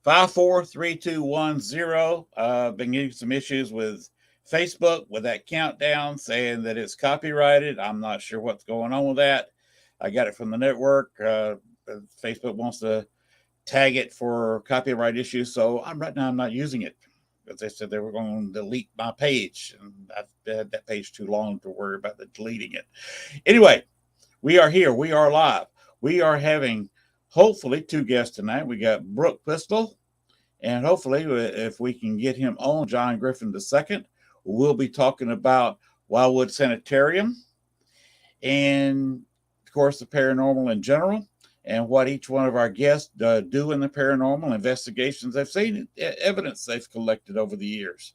543210. I've been getting some issues with Facebook with that countdown saying that it's copyrighted. I'm not sure what's going on with that. I got it from the network. Facebook wants to tag it for copyright issues, so right now I'm not using it because they said they were going to delete my page, and I've had that page too long to worry about the deleting it. Anyway, we are here. We are live. We are having hopefully two guests tonight. We got Brooke Przystal, and hopefully, if we can get him on, John Griffin II, we'll be talking about Wildwood Sanitarium and, of course, the paranormal in general and what each one of our guests do in the paranormal investigations they've seen, evidence they've collected over the years.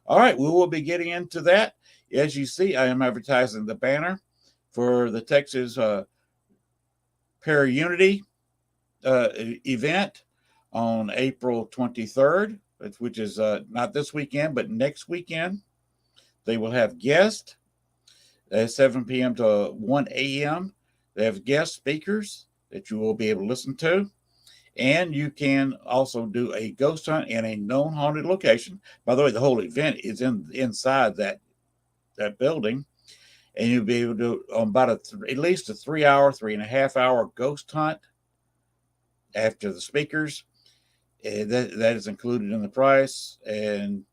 All right, we will be getting into that. As you see, I am advertising the banner for the Texas Para-Unity event on April 23rd, which is not this weekend, but next weekend. They will have guests at 7 p.m. to 1 a.m. They have guest speakers that you will be able to listen to. And you can also do a ghost hunt in a known haunted location. By the way, the whole event is inside that building. And you'll be able to do about at least a 3-hour, 3.5-hour ghost hunt after the speakers. That is included in the price. And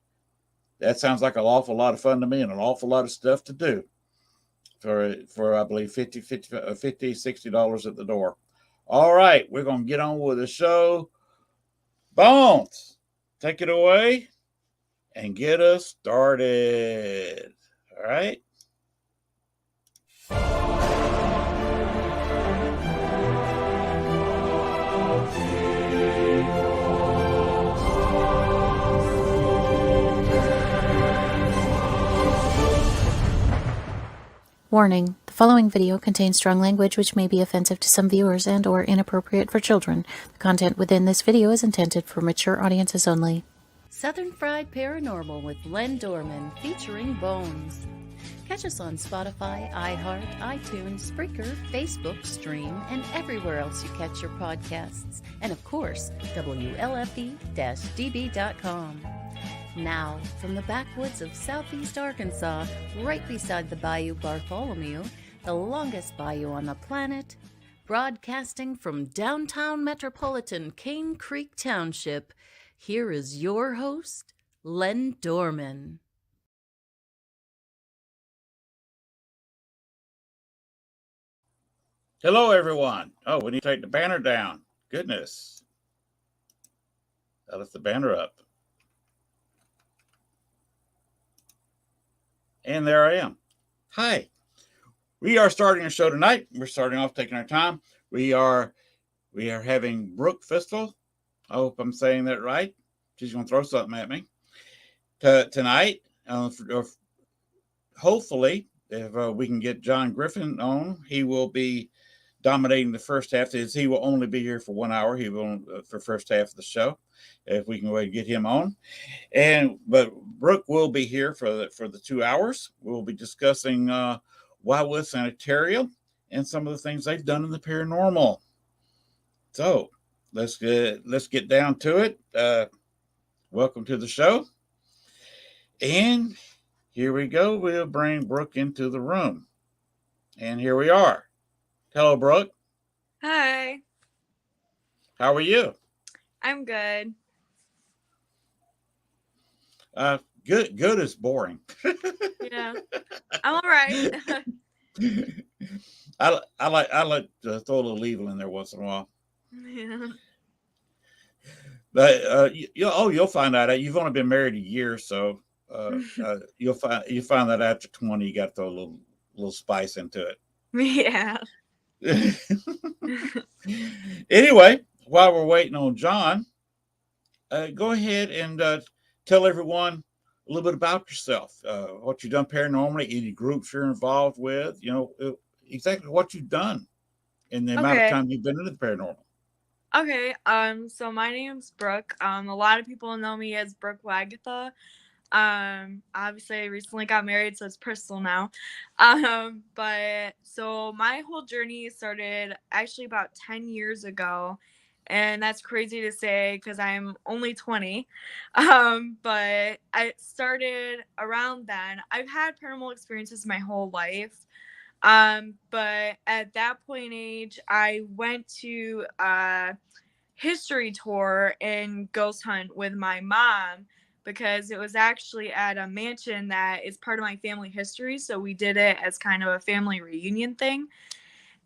that sounds like an awful lot of fun to me and an awful lot of stuff to do for I believe $60 at the door. All right, we're going to get on with the show. Bones, take it away and get us started. All right. Warning: the following video contains strong language which may be offensive to some viewers and or inappropriate for children. The content within this video is intended for mature audiences only. Southern Fried Paranormal with Len Dorman featuring Bones. Catch us on Spotify, iHeart, iTunes, Spreaker, Facebook, Stream, and everywhere else you catch your podcasts. And of course, WLFE-DB.com. Now, from the backwoods of southeast Arkansas, right beside the Bayou Bartholomew, the longest bayou on the planet, broadcasting from downtown metropolitan Cane Creek Township, here is your host, Len Dorman. Hello, everyone. Oh, we need to take the banner down. Goodness. I left the banner up. And there I am. Hi. We are starting a show tonight. We're starting off taking our time. We are having Brooke Przystal. I hope I'm saying that right. She's going to throw something at me. Tonight, hopefully, if we can get John Griffin on, he will be dominating the first half. He will only be here for 1 hour. He will for first half of the show. If we can go ahead and get him on, but Brooke will be here for the 2 hours. We'll be discussing Wildwood Sanitarium and some of the things they've done in the paranormal. So let's get down to it. Welcome to the show, and here we go. We'll bring Brooke into the room, and here we are. Hello, Brooke. Hi. How are you? I'm good. Good is boring. Yeah, I'm all right. I like to throw a little evil in there once in a while. Yeah. But you'll find out. You've only been married a year, so you'll find that after 20, you got to throw a little spice into it. Yeah. Anyway, while we're waiting on John, go ahead and tell everyone a little bit about yourself, what you've done paranormally, any groups you're involved with, exactly what you've done in the amount of time you've been into the paranormal. Okay. So my name's Brooke. A lot of people know me as Brooke Wagatha. Obviously I recently got married, so it's personal now. But so my whole journey started actually about 10 years ago. And that's crazy to say because I'm only 20. But I started around then. I've had paranormal experiences my whole life. But at that point in age, I went to a history tour and ghost hunt with my mom because it was actually at a mansion that is part of my family history. So we did it as kind of a family reunion thing.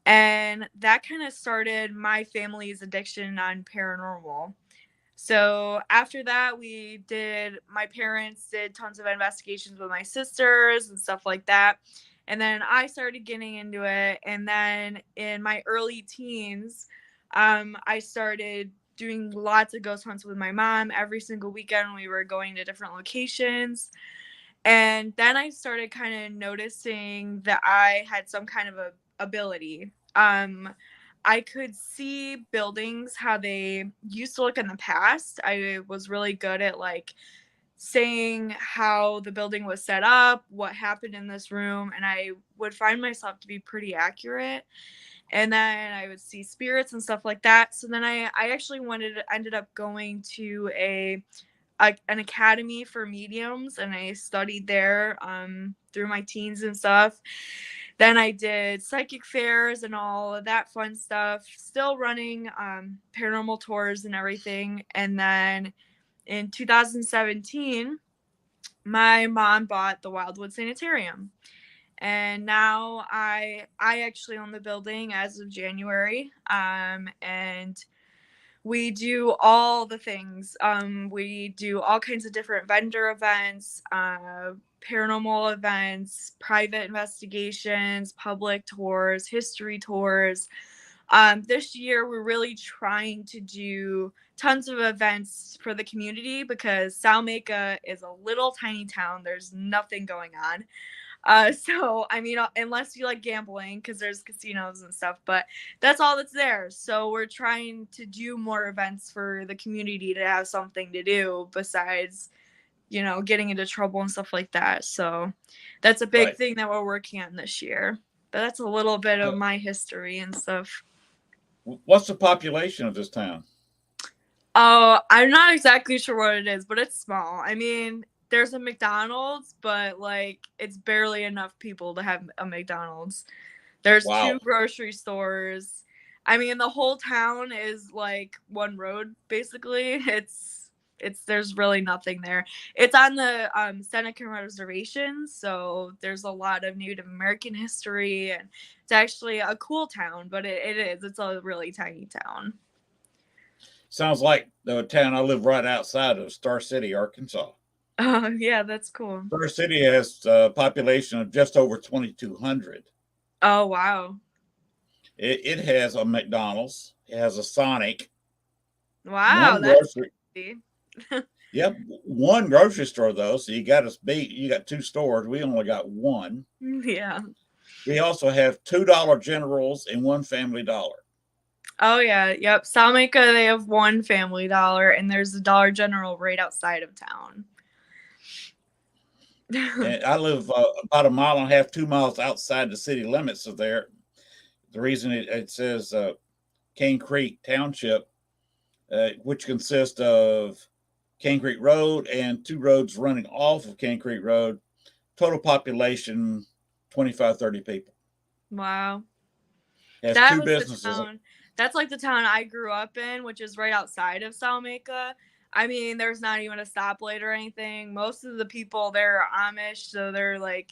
And that kind of started my family's addiction on paranormal. So after that, my parents did tons of investigations with my sisters and stuff like that. And then I started getting into it. And then in my early teens, I started doing lots of ghost hunts with my mom. Every single weekend, we were going to different locations. And then I started kind of noticing that I had some kind of a ability. I could see buildings how they used to look in the past. I was really good at like saying how the building was set up, what happened in this room, and I would find myself to be pretty accurate. And then I would see spirits and stuff like that. So then I actually ended up going to an academy for mediums, and I studied there through my teens and stuff. Then I did psychic fairs and all of that fun stuff, still running paranormal tours and everything. And then in 2017, my mom bought the Wildwood Sanitarium. And now I actually own the building as of January. And we do all the things. We do all kinds of different vendor events, paranormal events, private investigations, public tours, history tours. This year, we're really trying to do tons of events for the community because Salmaca is a little tiny town. There's nothing going on. So, I mean, unless you like gambling, because there's casinos and stuff, but that's all that's there. So we're trying to do more events for the community to have something to do besides, getting into trouble and stuff like that. So that's a big thing that we're working on this year. But that's a little bit of my history and stuff. What's the population of this town? Oh, I'm not exactly sure what it is, but it's small. I mean, there's a McDonald's, but like it's barely enough people to have a McDonald's. There's 2 grocery stores. I mean, the whole town is like one road basically. There's really nothing there. It's on the Seneca Reservation, so there's a lot of Native American history, and it's actually a cool town, but it's a really tiny town. Sounds like the town I live right outside of, Star City, Arkansas. Oh, yeah, that's cool. Star City has a population of just over 2,200. Oh, wow. It has a McDonald's. It has a Sonic. Wow, that's crazy. Yep, one grocery store though. So you got 2 stores. We only got one. Yeah. We also have $2 Generals and 1 Family Dollar. Oh yeah, yep. Salmaca, they have 1 Family Dollar, and there's a Dollar General right outside of town. And I live about 1.5 miles, 2 miles outside the city limits of there. The reason it says Cane Creek Township, which consists of Cane Creek Road and 2 roads running off of Cane Creek Road. Total population 25, 30 people. Wow. Has that 2 was businesses. The town. That's like the town I grew up in, which is right outside of Salmaca. I mean, there's not even a stoplight or anything. Most of the people there are Amish, so they're like,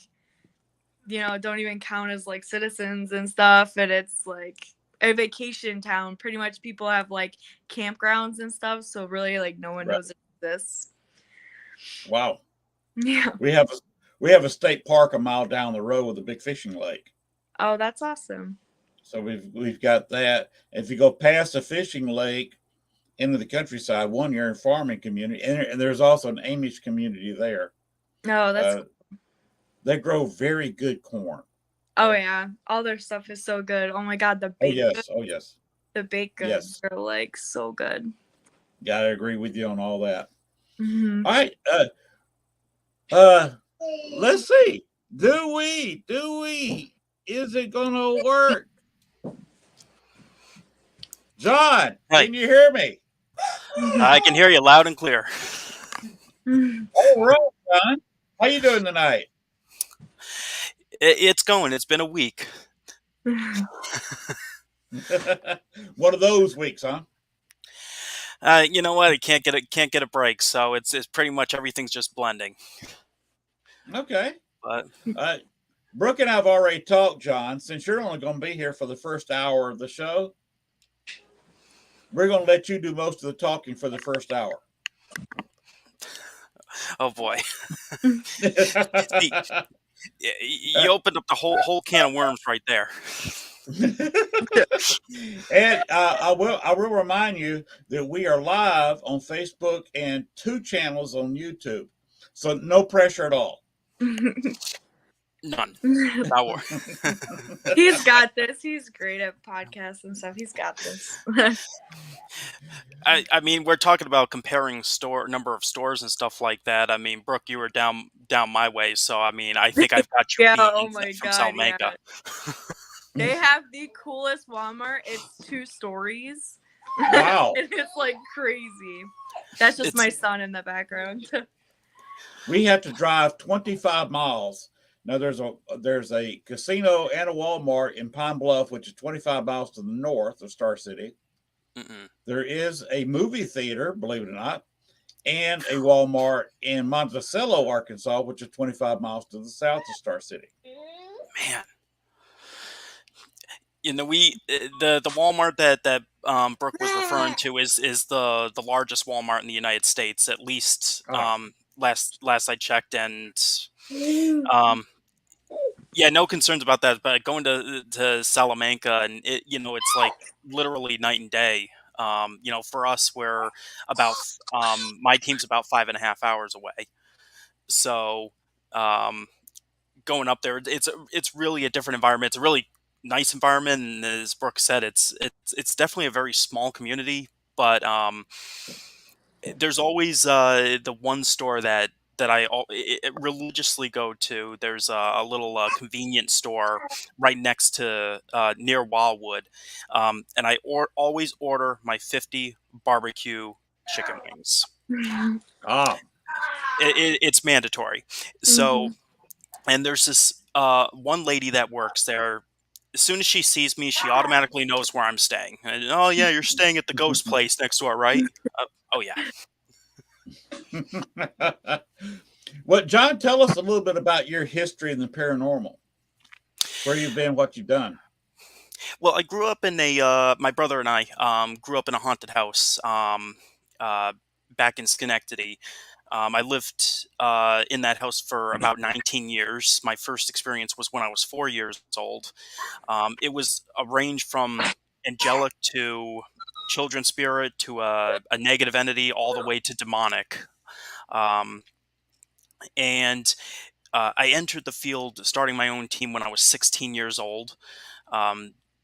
don't even count as like citizens and stuff. And it's like a vacation town. Pretty much people have like campgrounds and stuff. So really like no one knows it exists. Wow. Yeah. We have a state park a mile down the road with a big fishing lake. Oh, that's awesome. So we've got that. If you go past the fishing lake into the countryside, you're in farming community, and there's also an Amish community there. Oh, that's cool. They grow very good corn. Oh yeah, all their stuff is so good. Oh my God, the baked goods. Oh yes. The baked goods are like so good. Gotta agree with you on all that. Mm-hmm. All right. Let's see. Do we? Is it gonna work? John, Hey. can you hear me? I can hear you loud and clear. All right, John. How you doing tonight? It's going. It's been a week. One of those weeks, huh? You know what? I can't get a break. So it's pretty much everything's just blending. Okay. But Brooke and I have already talked, John. Since you're only going to be here for the first hour of the show, we're going to let you do most of the talking for the first hour. oh boy, See, you opened up the whole can of worms right there. And I will remind you that we are live on Facebook and 2 channels on YouTube, so no pressure at all. None. He's got this. He's great at podcasts and stuff. He's got this. I mean, we're talking about comparing number of stores and stuff like that. I mean, Brooke, you were down my way, so I mean, I think I've got you Yeah, beat oh my from God, Salamanca. yeah. They have the coolest Walmart. It's 2 stories. Wow. And it's like crazy. That's just my son in the background. We have to drive 25 miles. Now there's a casino and a Walmart in Pine Bluff, which is 25 miles to the north of Star City. Mm-mm. There is a movie theater, believe it or not, and a Walmart in Monticello, Arkansas, which is 25 miles to the south of Star City. Man, you know, the Walmart that Brooke was referring to is the largest Walmart in the United States, at least last I checked, and yeah, no concerns about that. But going to Salamanca, and it's like literally night and day. For us, we're about my team's about 5.5 hours away, so going up there, it's really a different environment. It's a really nice environment, and as Brooke said, it's definitely a very small community. But there's always the one store that I religiously go to. There's a little convenience store right next to near Wildwood, and I always order my 50 barbecue chicken wings. It's mandatory. So, and there's this one lady that works there. As soon as she sees me, she automatically knows where I'm staying. And, oh yeah, you're staying at the ghost place next door, right? Oh yeah. Well, John, tell us a little bit about your history in the paranormal. Where you've been, what you've done. Well, I grew up in my brother and I grew up in a haunted house back in Schenectady. I lived in that house for about 19 years. My first experience was when I was 4 years old. It was a range from angelic to children spirit to a negative entity all the way to demonic. And I entered the field starting my own team when I was 16 years old.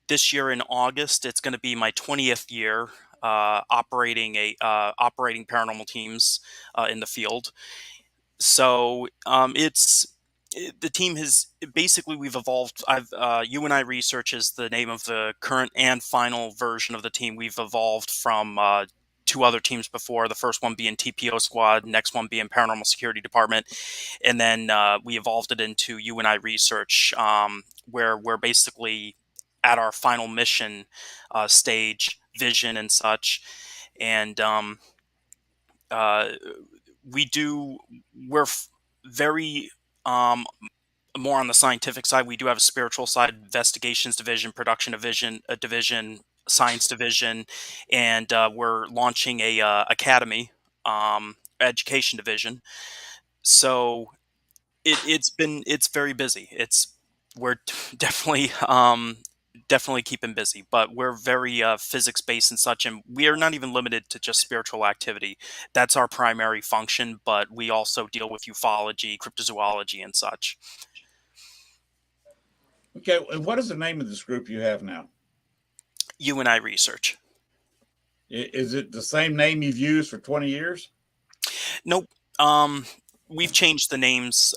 This year in August, it's going to be my 20th year operating paranormal teams in the field. So the team has basically, we've evolved. UNI Research is the name of the current and final version of the team. We've evolved from 2 other teams before, the first one being TPO Squad, next one being Paranormal Security Department, and then we evolved it into UNI Research, where we're basically at our final mission stage, vision and such, and we're very more on the scientific side. We do have a spiritual side, investigations division, production division, science division, and we're launching a academy, education division. So it's very busy. We're definitely keeping busy, but we're very physics based and such, and we are not even limited to just spiritual activity. That's our primary function, but we also deal with ufology, cryptozoology, and such. Okay, and what is the name of this group you have now? UNI Research. Is it the same name you've used for 20 years? Nope. We've changed the names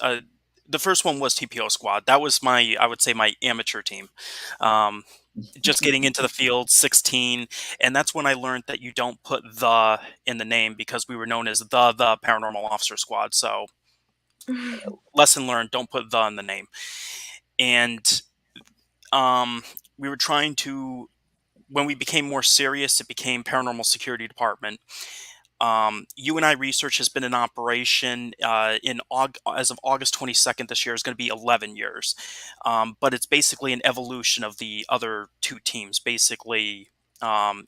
The first one was TPO squad. That was I would say my amateur team. Um, just getting into the field, 16, and that's when I learned that you don't put "the" in the name, because we were known as the Paranormal Officer Squad. So lesson learned: don't put "the" in the name. And um, we were trying to, when we became more serious, it became Paranormal Security Department. UNI research has been in operation as of August 22nd this year is going to be 11 years. But it's basically an evolution of the other two teams, basically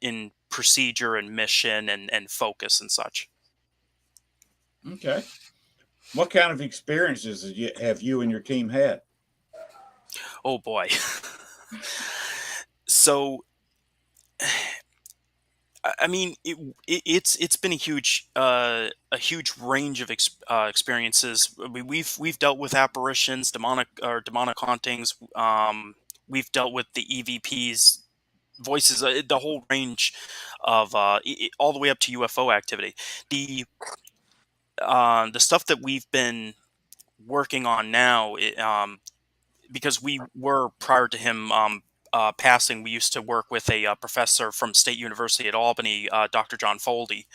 in procedure and mission and focus and such. Okay. What kind of experiences have you and your team had? Oh boy. So I mean, it's been a huge range of experiences. We've dealt with apparitions, demonic hauntings. We've dealt with the EVPs, voices, the whole range of all the way up to UFO activity. The stuff that we've been working on now, because we were, prior to him passing, we used to work with a professor from State University at Albany, Dr. John Foldy.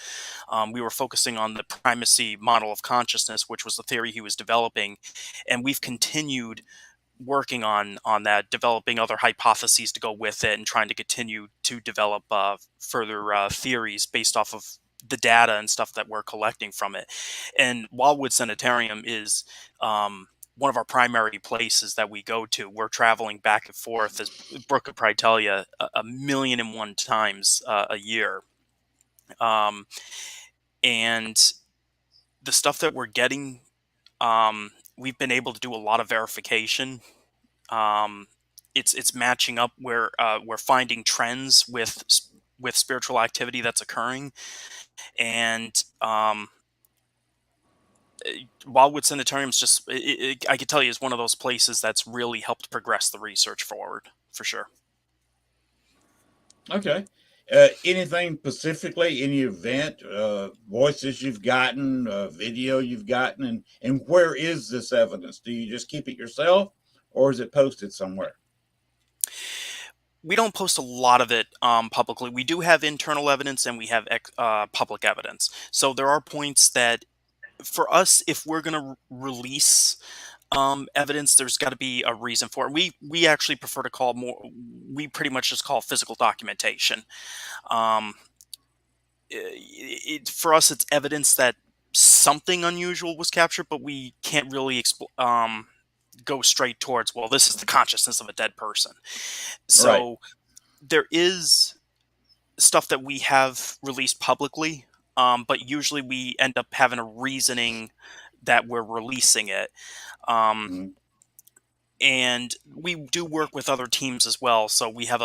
We were focusing on the primacy model of consciousness, which was the theory he was developing, and we've continued working on that, developing other hypotheses to go with it, and trying to continue to develop further theories based off of the data and stuff that we're collecting from it. And Wildwood Sanitarium is one of our primary places that we go to. We're traveling back and forth, as Brooke could probably tell you, a million and one times a year. And the stuff that we're getting, we've been able to do a lot of verification. It's matching up where we're finding trends with spiritual activity that's occurring, and Wildwood Sanitarium's just I could tell you is one of those places that's really helped progress the research forward, for sure. Okay. Anything specifically, any event, voices you've gotten, video you've gotten, and where is this evidence? Do you just keep it yourself, or is it posted somewhere? We don't post a lot of it publicly. We do have internal evidence, and we have public evidence. So there are points that, for us, if we're going to release evidence, there's got to be a reason for it. We actually prefer to call more. We pretty much just call physical documentation. For us, it's evidence that something unusual was captured, but we can't really go straight towards, well, this is the consciousness of a dead person. So Right. there is stuff that we have released publicly, but usually we end up having a reasoning that we're releasing it. Mhm. And we do work with other teams as well. So we have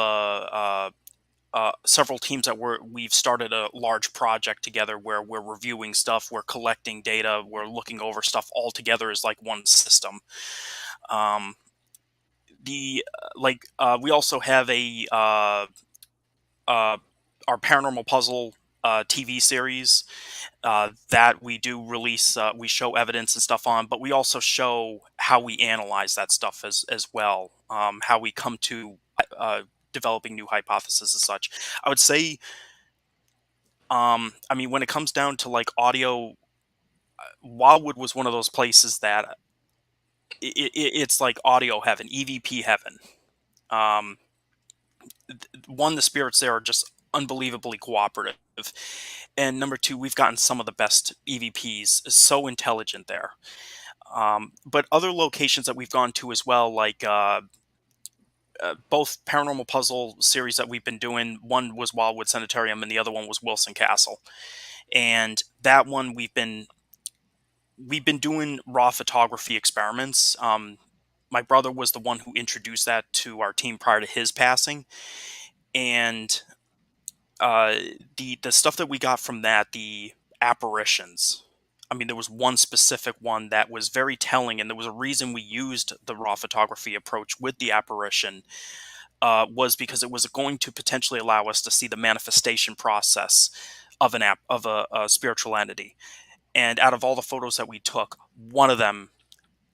several teams that we've started a large project together where we're reviewing stuff, we're collecting data, we're looking over stuff all together as like one system. We also have our paranormal puzzle TV series that we do release. We show evidence and stuff on, but we also show how we analyze that stuff as well. How we come to developing new hypotheses and such. I would say, I mean, when it comes down to like audio, Wildwood was one of those places that it's like audio heaven, EVP heaven. One, the spirits there are just unbelievably cooperative, and number two, we've gotten some of the best EVPs, so intelligent there. But other locations that we've gone to as well, like both paranormal puzzle series that we've been doing, one was Wildwood Sanitarium and the other one was Wilson Castle. And that one we've been doing raw photography experiments. My brother was the one who introduced that to our team prior to his passing. And the stuff that we got from that, the apparitions, I mean, there was one specific one that was very telling, and there was a reason we used the raw photography approach with the apparition, was because it was going to potentially allow us to see the manifestation process of a spiritual entity. And out of all the photos that we took, one of them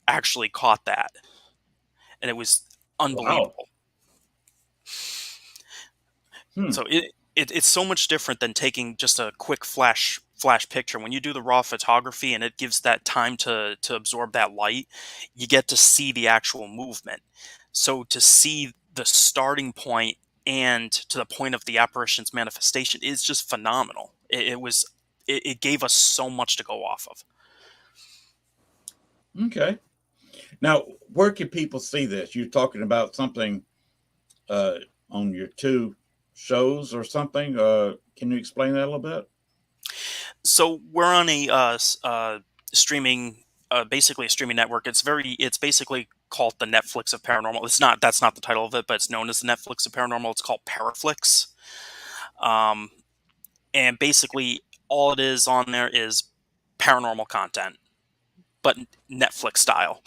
actually caught that, and it was Wow. unbelievable. Hmm. So it's so much different than taking just a quick flash picture. When you do the raw photography and it gives that time to absorb that light, you get to see the actual movement. So to see the starting point and to the point of the apparition's manifestation is just phenomenal. It gave us so much to go off of. Okay. Now, where can people see this? You're talking about something uh, on your two shows or something. Can you explain that a little bit? So we're on a streaming, basically a streaming network. It's basically called the Netflix of paranormal. It's not That's not the title of it, but it's known as the Netflix of paranormal. It's called Paraflix, um, and basically all it is on there is paranormal content, but Netflix style.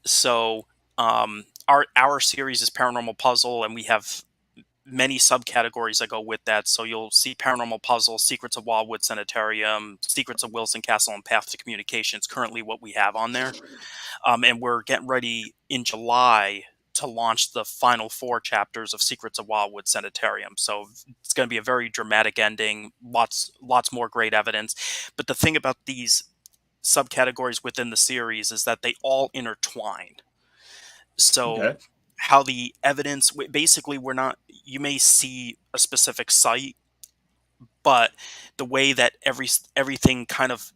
So our series is paranormal puzzle, and we have many subcategories that go with that. So you'll see paranormal puzzle, secrets of Wildwood Sanitarium, secrets of Wilson Castle, and path to communications. Currently, what we have on there, and we're getting ready in July to launch the final 4 chapters of Secrets of Wildwood Sanitarium. So it's going to be a very dramatic ending. Lots more great evidence. But the thing about these subcategories within the series is that they all intertwine. So Okay. how the evidence, basically, we're not, you may see a specific site, but the way that everything kind of,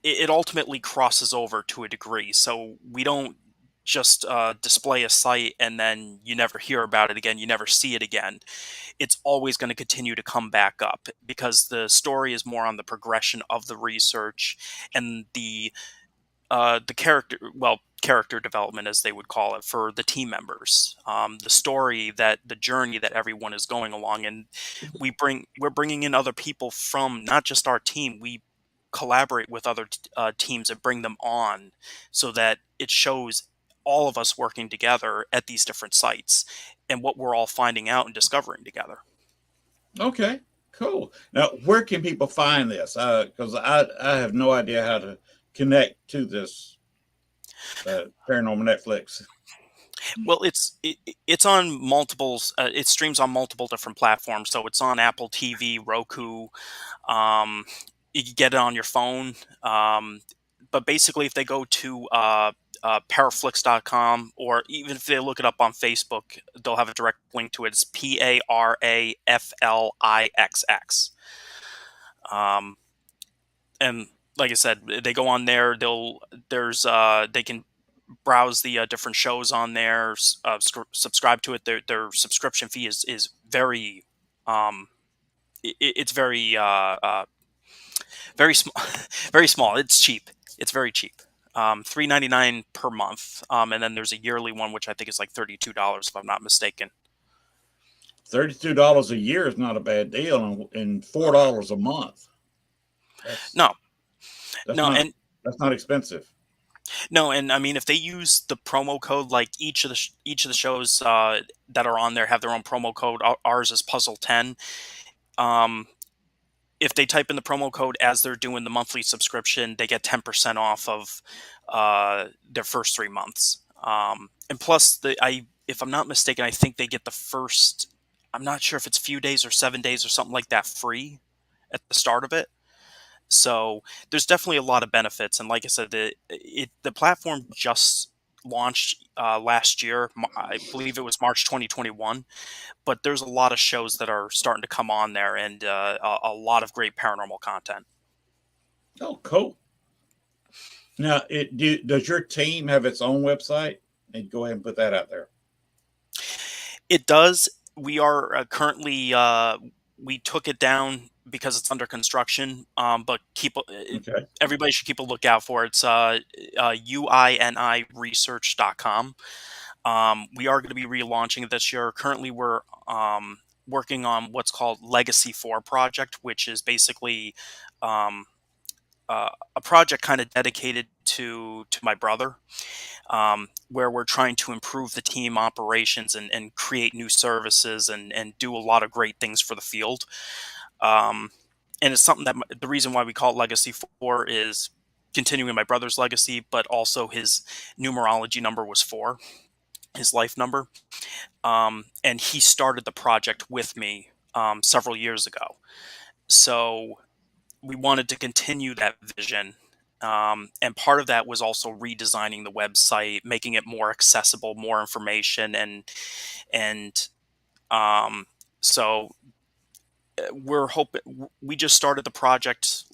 it ultimately crosses over to a degree. So we don't just display a site and then you never hear about it again, you never see it again. It's always going to continue to come back up because the story is more on the progression of the research and the character development, as they would call it, for the team members, the journey that everyone is going along. And we're bringing in other people from not just our team. We collaborate with other teams and bring them on so that it shows all of us working together at these different sites and what we're all finding out and discovering together. Okay. Cool. Now, where can people find this? Because I have no idea how to connect to this paranormal Netflix. Well, it's on multiples. It streams on multiple different platforms. So it's on Apple TV, Roku. Um, you can get it on your phone. But basically, if they go to paraflix.com, or even if they look it up on Facebook, they'll have a direct link to it. It's Paraflix. Um, and like I said, they go on there. They can browse the different shows on there, subscribe to it. Their subscription fee is very it's very small. Very small. It's cheap. It's very cheap. $3.99 per month, and then there's a yearly one which I think is like $32 if I'm not mistaken. $32 a year is not a bad deal, and $4 a month. That's No, that's no, not and that's not expensive. no, and I mean, if they use the promo code, like each of the shows that are on there have their own promo code. Ours is Puzzle 10. Um, if they type in the promo code as they're doing the monthly subscription, they get 10% off of their first 3 months. And plus, if I'm not mistaken, I think they get the first. I'm not sure if it's few days or 7 days or something like that free at the start of it. So there's definitely a lot of benefits. And like I said, the platform just launched last year. I believe it was March 2021. But there's a lot of shows that are starting to come on there, and a lot of great paranormal content. Oh, cool. Now, does your team have its own website? And go ahead and put that out there. It does. We are currently we took it down because it's under construction. But Okay. everybody should keep a lookout for it. It's uiniresearch.com. We are going to be relaunching it this year. Currently, we're working on what's called Legacy 4 project, which is basically a project kind of dedicated to my brother, where we're trying to improve the team operations and create new services and do a lot of great things for the field. And it's something that the reason why we call it Legacy 4 is continuing my brother's legacy, but also his numerology number was 4, his life number. And he started the project with me several years ago. So we wanted to continue that vision. And part of that was also redesigning the website, making it more accessible, more information, and so we're hoping. We just started the project,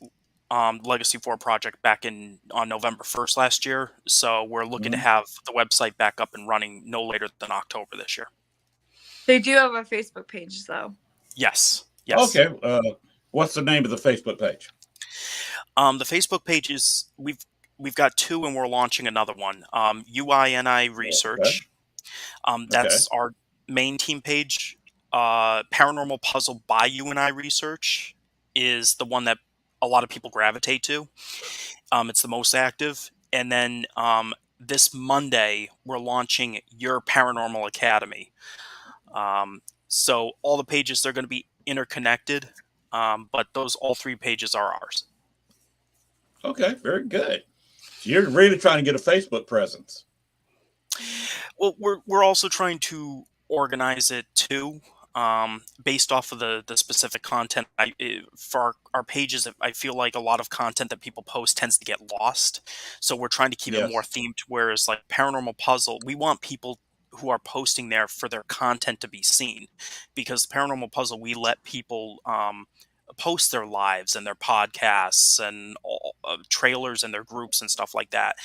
Legacy 4 project, back on November 1st last year. So we're looking to Mhm. have the website back up and running no later than October this year. They do have a Facebook page, though. Yes. Yes. Okay. What's the name of the Facebook page? The Facebook page is we've got 2, and we're launching another one. UINI Okay. Research. Okay. That's our main team page. Paranormal Puzzle by UNI Research is the one that a lot of people gravitate to. It's the most active. And then this Monday, we're launching Your Paranormal Academy. So all the pages, they're going to be interconnected, but all 3 pages are ours. Okay. Very good. So you're really trying to get a Facebook presence. Well, we're also trying to organize it too, based off of the specific content. For our pages, I feel like a lot of content that people post tends to get lost. So we're trying to keep it more Yes. themed. Whereas like Paranormal Puzzle, we want people who are posting there for their content to be seen, because Paranormal Puzzle, we let people post their lives and their podcasts and trailers and their groups and stuff like that.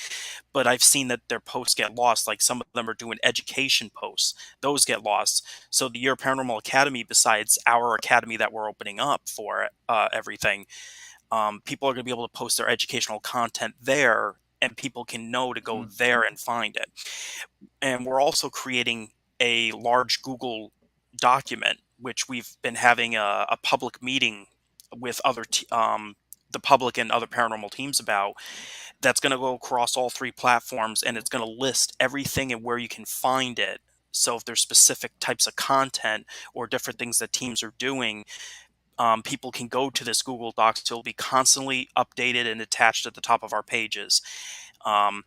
But I've seen that their posts get lost. Like some of them are doing education posts; those get lost. So the Year Paranormal Academy, besides our academy that we're opening up for everything, people are going to be able to post their educational content there, and people can know to go Mhm. there and find it. And we're also creating a large Google document, which we've been having a public meeting with the public and other paranormal teams about. That's going to go across all 3 platforms, and it's going to list everything and where you can find it. So if there's specific types of content or different things that teams are doing, people can go to this Google Docs. It'll be constantly updated and attached at the top of our pages. Um,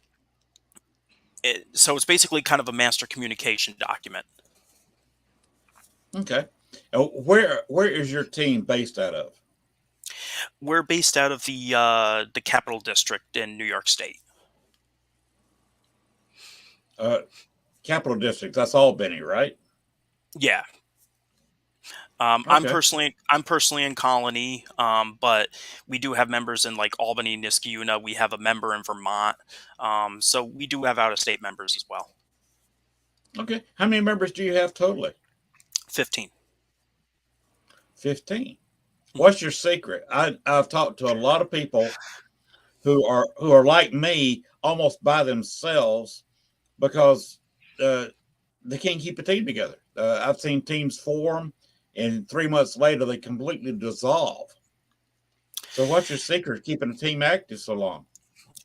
so it's basically kind of a master communication document. Okay. Where is your team based out of? We're based out of the Capital District in New York State. Uh, Capital District. That's Albany, right? Yeah. I'm Okay. personally in Colony, but we do have members in like Albany, Niskayuna. We have a member in Vermont, so we do have out of state members as well. Okay. How many members do you have totally? 15. 15. Mhm. What's your secret? I've talked to a lot of people who are like me, almost by themselves, because they can't keep a team together. I've seen teams form, and 3 months later they completely dissolve. So, what's your secret of keeping a team active so long?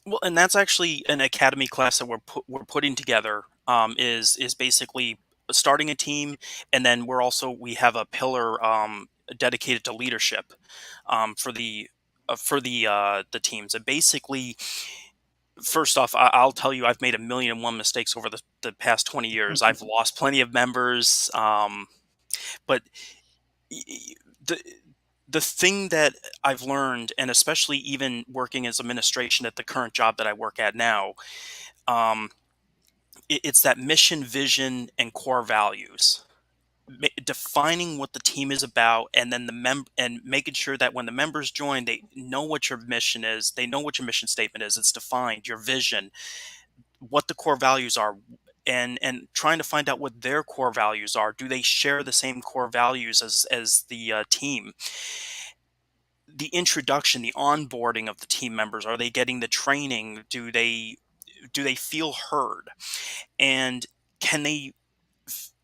Well, and that's actually an academy class that we're putting together. Is basically starting a team, and then we have a pillar dedicated to leadership, for the teams. And basically, first off, I'll tell you, I've made 1,000,001 mistakes over the past 20 years. I've lost plenty of members, but y- y- the the thing that I've learned, and especially even working as administration at the current job that I work at now, um, it's that mission, vision, and core values. Defining what the team is about, and then and making sure that when the members join, they know what your mission is. They know what your mission statement is. It's defined. Your vision, what the core values are, and trying to find out what their core values are. Do they share the same core values as the team? The introduction, the onboarding of the team members, are they getting the training? Do they feel heard? And can they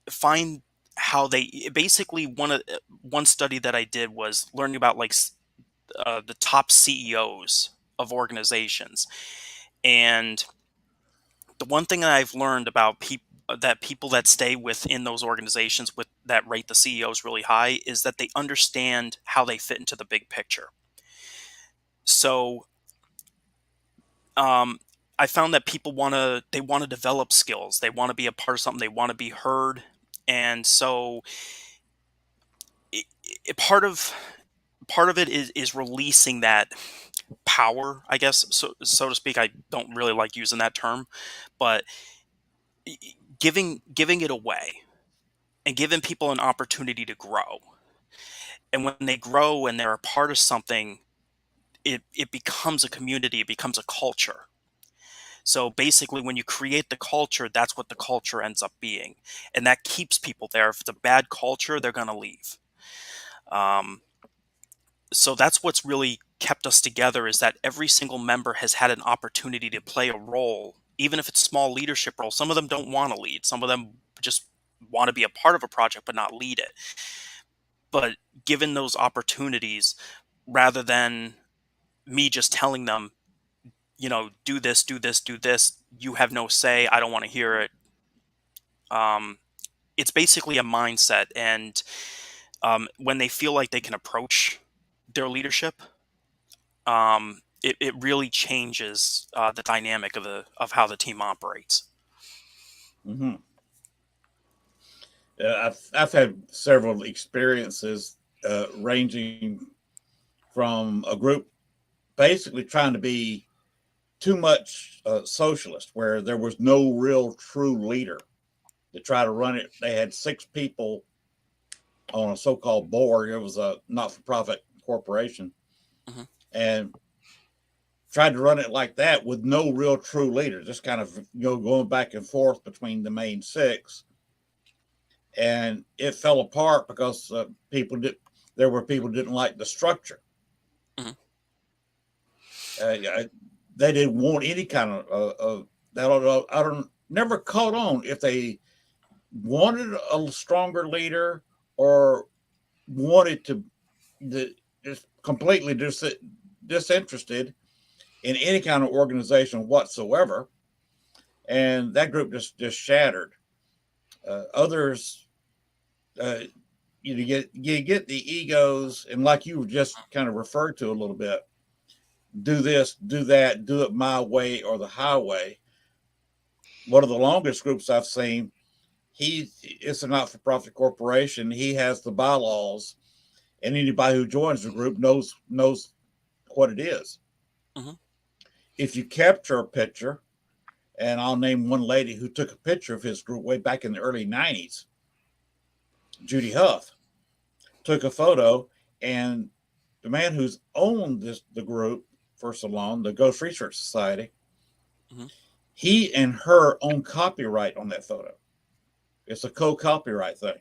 find how they basically one study that I did was learning about like the top CEOs of organizations. And the one thing that I've learned about people that stay within those organizations with that rate the CEOs really high is that they understand how they fit into the big picture. So um, I found that people they want to develop skills. They want to be a part of something. They want to be heard. And so part of it is releasing that power, I guess, so to speak. I don't really like using that term, but giving it away and giving people an opportunity to grow. And when they grow and they're a part of something, it becomes a community, it becomes a culture. So basically, when you create the culture, that's what the culture ends up being. And that keeps people there. If it's a bad culture, they're going to leave. Um, so that's what's really kept us together, is that every single member has had an opportunity to play a role, even if it's small leadership role. Some of them don't want to lead. Some of them just want to be a part of a project but not lead it. But given those opportunities, rather than me just telling them, do this, do this, do this, you have no say, I don't want to hear it. Um, it's basically a mindset. And when they feel like they can approach their leadership, it really changes the dynamic of how the team operates. Mm-hmm. I've had several experiences ranging from a group basically trying to be too much socialist, where there was no real true leader to try to run it. They had 6 people on a so-called board. It was a not-for-profit corporation, Mm-hmm. and tried to run it like that with no real true leader, just kind of going back and forth between the main 6. And it fell apart because there were people who didn't like the structure. Mm-hmm. They didn't want any kind of that. I don't never caught on if they wanted a stronger leader or wanted to just completely disinterested in any kind of organization whatsoever. And that group just shattered. Others, you get the egos, and like you just kind of referred to a little bit, do this, do that, do it my way or the highway. One of the longest groups I've seen, it's a not-for-profit corporation. He has the bylaws, and anybody who joins the group knows what it is. Mm-hmm. If you capture a picture, and I'll name one lady who took a picture of his group way back in the early 90s, Judy Huff, took a photo, and the man who's owned the group for so long, the Ghost Research Society, Mm-hmm. he and her own copyright on that photo. It's a co-copyright thing.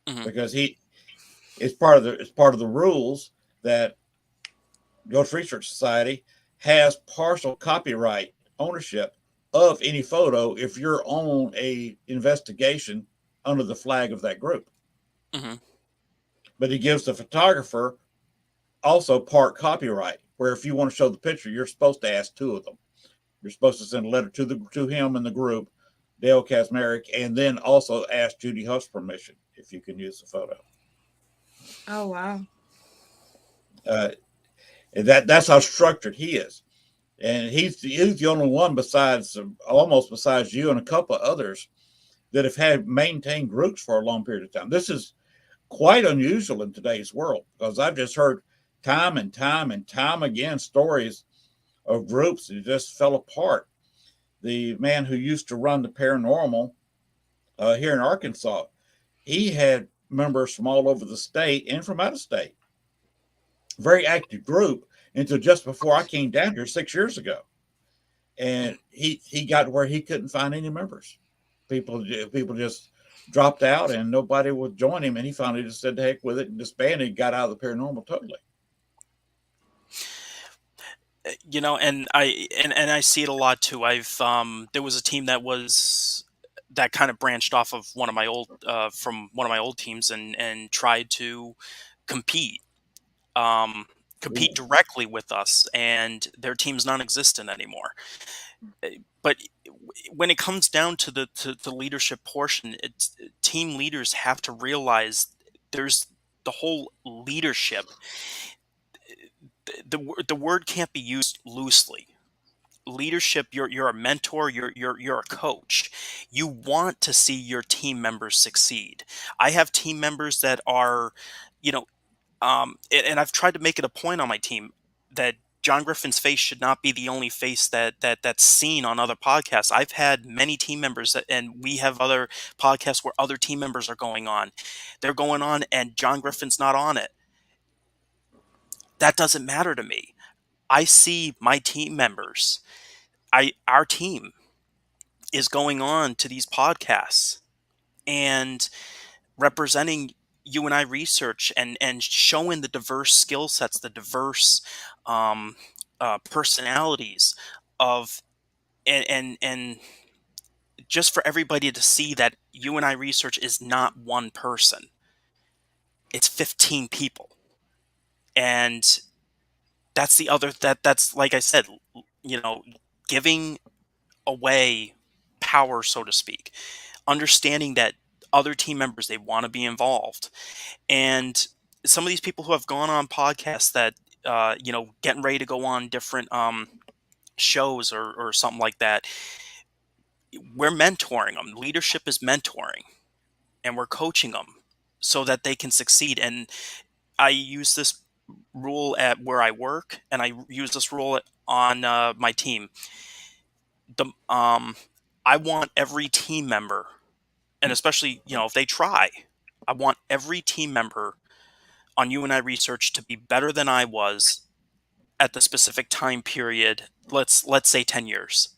Mm-hmm. Because it's part of the rules that Ghost Research Society has partial copyright ownership of any photo if you're on a investigation under the flag of that group. Mm-hmm. But he gives the photographer also part copyright, where if you want to show the picture, you're supposed to ask 2 of them. You're supposed to send a letter to him and the group, Dale Kazmarek, and then also ask Judy Huff's permission if you can use the photo. Oh, wow. That's how structured he is. And he's the only one besides you and a couple of others that have maintained groups for a long period of time. This is quite unusual in today's world, because I've just heard time and time and time again stories of groups that just fell apart. The man who used to run the paranormal here in Arkansas, he had members from all over the state and from out of state. Very active group until just before I came down here 6 years ago. And he got where he couldn't find any members. People just dropped out and nobody would join him. And he finally just said, the heck with it, and disbanded, got out of the paranormal totally. And I see it a lot too. There was a team that kind of branched off of one of my old teams and tried to compete directly with us, and their team's non-existent anymore. But when it comes down to the leadership portion, team leaders have to realize there's the whole leadership. The word can't be used loosely. leadership, you're a mentor, you're a coach. You want to see your team members succeed. I have team members that are, you know, and I've tried to make it a point on my team that John Griffin's face should not be the only face that's seen on other podcasts. I've had many team members and we have other podcasts where other team members are going on. They're going on and John Griffin's not on it. That doesn't matter to me. I see my team members. Our team is going on to these podcasts and representing you and I research and showing the diverse skill sets, the diverse personalities of and just for everybody to see that you and I research is not one person. It's 15 people. And that's the other that's like I said, giving away power, so to speak, understanding that other team members, they want to be involved. And some of these people who have gone on podcasts that, getting ready to go on different shows or something like that, we're mentoring them. Leadership is mentoring, and we're coaching them so that they can succeed. And I use this rule at where I work, and I use this rule on my team. I want every team member, and especially, if they try, I want every team member on You and I Research to be better than I was at the specific time period. Let's say 10 years.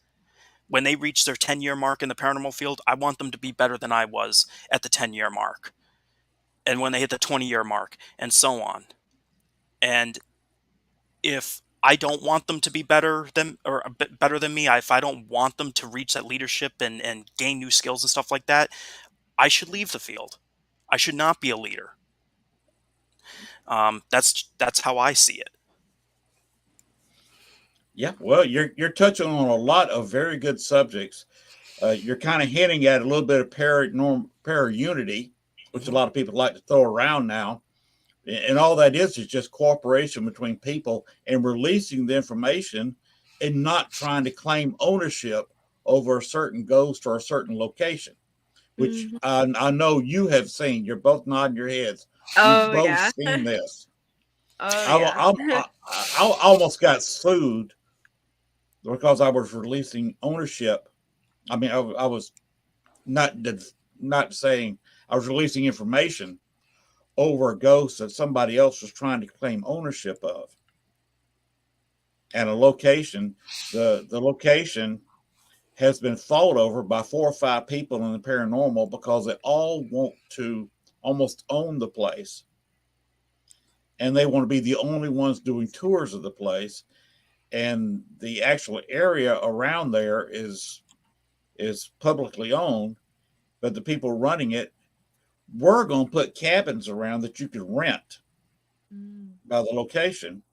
When they reach their 10-year mark in the paranormal field, I want them to be better than I was at the 10-year mark. And when they hit the 20-year mark, and so on. And if I don't want them to be better than or a bit better than me, if I don't want them to reach that leadership and gain new skills and stuff like that, I should leave the field. I should not be a leader. That's how I see it. Yeah, well, you're touching on a lot of very good subjects. You're kind of hinting at a little bit of para-unity, which a lot of people like to throw around now. And all that is just cooperation between people and releasing the information and not trying to claim ownership over a certain ghost or a certain location, which I know you have seen. You're both nodding your heads. You've both seen this. I almost got sued because I was releasing ownership. I mean, I was not saying I was releasing information over a ghost that somebody else was trying to claim ownership of. And a location, the location has been fought over by 4 or 5 people in the paranormal because they all want to almost own the place. And they want to be the only ones doing tours of the place. And the actual area around there is publicly owned, but the people running it were going to put cabins around that you could rent by the location.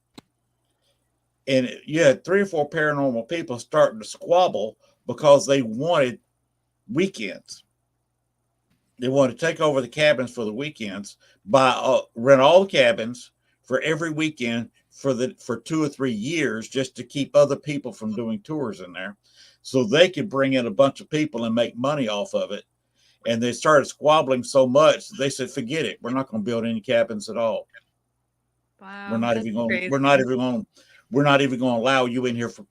And you had 3 or 4 paranormal people starting to squabble because they wanted weekends. They wanted to take over the cabins for the weekends, rent all the cabins for every weekend for 2 or 3 years, just to keep other people from doing tours in there, so they could bring in a bunch of people and make money off of it. And they started squabbling so much, they said, "Forget it. We're not going to build any cabins at all. Wow, we're not even going to allow you in here for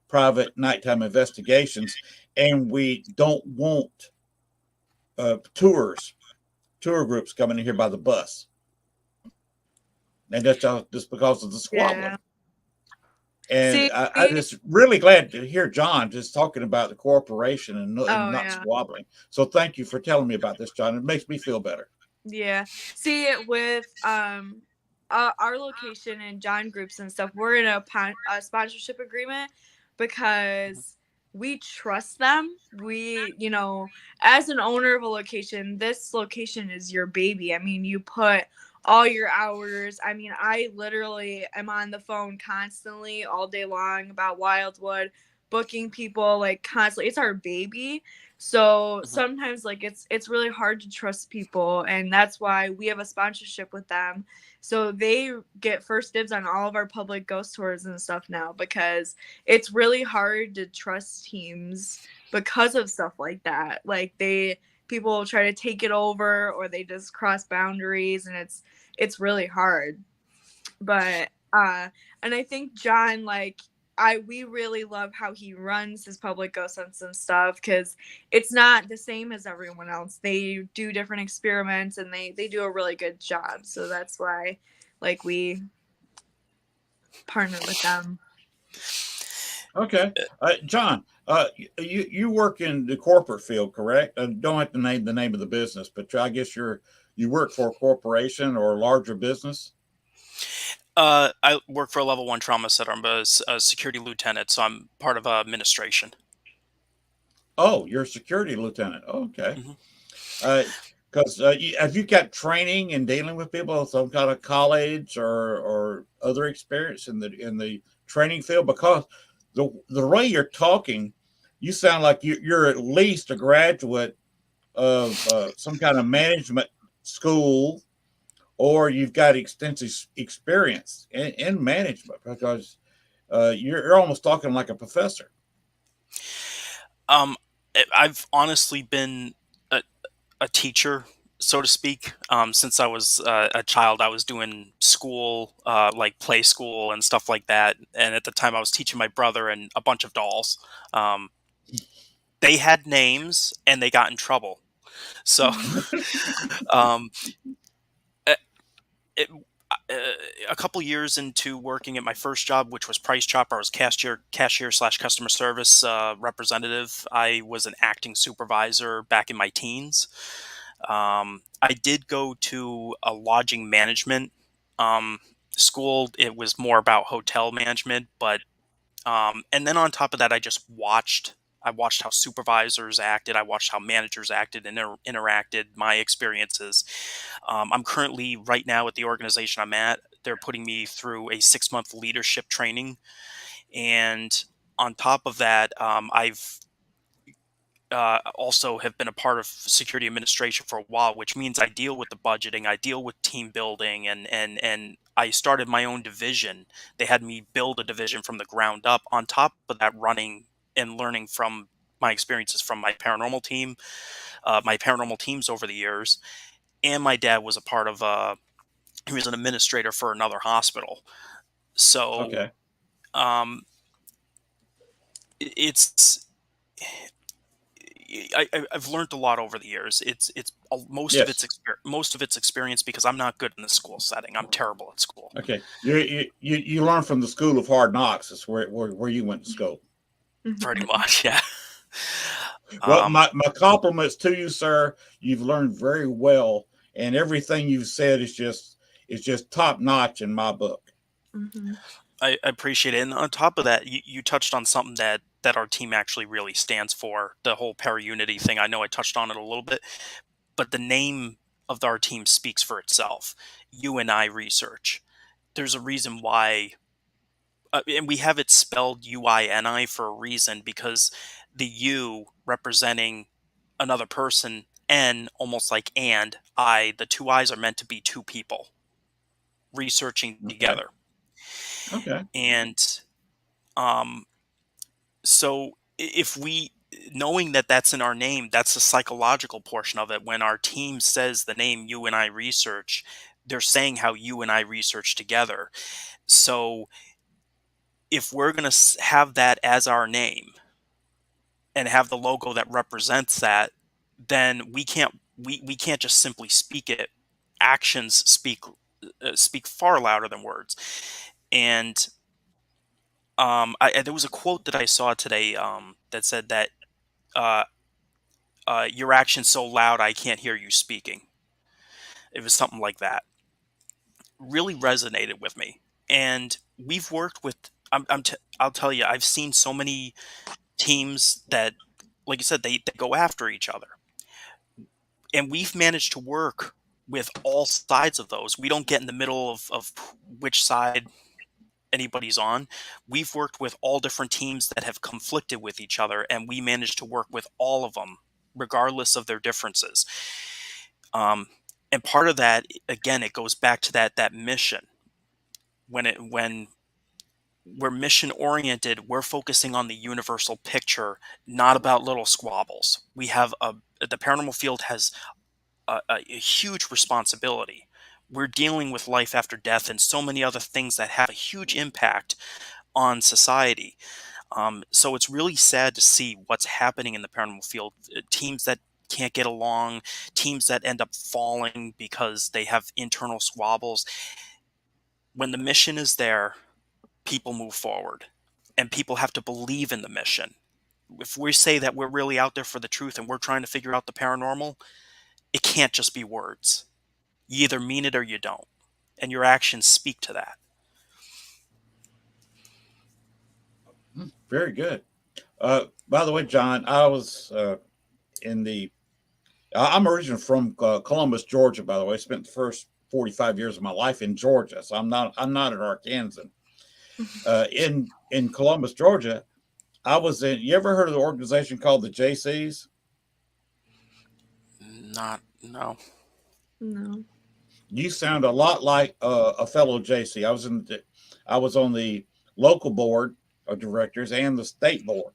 private nighttime investigations, and we don't want tour groups coming in here by the bus." And that's just because of the squabbling. Yeah. And I just really glad to hear John just talking about the cooperation and not squabbling. So thank you for telling me about this, John. It makes me feel better. Yeah. See, with our location and John groups and stuff, we're in a sponsorship agreement because we trust them. We, as an owner of a location, this location is your baby. I mean, you put all your hours. I mean, I literally am on the phone constantly all day long about Wildwood, booking people like constantly. It's our baby. So Mhm. sometimes like it's really hard to trust people, and that's why we have a sponsorship with them. So they get first dibs on all of our public ghost tours and stuff now, because it's really hard to trust teams because of stuff like that. Like people try to take it over, or they just cross boundaries, and it's really hard. But and I think John, like, we really love how he runs his public ghost hunts and stuff, because it's not the same as everyone else. They do different experiments, and they do a really good job. So that's why, like, we partner with them. Okay, John, you work in the corporate field, correct? Don't have to name the name of the business, but I guess you work for a corporation or a larger business. I work for a level 1 trauma center. I'm a security lieutenant, so I'm part of administration. Oh, you're a security lieutenant. Okay. Mhm. Because have you got training in dealing with people, some kind of college or other experience in the training field? Because the way you're talking, you sound like you're at least a graduate of some kind of management school, or you've got extensive experience in management, because you're almost talking like a professor. Um, I've honestly been a, a teacher, so to speak, since I was a child. I was doing school, like play school and stuff like that. And at the time, I was teaching my brother and a bunch of dolls. Um, they had names and they got in trouble. So, um, uh, it, uh, a couple years into working at my first job, which was Price Chopper, I was cashier slash customer service representative. I was an acting supervisor back in my teens. I did go to a lodging management um, school. It was more about hotel management, but and then on top of that, I just watched. I watched how supervisors acted. I watched how managers acted and interacted. My experiences. I'm currently right now at the organization I'm at. They're putting me through a 6-month leadership training, and on top of that, I've also have been a part of security administration for a while, which means I deal with the budgeting, I deal with team building, and I started my own division. They had me build a division from the ground up. On top of that, running and learning from my experiences from my paranormal teams over the years, and my dad was a part of. He was an administrator for another hospital, so Okay. um, it's I've learned a lot over the years. It's Yes. most of its experience because I'm not good in the school setting. I'm terrible at school. Okay. You learn from the School of Hard Knocks. That's where you went to school. Pretty much, yeah. Well, Um, my compliments to you, sir. You've learned very well, and everything you've said is just top notch in my book. Mhm. I appreciate it. And on top of that, you touched on something that our team actually really stands for, the whole para-unity thing. I know I touched on it a little bit, but the name of our team speaks for itself. UNI Research. There's a reason why, and we have it spelled UINI for a reason, because the U representing another person, N almost like and, I, the two I's are meant to be two people researching Okay. together. Okay. And um, so if we, knowing that that's in our name, that's the psychological portion of it. When our team says the name You and I Research, they're saying how you and I research together. So if we're going to have that as our name and have the logo that represents that, then we can't just simply speak it. Actions speak far louder than words. And there was a quote that I saw today that said that uh, your action's so loud I can't hear you speaking. It was something like that. Really resonated with me. And we've worked with. I'll tell you, I've seen so many teams that, like you said, they go after each other, and we've managed to work with all sides of those. We don't get in the middle of which side anybody's on. We've worked with all different teams that have conflicted with each other, and we managed to work with all of them, regardless of their differences. And part of that, again, it goes back to that mission. When we're mission oriented, we're focusing on the universal picture, not about little squabbles. The paranormal field has a huge responsibility. We're dealing with life after death and so many other things that have a huge impact on society. So it's really sad to see what's happening in the paranormal field. Teams that can't get along, teams that end up falling because they have internal squabbles. When the mission is there, people move forward, and people have to believe in the mission. If we say that we're really out there for the truth and we're trying to figure out the paranormal, it can't just be words. You either mean it or you don't, and your actions speak to that. Very good. By the way, John, I was I'm originally from Columbus, Georgia. By the way, I spent the first 45 years of my life in Georgia, so I'm not an Arkansan. In Columbus, Georgia, I was in. You ever heard of the organization called the JCs? No. No. You sound a lot like a fellow JC. I was on the local board of directors and the state board,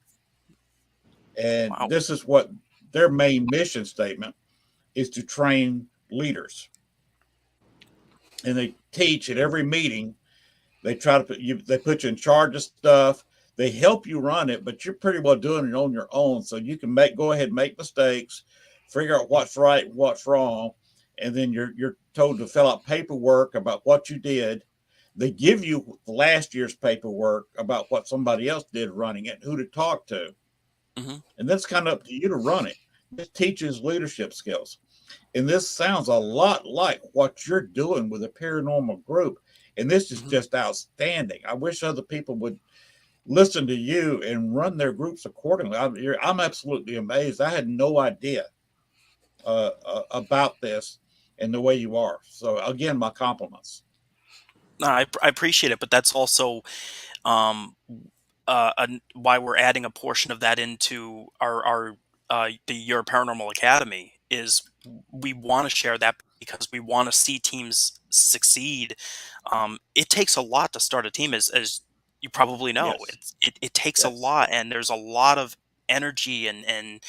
and Wow. this is what their main mission statement is: to train leaders. And they teach at every meeting. They try to put you in charge of stuff. They help you run it, but you're pretty well doing it on your own. So you can go ahead and make mistakes, figure out what's right, what's wrong, and then you're told to fill out paperwork about what you did. They give you last year's paperwork about what somebody else did running it, who to talk to, and that's kind of up to you to run it. It teaches leadership skills. And this sounds a lot like what you're doing with a paranormal group. And this is just outstanding. I wish other people would listen to you and run their groups accordingly. I'm absolutely amazed. I had no idea about this and the way you are. So again, my compliments. No, I appreciate it, but that's also why we're adding a portion of that into our the Your Paranormal Academy. Is we want to share that because we want to see teams succeed. It takes a lot to start a team, as you probably know. Yes. It takes a Yes. lot, and there's a lot of energy, and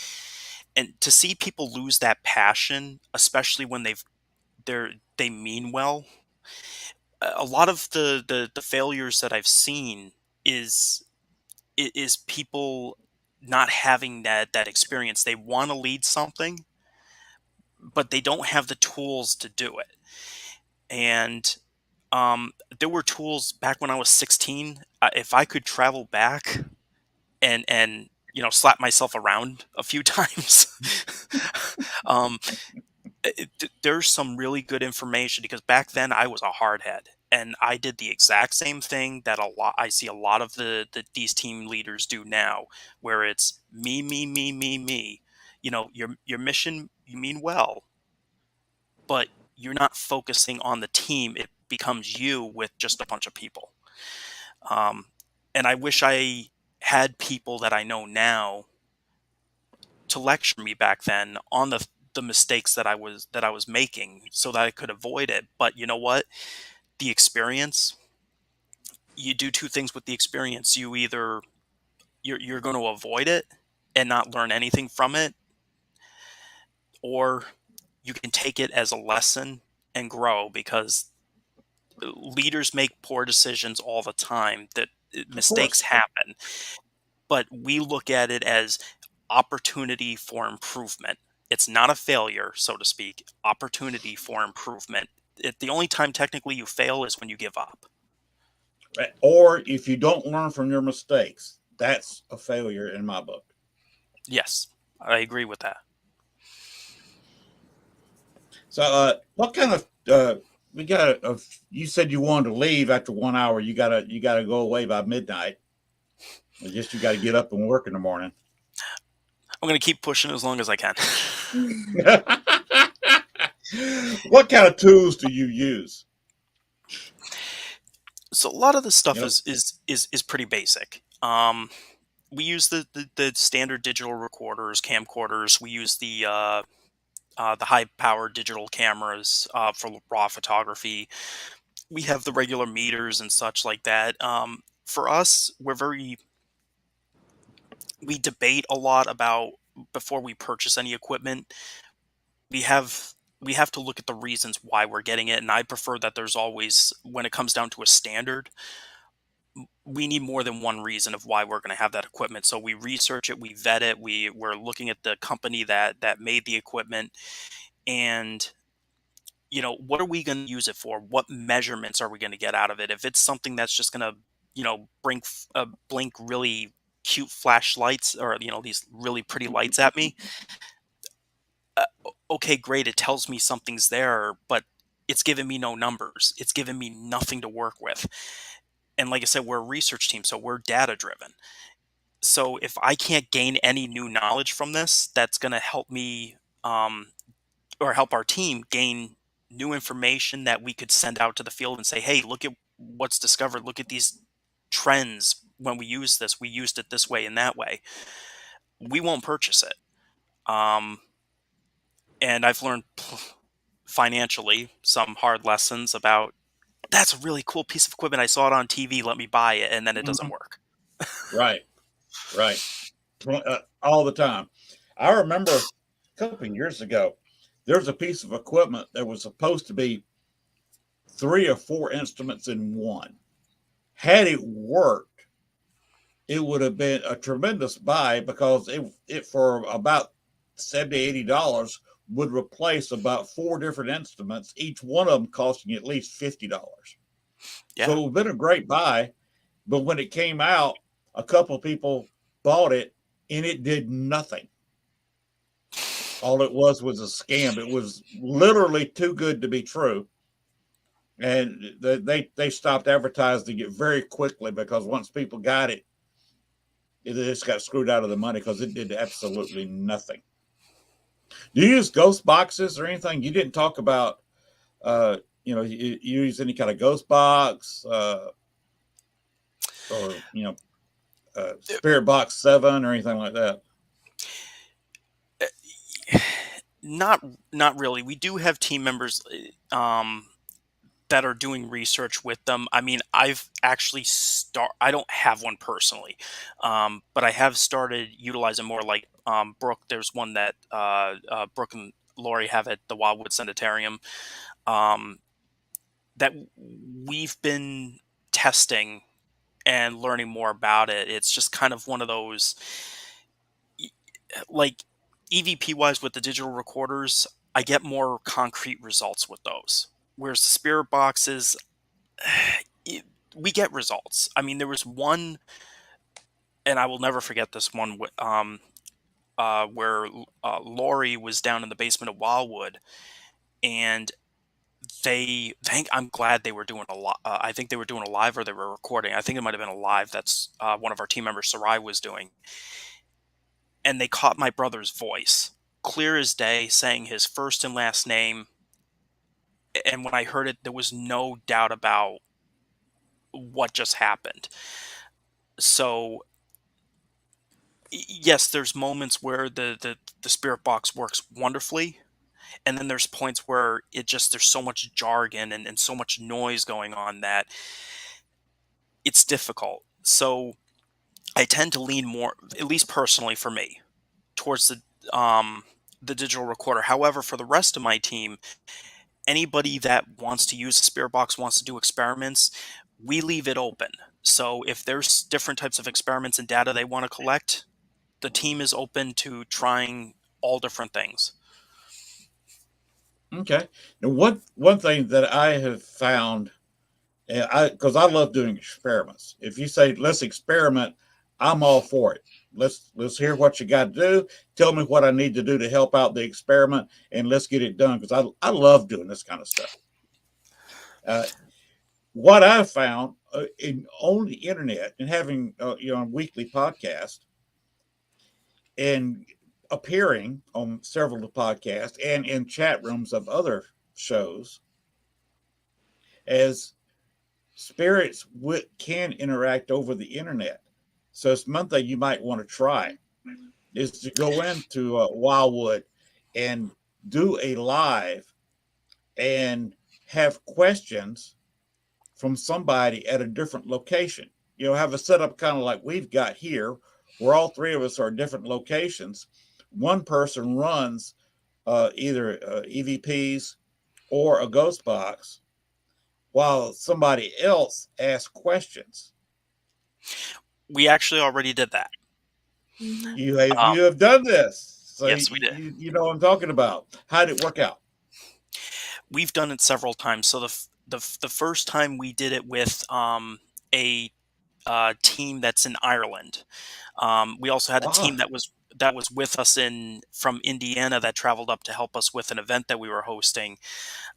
to see people lose that passion, especially when they mean well. A lot of the failures that I've seen is people not having that experience. They want to lead something, but they don't have the tools to do it. And there were tools back when I was 16. If I could travel back and slap myself around a few times, there's some really good information, because back then I was a hardhead and I did the exact same thing that I see a lot of these team leaders do now, where it's me, me, me, me, me. Your mission, you mean well, but you're not focusing on the team. It becomes you with just a bunch of people. And I wish I had people that I know now to lecture me back then on the mistakes that I was making, so that I could avoid it. But you know what? The experience, you do two things with the experience. You either you're going to avoid it and not learn anything from it, or you can take it as a lesson and grow, because leaders make poor decisions all the time, that mistakes happen, but we look at it as opportunity for improvement. It's not a failure, so to speak. Opportunity for improvement. The only time technically you fail is when you give up. Or if you don't learn from your mistakes, that's a failure in my book. Yes, I agree with that. So, what kind of we got? You said you wanted to leave after 1 hour. You gotta go away by midnight. I guess you got to get up and work in the morning. I'm going to keep pushing as long as I can. What kind of tools do you use? So a lot of the stuff Yep. is pretty basic. We use the standard digital recorders, camcorders. We use the high powered digital cameras for raw photography. We have the regular meters and such like that. For us, we debate a lot about before we purchase any equipment. We have we have to look at the reasons why we're getting it, and I prefer that there's always, when it comes down to a standard, we need more than one reason of why we're going to have that equipment. So we research it, we vet it, we're looking at the company that made the equipment, and what are we going to use it for? What measurements are we going to get out of it? If it's something that's just going to blink really cute flashlights, or these really pretty lights at me, okay, great, it tells me something's there, but it's giving me no numbers, it's giving me nothing to work with. And like I said, we're a research team, so we're data driven. So if I can't gain any new knowledge from this, that's going to help me, or help our team gain new information that we could send out to the field and say, hey, look at what's discovered. Look at these trends. When we use this, we used it this way and that way. We won't purchase it. And I've learned financially some hard lessons about, that's a really cool piece of equipment. I saw it on TV. Let me buy it. And then it doesn't Mhm. work. Right. Right. All the time. I remember a couple of years ago, there's a piece of equipment that was supposed to be 3 or 4 instruments in one. Had it worked, it would have been a tremendous buy, because it for about $70-$80 would replace about 4 different instruments, each one of them costing at least $50. So Yeah. it would have been a great buy. But when it came out, a couple of people bought it and it did nothing. All it was a scam. It was literally too good to be true. And they stopped advertising it very quickly, because once people got it, it just got screwed out of the money, because it did absolutely nothing. Do you use ghost boxes or anything? You didn't talk about, you use any kind of ghost box, or Spirit Box 7 or anything like that? Not really. We do have team members that are doing research with them. I mean, I've actually I don't have one personally, but I have started utilizing more, like Brooke. There's one that Brooke and Lori have at the Wildwood Sanitarium, um, that we've been testing and learning more about it. It's just kind of one of those, like, EVP wise with the digital recorders, I get more concrete results with those. Whereas the spirit boxes, it, we get results. I mean, there was one, and I will never forget this one, where Lori was down in the basement of Wildwood, and I'm glad they were doing a lot. I think they were doing a live, or they were recording. I think it might have been a live. That's one of our team members, Sarai, was doing, and they caught my brother's voice clear as day, saying his first and last name. And when I heard it, there was no doubt about what just happened. So yes, there's moments where the spirit box works wonderfully, and then there's points where there's so much jargon and so much noise going on that it's difficult. So I tend to lean more, at least personally for me, towards the digital recorder. However, for the rest of my team, anybody that wants to use a spirit box, wants to do experiments, we leave it open. So if there's different types of experiments and data they want to collect, the team is open to trying all different things. Okay. Now, one thing that I have found, and because I love doing experiments. If you say let's experiment, I'm all for it. Let's hear what you got to do. Tell me what I need to do to help out the experiment, and let's get it done, because I love doing this kind of stuff. What I found on the internet, and having a weekly podcast, and appearing on several of the podcasts and in chat rooms of other shows, as spirits can interact over the internet. So it's one thing you might want to try is to go into Wildwood and do a live and have questions from somebody at a different location. You know, have a setup kind of like we've got here, where all three of us are at different locations. One person runs either EVPs or a ghost box, while somebody else asks questions. We actually already did that. You have done this, so Yes, we did. you know what I'm talking about. How did it work out? We've done it several times. So the first time we did it with a team that's in Ireland. We also had a team Ah, that was with us from Indiana that traveled up to help us with an event that we were hosting.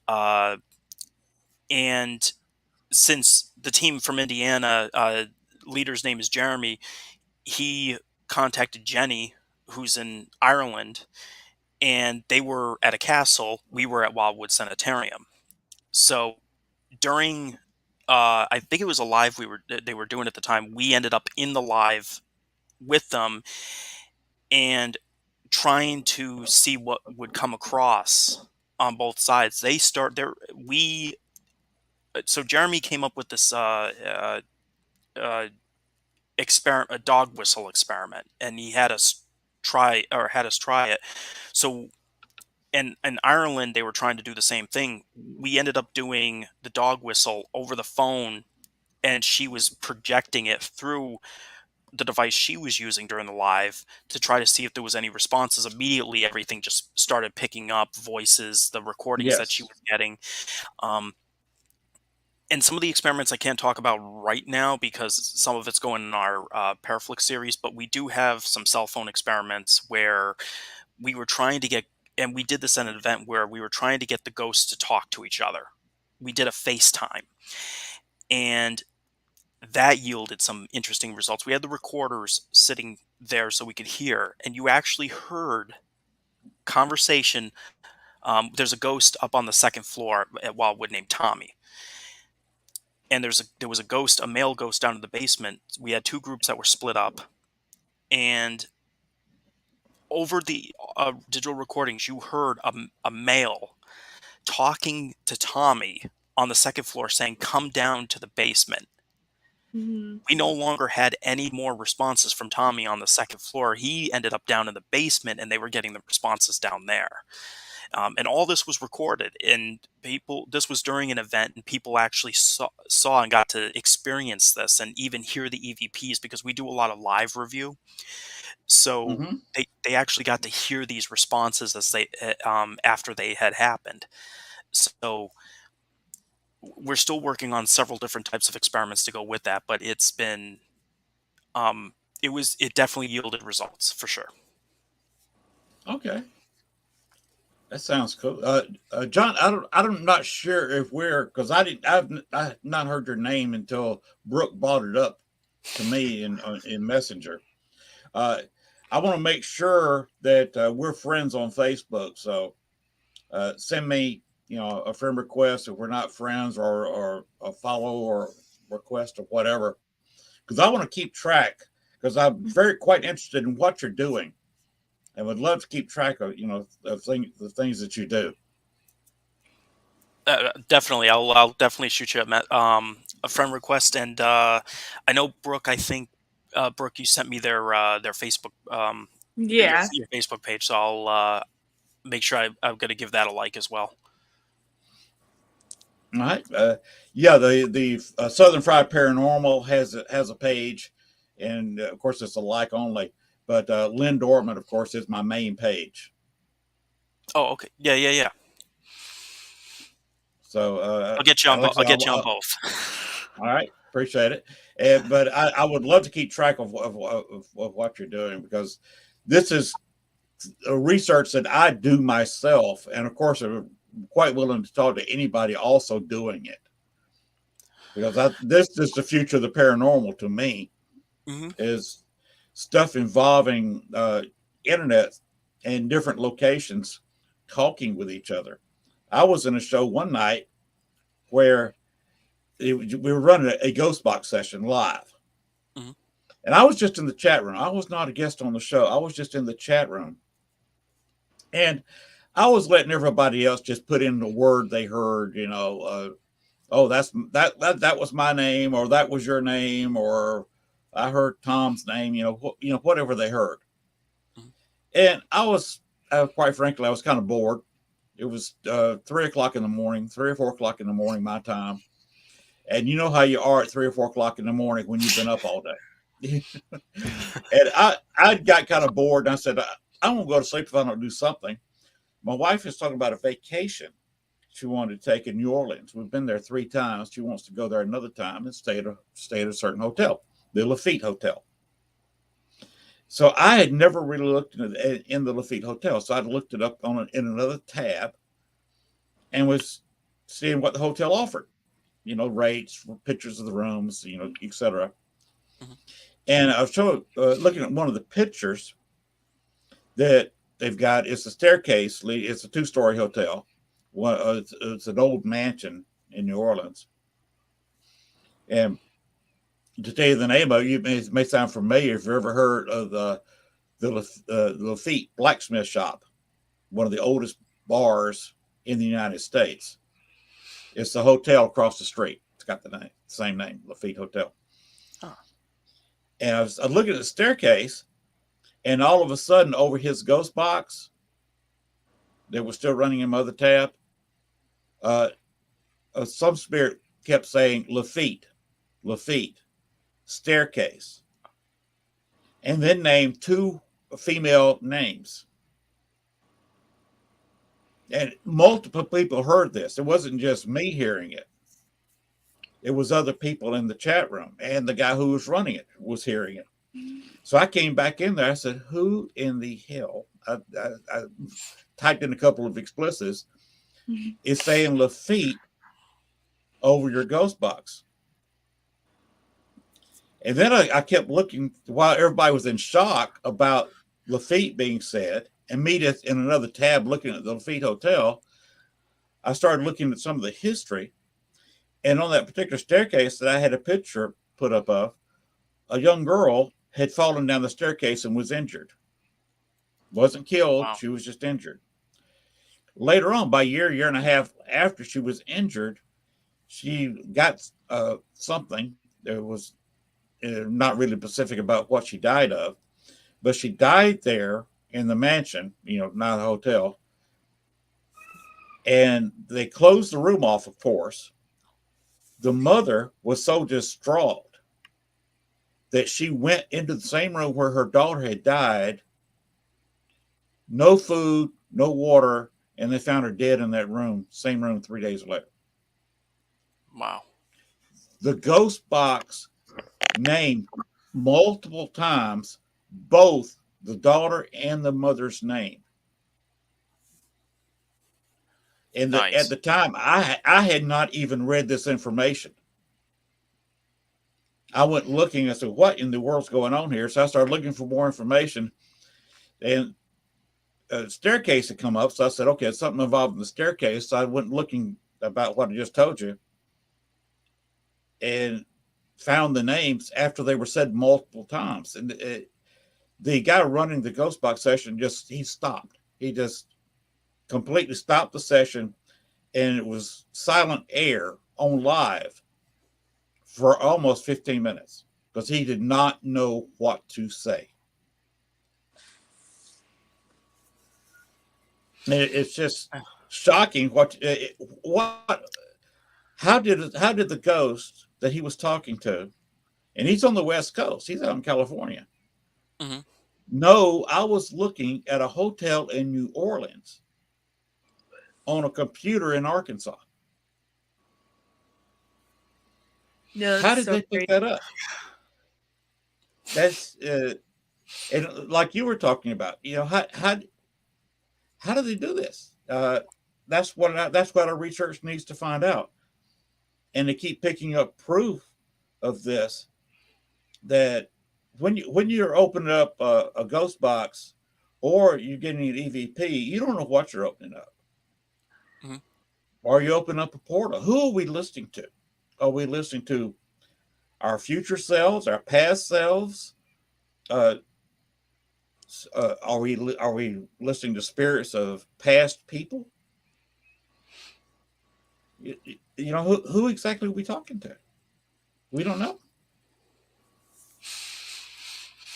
Uh, and since the team from Indiana, leader's name is Jeremy, he contacted Jenny, who's in Ireland, and they were at a castle. We were at Wildwood Sanitarium. So during, I think it was a live they were doing at the time. We ended up in the live with them and trying to see what would come across on both sides. They start there. So Jeremy came up with this experiment, a dog whistle experiment, and he had us try it. So in Ireland, they were trying to do the same thing. We ended up doing the dog whistle over the phone, and she was projecting it through the device she was using during the live to try to see if there was any responses. Immediately, everything just started picking up voices, the recordings that she yes. was getting. Um, and some of the experiments I can't talk about right now because some of it's going in our Paraflix series, but we do have some cell phone experiments where we were trying to get, and we did this at an event where we were trying to get the ghosts to talk to each other. We did a FaceTime, and that yielded some interesting results. We had the recorders sitting there so we could hear, and you actually heard conversation. There's a ghost up on the second floor at Wildwood named Tommy, and there was a ghost, a male ghost, down in the basement. We had two groups that were split up, and over the digital recordings, you heard a male talking to Tommy on the second floor, saying, "Come down to the basement." We no longer had any more responses from Tommy on the second floor. He ended up down in the basement, and they were getting the responses down there. And all this was recorded, and people. This was during an event, and people actually saw and got to experience this, and even hear the EVPs because we do a lot of live review. So Hmm. they actually got to hear these responses as they after they had happened. So we're still working on several different types of experiments to go with that, but it's been it definitely yielded results for sure. Okay, that sounds cool. John, I'm not sure if we're because I've not heard your name until Brooke brought it up to me in Messenger. Uh, I want to make sure that we're friends on Facebook. So send me, you know, a friend request if we're not friends, or a follow or request or whatever, because I want to keep track because I'm very quite interested in what you're doing and would love to keep track of, you know, the things that you do. Definitely, I'll definitely shoot you a friend request, and I know Brooke. I think Brooke, you sent me their Facebook Yeah. your Facebook page, so I'll make sure I'm going to give that a like as well. All right. Yeah, the Southern Fried Paranormal has a page, and of course it's a like only. But Lynn Dortmund, of course, is my main page. Oh, okay, yeah. So like I I'll said, get you on both. all right, appreciate it. But I would love to keep track of what you're doing, because this is a research that I do myself, and of course I'm quite willing to talk to anybody also doing it, because this is the future of the paranormal to me, Hmm. is stuff involving internet and different locations talking with each other. I was in a show one night where we were running a ghost box session live. Mm-hmm. And I was just in the chat room. I was not a guest on the show. I was just in the chat room. And I was letting everybody else just put in the word they heard, oh, that was my name, or that was your name, or I heard Tom's name, whatever they heard. Mm-hmm. And quite frankly, I was kind of bored. It was 3 o'clock in the morning, 3 or 4 o'clock in the morning, my time. And you know how you are at 3 or 4 o'clock in the morning when you've been up all day. And I got kind of bored, and I said, I won't go to sleep if I don't do something. My wife is talking about a vacation she wanted to take in New Orleans. We've been there 3 times. She wants to go there another time and stay at a certain hotel, the Lafitte Hotel. So I had never really looked in the Lafitte Hotel. So I looked it up in another tab and was seeing what the hotel offered, rates, pictures of the rooms, etc. Mm-hmm. And I was looking at one of the pictures that they've got. It's a staircase. It's a 2-story hotel. It's an old mansion in New Orleans. And to tell you the name of it, it may sound familiar if you've ever heard of the Lafitte blacksmith shop, one of the oldest bars in the United States. It's the hotel across the street. It's got the same name, Lafitte Hotel. Huh. And I was looking at the staircase, and all of a sudden, over his ghost box that was still running in my other tab, some spirit kept saying Lafitte, staircase, and then named 2 female names. And multiple people heard this. It wasn't just me hearing it. It was other people in the chat room, and the guy who was running it was hearing it. So I came back in there. I said, who in the hell? I typed in a couple of explicits. Is saying Lafitte over your ghost box. And then I kept looking while everybody was in shock about Lafitte being said, and me just in another tab looking at the Lafitte Hotel. I started looking at some of the history, and on that particular staircase that I had a picture put up of, a young girl had fallen down the staircase and was injured. Wasn't killed. Wow. She was just injured. Later on, by a year and a half after she was injured, she got something that was not really specific about what she died of, but she died there in the mansion, not a hotel. And they closed the room off, of course. The mother was so distraught that she went into the same room where her daughter had died. No food, no water, and they found her dead in that room, same room 3 days later. Wow. The ghost box named multiple times both the daughter and the mother's name. And nice. At the time, I had not even read this information. I went looking, I said, what in the world's going on here? So I started looking for more information, and a staircase had come up. So I said, okay, it's something involved in the staircase. So I went looking about what I just told you and found the names after they were said multiple times. And the guy running the ghost box session he stopped. He just completely stopped the session, and it was silent air on live for almost 15 minutes because he did not know what to say. It's just shocking how did the ghost that he was talking to, and he's on the West Coast, he's out in California. Mm-hmm. No, I was looking at a hotel in New Orleans on a computer in Arkansas. No, how did they pick that up? That's and like you were talking about, how do they do this? That's what our research needs to find out. And they keep picking up proof of this, that when you're opening up a ghost box or you're getting an EVP, you don't know what you're opening up. Mm-hmm. Or you open up a portal. Who are we listening to? Are we listening to our future selves, our past selves? Uh, are we listening to spirits of past people? You know, who exactly are we talking to? We don't know.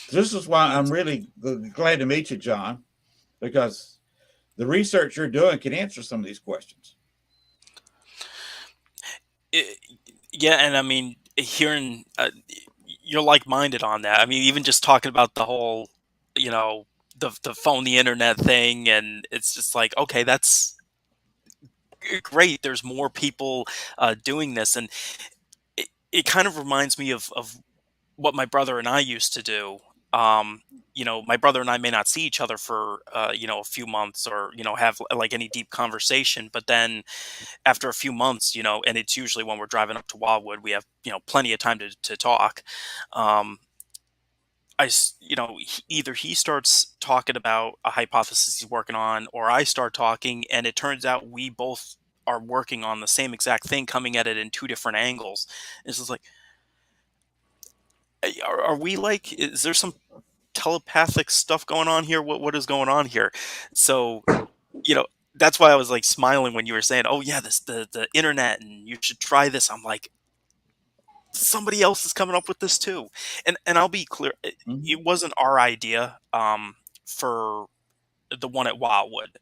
This is why I'm really glad to meet you, John, because the research you're doing can answer some of these questions. It, yeah, and I mean, hearing you're like-minded on that. I mean, even just talking about the whole, you know, the phone, the internet thing, and it's just like, okay, that's great. There's more people doing this, and it kind of reminds me of what my brother and I used to do. Um, my brother and I may not see each other for a few months, or have like any deep conversation, but then after a few months, and it's usually when we're driving up to Wildwood, we have plenty of time to talk. Um, either he starts talking about a hypothesis he's working on, or I start talking, and it turns out we both are working on the same exact thing, coming at it in two different angles. It's just like, are we like? Is there some telepathic stuff going on here? What is going on here? So, you know, that's why I was like smiling when you were saying, "Oh yeah, the internet, and you should try this." I'm like, somebody else is coming up with this too. And I'll be clear, Mhm. it wasn't our idea for the one at Wildwood.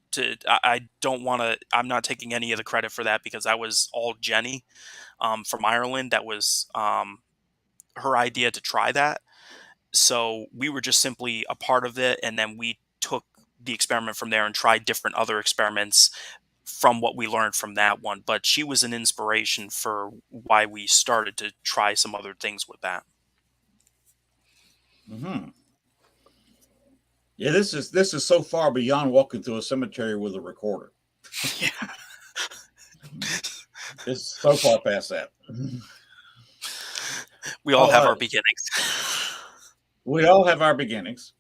I don't want to. I'm not taking any of the credit for that, because that was all Jenny from Ireland. That was her idea to try that. So we were just simply a part of it, and then we took the experiment from there and tried different other experiments from what we learned from that one. But she was an inspiration for why we started to try some other things with that. Mhm. Yeah, this is so far beyond walking through a cemetery with a recorder. Yeah, It's so far past that. we all Oh, have our beginnings. we all have our beginnings.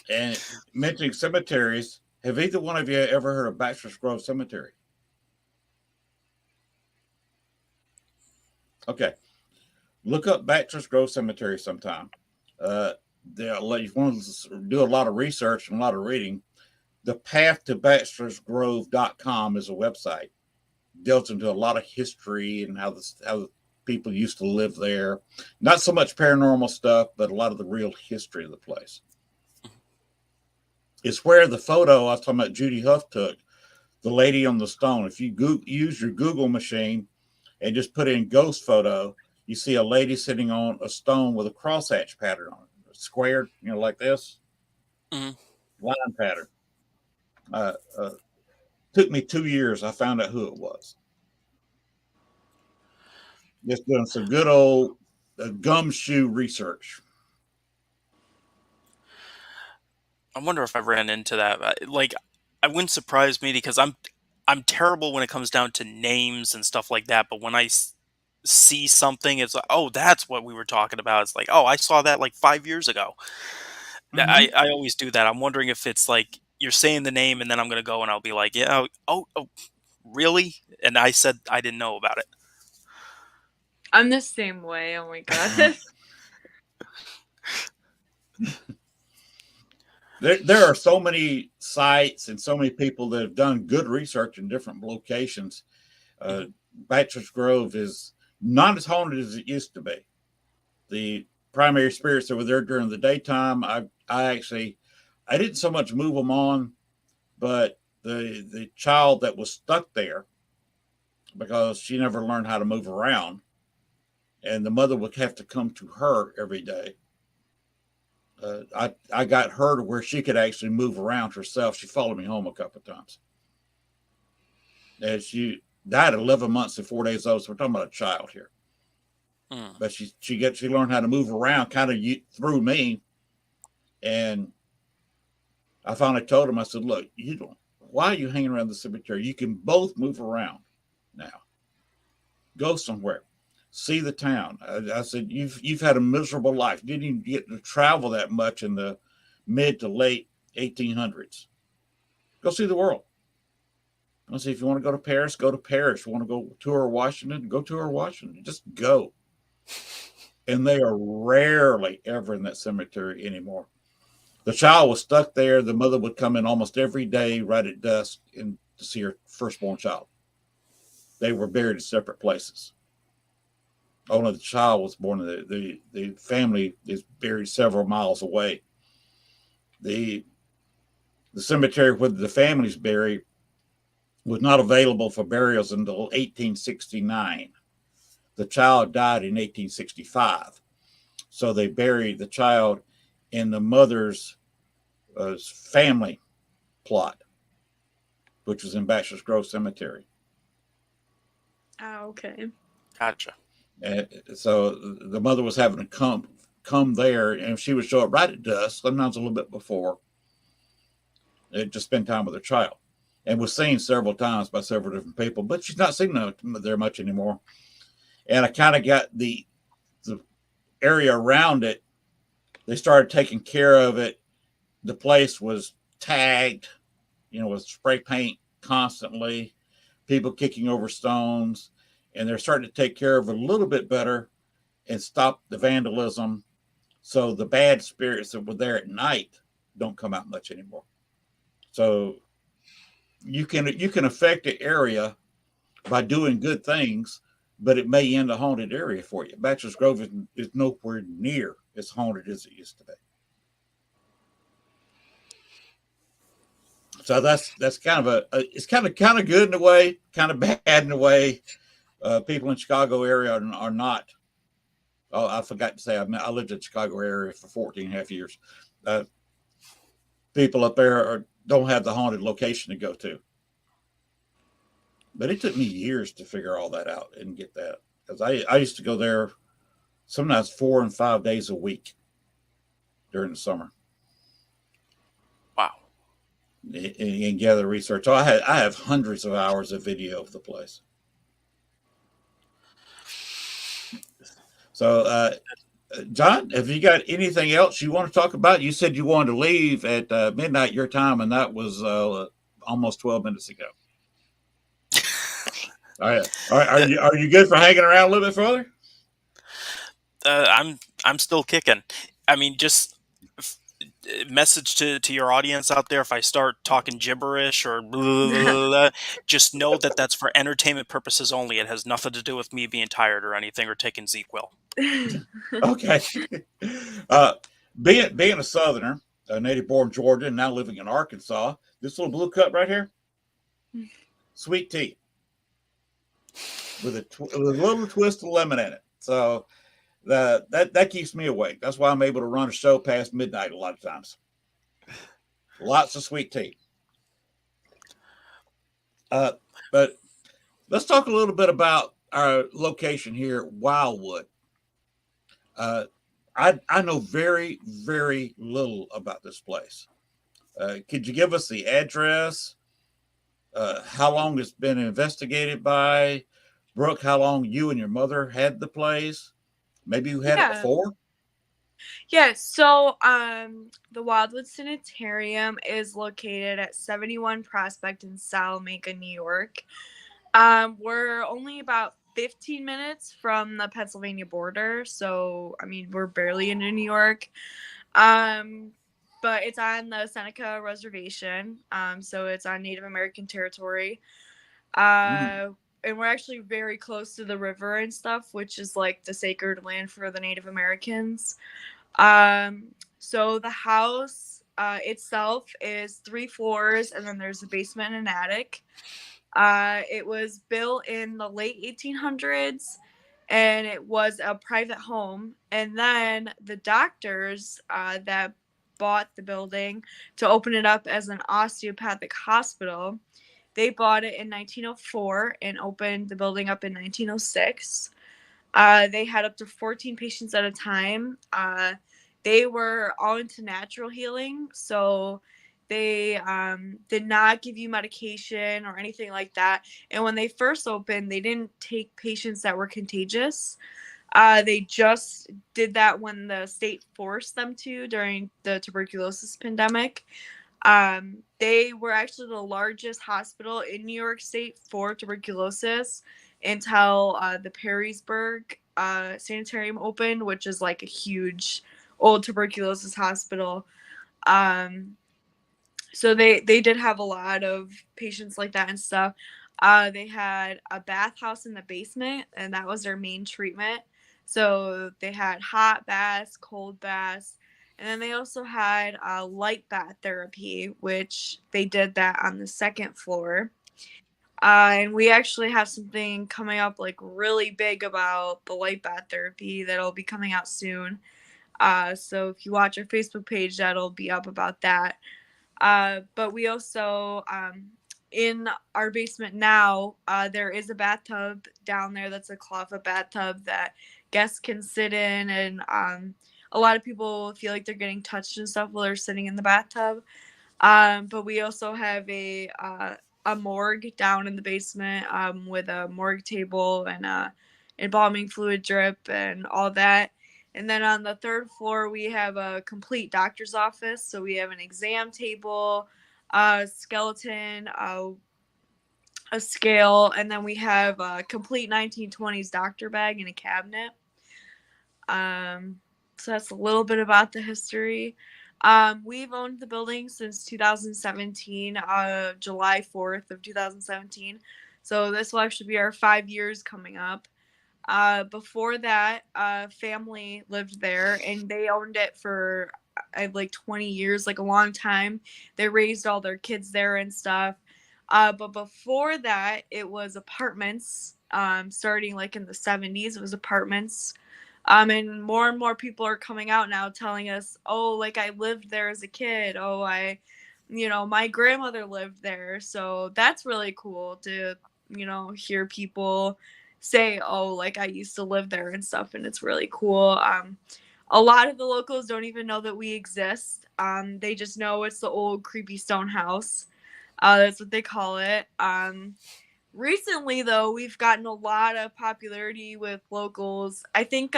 And mentioning cemeteries, have either one of you ever heard of Bachelor's Grove Cemetery? Okay, look up Bachelor's Grove Cemetery sometime. Uh, if you want to do a lot of research and a lot of reading, the path to bachelorsgrove.com is a website. Delves into a lot of history and how the people used to live there. Not so much paranormal stuff, but a lot of the real history of the place. It's where the photo I was talking about Judy Huff took, the lady on the stone. If you use your Google machine and just put in ghost photo, you see a lady sitting on a stone with a crosshatch pattern on it, squared, like this Mhm. line pattern. Uh, uh, Took me 2 years. I found out who it was. Just doing some good old gumshoe research. I wonder if I ran into that. Like, I wouldn't surprise me, because I'm terrible when it comes down to names and stuff like that. But when I see something, it's like, oh, that's what we were talking about. It's like, oh, I saw that like 5 years ago. Mm-hmm. I always do that. I'm wondering if it's like you're saying the name, and then I'm gonna go and I'll be like, yeah, oh, really? And I said I didn't know about it. I'm the same way. Oh my god. There are so many sites and so many people that have done good research in different locations. Mhm. Bachelor's Grove is not as haunted as it used to be. The primary spirits that were there during the daytime, I didn't so much move them on, but the child that was stuck there because she never learned how to move around, and the mother would have to come to her every day. I got her to where she could actually move around herself. She followed me home a couple of times. And she died at 11 months and 4 days old. So we're talking about a child here. Mm. But she learned how to move around kind of through me. And I finally told him, I said, look, why are you hanging around the cemetery? You can both move around now. Go somewhere. See the town. I said, you've had a miserable life. Didn't even get to travel that much in the mid to late 1800s. Go see the world. Let's see, if you want to go to Paris, go to Paris. If you want to go tour Washington, go tour Washington. Just go. And they are rarely ever in that cemetery anymore. The child was stuck there. The mother would come in almost every day right at dusk and to see her firstborn child. They were buried in separate places. Only the child was born. The family is buried several miles away. The cemetery where the family's buried was not available for burials until 1869. The child died in 1865. So they buried the child in the mother's family plot, which was in Bachelor's Grove Cemetery. Oh, okay. Gotcha. So the mother was having to come there, and she would show up right at dusk, sometimes a little bit before, to spend time with her child. And was seen several times by several different people, but she's not seen there much anymore. And I kind of got the area around it. They started taking care of it. The place was tagged, with spray paint constantly, people kicking over stones, and they're starting to take care of it a little bit better and stop the vandalism. So the bad spirits that were there at night don't come out much anymore. So you can affect the area by doing good things, but it may end a haunted area for you. Bachelor's Grove is nowhere near as haunted as it used to be. So that's kind of it's kind of good in a way, kind of bad in a way. People in Chicago area are not. Oh, I forgot to say, I lived in the Chicago area for 14 and a half years. People up there don't have the haunted location to go to. But it took me years to figure all that out and get that, because I used to go there sometimes 4 and 5 days a week during the summer. Wow. And gather research. So I have hundreds of hours of video of the place. So, John, have you got anything else you want to talk about? You said you wanted to leave at midnight your time, and that was almost 12 minutes ago. All right. Are you good for hanging around a little bit further? I'm still kicking. I mean, just message to your audience out there: if I start talking gibberish or blah, blah, blah, blah, just know that that's for entertainment purposes only. It has nothing to do with me being tired or anything or taking ZQL. Okay. Being a Southerner, a native born Georgia, and now living in Arkansas, this little blue cup right here, sweet tea with a little twist of lemon in it. So that keeps me awake. That's why I'm able to run a show past midnight a lot of times. Lots of sweet tea. But let's talk a little bit about our location here at Wildwood. I know very, very little about this place. Could you give us the address? How long it's been investigated by? Brooke, how long you and your mother had the place? Maybe you had it before? Yeah, so the Wildwood Sanitarium is located at 71 Prospect in Salamanca, New York. We're only about 15 minutes from the Pennsylvania border, so I mean we're barely into New York. But it's on the Seneca Reservation, so it's on Native American territory. And we're actually very close to the river and stuff, which is like the sacred land for the Native Americans. So the house itself is 3 floors, and then there's a basement and an attic. It was built in the late 1800s, and it was a private home. And then the doctors that bought the building to open it up as an osteopathic hospital, they bought it in 1904 and opened the building up in 1906. They had up to 14 patients at a time. They were all into natural healing, so they did not give you medication or anything like that. And when they first opened, they didn't take patients that were contagious. They just did that when the state forced them to during the tuberculosis pandemic. They were actually the largest hospital in New York State for tuberculosis until the Perrysburg Sanitarium opened, which is like a huge old tuberculosis hospital. So they did have a lot of patients like that and stuff. They had a bathhouse in the basement, and that was their main treatment. So they had hot baths, cold baths, and then they also had light bath therapy, which they did that on the second floor. And we actually have something coming up like really big about the light bath therapy that'll be coming out soon. So if you watch our Facebook page, that'll be up about that. But we also, in our basement now, there is a bathtub down there that's a clawfoot bathtub that guests can sit in. And a lot of people feel like they're getting touched and stuff while they're sitting in the bathtub. But we also have a morgue down in the basement with a morgue table and a embalming fluid drip and all that. And then on the third floor, we have a complete doctor's office. So we have an exam table, a skeleton, a scale, and then we have a complete 1920s doctor bag and a cabinet. So that's a little bit about the history. We've owned the building since 2017, July 4th of 2017. So this will actually be our 5 years coming up. Before that, family lived there, and they owned it for like 20 years, like a long time. They raised all their kids there and stuff. But before that, it was apartments. Starting like in the 70s, it was apartments. And more people are coming out now telling us, oh, like I lived there as a kid. Oh, my grandmother lived there. So that's really cool to, hear people say, oh, like I used to live there and stuff. And it's really cool. A lot of the locals don't even know that we exist. They just know it's the old creepy stone house. That's what they call it. Recently, though, we've gotten a lot of popularity with locals. I think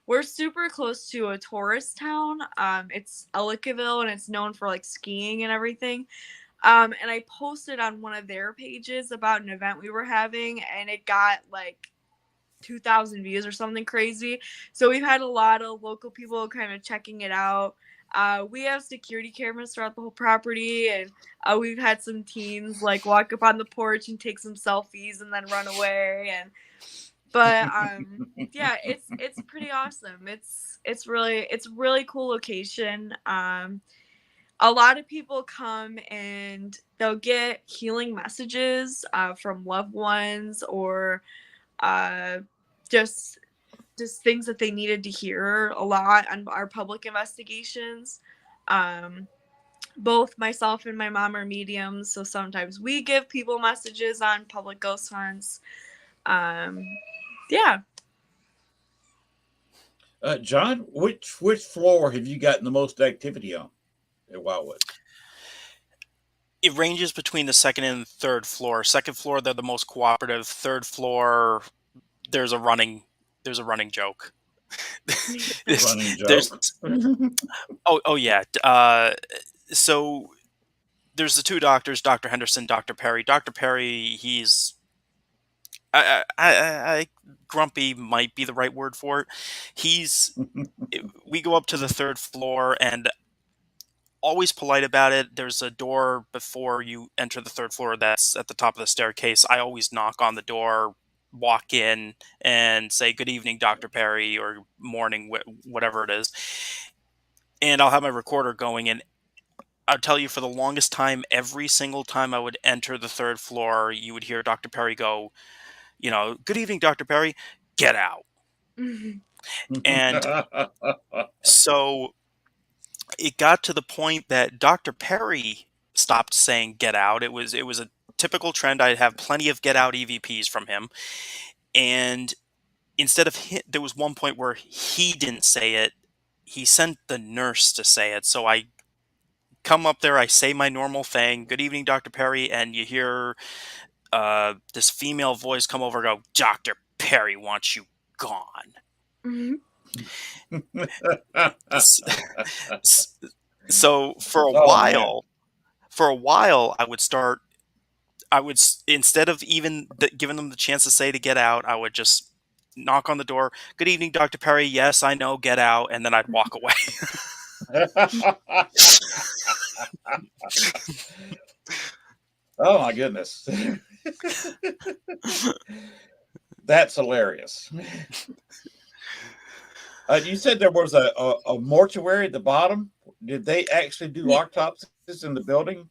we're super close to a tourist town. It's Ellicottville, and it's known for like skiing and everything. And I posted on one of their pages about an event we were having, and it got like 2,000 views or something crazy. So we've had a lot of local people kind of checking it out. We have security cameras throughout the whole property, and we've had some teens like walk up on the porch and take some selfies and then run away. But yeah, it's pretty awesome. It's really cool location. A lot of people come and they'll get healing messages from loved ones, or just things that they needed to hear a lot on our public investigations. Both myself and my mom are mediums, so sometimes we give people messages on public ghost hunts. Yeah. John, which floor have you gotten the most activity on at Wildwood? It ranges between the second and third floor. Second floor, they're the most cooperative. Third floor, there's a running joke. Running There's joke. oh yeah. So there's the two doctors, Dr. Henderson, Dr. Perry. Dr. Perry, he's grumpy might be the right word for it. We go up to the third floor, and always polite about it. There's a door before you enter the third floor that's at the top of the staircase. I always knock on the door, walk in, and say, "Good evening, Dr. Perry," or "Morning," whatever it is. And I'll have my recorder going, and I'll tell you, for the longest time, every single time I would enter the third floor, you would hear Dr. Perry go, "Good evening, Dr. Perry, get out." And so it got to the point that Dr. Perry stopped saying "get out." It was a typical trend. I'd have plenty of "get out" EVPs from him, and instead of there was one point where he didn't say it. He sent the nurse to say it. So I come up there, I say my normal thing, "Good evening, Dr. Perry," and you hear this female voice come over and go, "Dr. Perry wants you gone." So for a while, For a while, instead of even giving them the chance to say to get out, I would just knock on the door. Good evening, Dr. Perry. Yes, I know, get out. And then I'd walk away. Oh my goodness. That's hilarious. You said there was a mortuary at the bottom. Did they actually do autopsies in the building?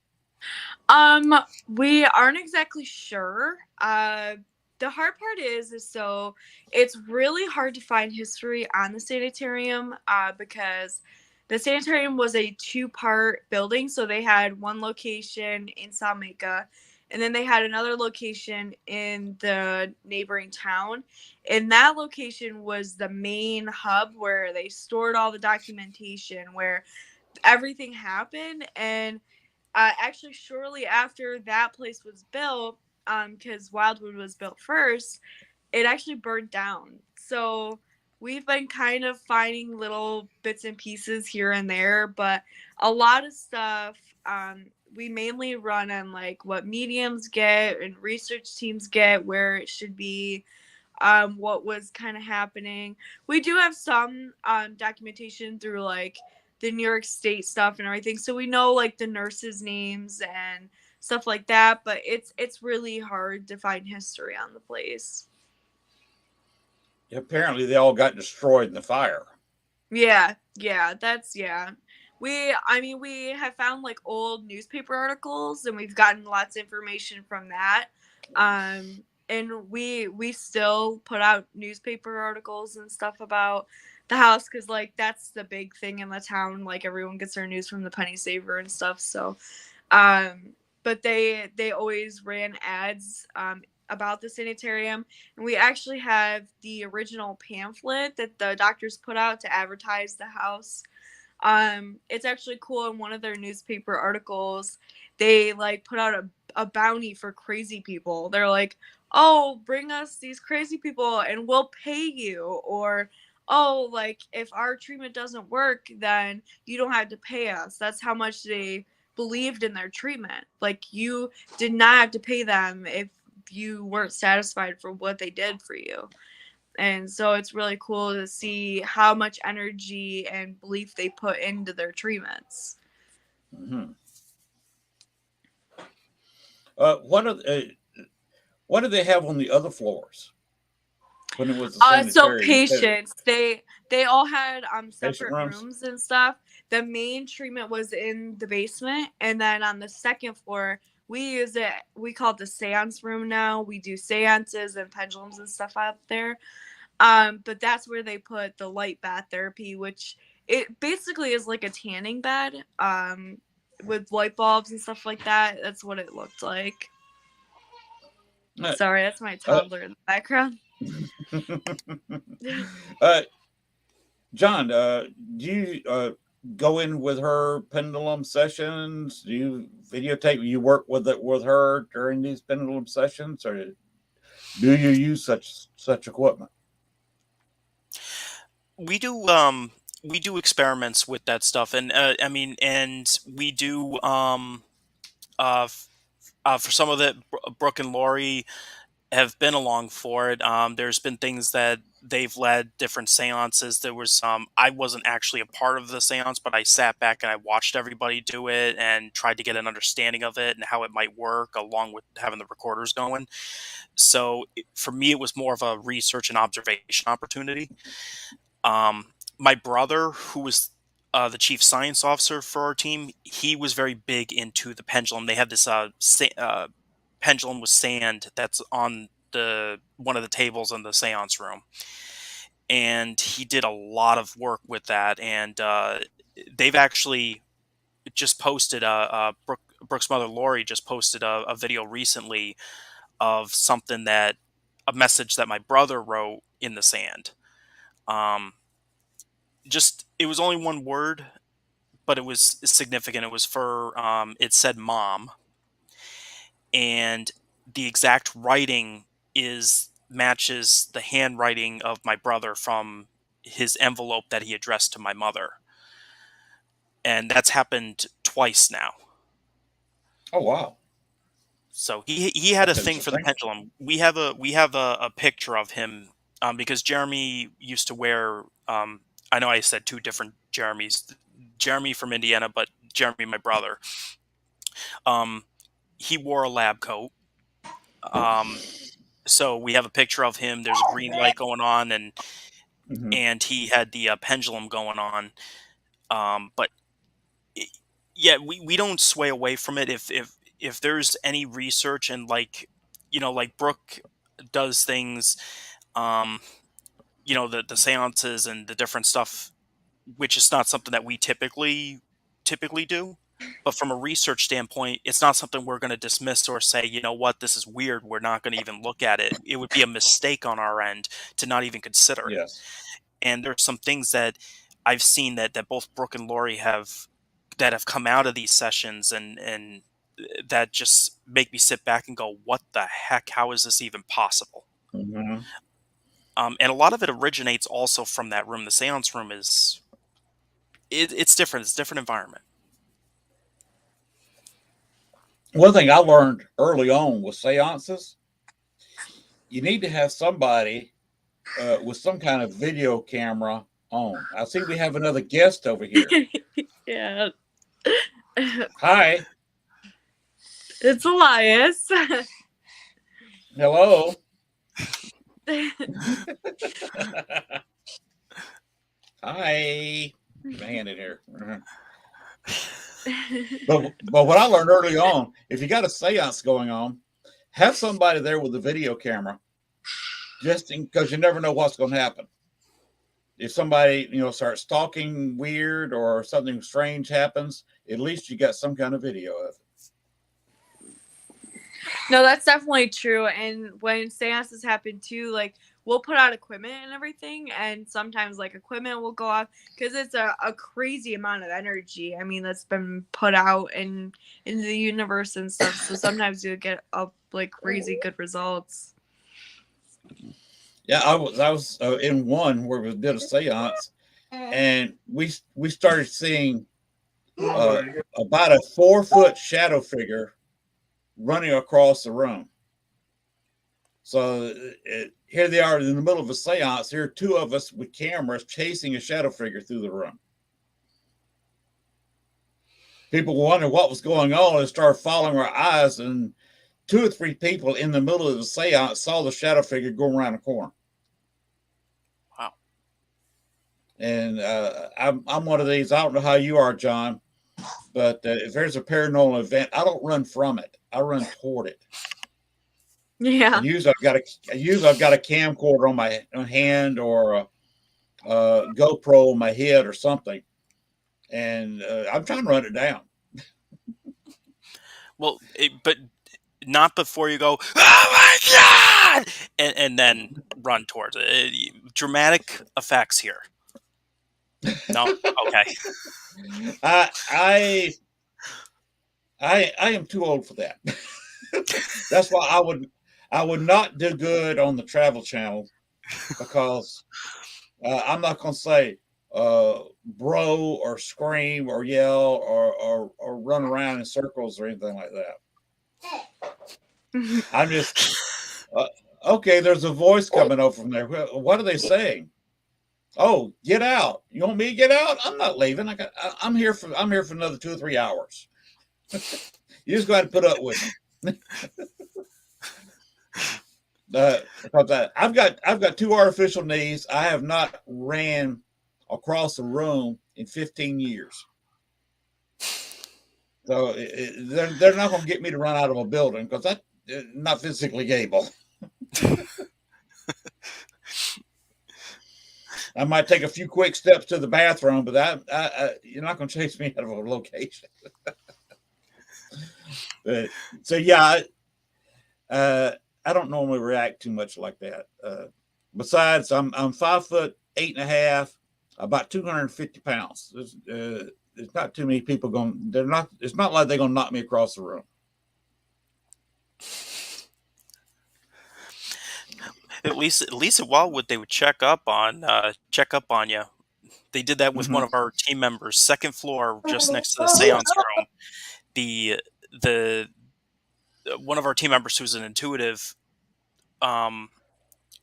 We aren't exactly sure. The hard part is so it's really hard to find history on the sanitarium because the sanitarium was a two-part building. So they had one location in Salmaker, and then they had another location in the neighboring town. And that location was the main hub where they stored all the documentation, where everything happened. And actually, shortly after that place was built, because Wildwood was built first, it actually burned down. So we've been kind of finding little bits and pieces here and there, but a lot of stuff we mainly run on like what mediums get and research teams get, where it should be, what was kind of happening. We do have some documentation through like the New York State stuff and everything, so we know like the nurses' names and stuff like that. But it's really hard to find history on the place. Apparently, they all got destroyed in the fire. Yeah, that's yeah. We have found like old newspaper articles, and we've gotten lots of information from that. And we still put out newspaper articles and stuff about the house, because like that's the big thing in the town. Like everyone gets their news from the Penny Saver and stuff. So, but they always ran ads about the sanitarium, and we actually have the original pamphlet that the doctors put out to advertise the house. It's actually cool. In one of their newspaper articles, they like put out a bounty for crazy people. They're like, oh, bring us these crazy people and we'll pay you. Or, oh, like if our treatment doesn't work, then you don't have to pay us. That's how much they believed in their treatment. Like you did not have to pay them if you weren't satisfied for what they did for you. And so it's really cool to see how much energy and belief they put into their treatments. Mm-hmm. What do they have on the other floors when it was the sanitarium? So patients, they all had separate rooms? rooms and stuff. The main treatment was in the basement, and then on the second floor, we call it the seance room now. We do seances and pendulums and stuff out there. But that's where they put the light bath therapy, which it basically is like a tanning bed, with light bulbs and stuff like that. That's what it looked like. Sorry, that's my toddler in the background. John, do you go in with her pendulum sessions? Do you videotape? You work with her during these pendulum sessions, or do you use such equipment? We do experiments with that stuff, and and we do for some of it. Brooke and Lori have been along for it. There's been things that they've led different seances. There was I wasn't actually a part of the seance, but I sat back and I watched everybody do it and tried to get an understanding of it and how it might work, along with having the recorders going. So for me, it was more of a research and observation opportunity. My brother, who was the chief science officer for our team, he was very big into the pendulum. They had this pendulum with sand that's on one of the tables in the seance room, and he did a lot of work with that. And they've actually just posted Brooke's mother Lori just posted a video recently of a message that my brother wrote in the sand. It was only one word, but it was significant. It was it said mom, and the exact writing matches the handwriting of my brother from his envelope that he addressed to my mother. And that's happened twice now. Oh wow. So he had a That's thing for the interesting. pendulum. We have a picture of him, because Jeremy used to wear. I know I said two different Jeremys. Jeremy from Indiana, but Jeremy, my brother. Um, he wore a lab coat. Um, so we have a picture of him. There's a green light going on, and Hmm. he had the pendulum going on. But i- yeah, we don't sway away from it. If there's any research, and like Brooke does things, um, the seances and the different stuff, which is not something that we typically do. But from a research standpoint, it's not something we're going to dismiss or say, you know what, this is weird. We're not going to even look at it. It would be a mistake on our end to not even consider it. Yes. And there's some things that I've seen that both Brooke and Lori have come out of these sessions, and that just make me sit back and go, what the heck? How is this even possible? Hmm. And a lot of it originates also from that room. The seance room it's different. It's a different environment. One thing I learned early on with seances, you need to have somebody with some kind of video camera on. I see we have another guest over here. Yeah. Hi. It's Elias. Hello. Hi. Get my hand in here. But what I learned early on, if you got a seance going on, have somebody there with a video camera, just because you never know what's going to happen. If somebody starts talking weird or something strange happens, at least you got some kind of video of it. No, that's definitely true. And when seances happen too, like we'll put out equipment and everything, and sometimes like equipment will go off because it's a crazy amount of energy. I mean, that's been put out in the universe and stuff. So sometimes you'll get up like crazy good results. Yeah, I was in one where we did a seance, and we started seeing about a 4 foot shadow figure running across the room. So here they are in the middle of a seance. Here are two of us with cameras chasing a shadow figure through the room. People wondered what was going on and started following our eyes, and 2 or 3 people in the middle of the seance saw the shadow figure go around the corner. Wow. And I'm one of these. I don't know how you are, John, but if there's a paranormal event, I don't run from it. I run toward it. Yeah. And usually I've got a camcorder on my hand or a GoPro on my head or something, and I'm trying to run it down. Well, but not before you go, oh my god, and then run towards it. Dramatic effects here. No, okay. I am too old for that. That's why I would not do good on the Travel Channel, because I'm not going to say bro or scream or yell or run around in circles or anything like that. I'm just okay. There's a voice coming over from there. What are they saying? Oh, get out! You want me to get out? I'm not leaving. I'm here for another 2 or 3 hours. You just go ahead and put up with me. Because I've got 2 artificial knees. I have not ran across the room in 15 years. So they're not going to get me to run out of a building, because I'm not physically able. I might take a few quick steps to the bathroom, but you're not going to chase me out of a location. So yeah, I don't normally react too much like that. Besides, I'm 5'8.5", about 250 pounds. There's not too many people going. They're not. It's not like they're going to knock me across the room. At least at Wildwood they would check up on you. They did that with one of our team members, second floor, just next to the seance room. the one of our team members who's an intuitive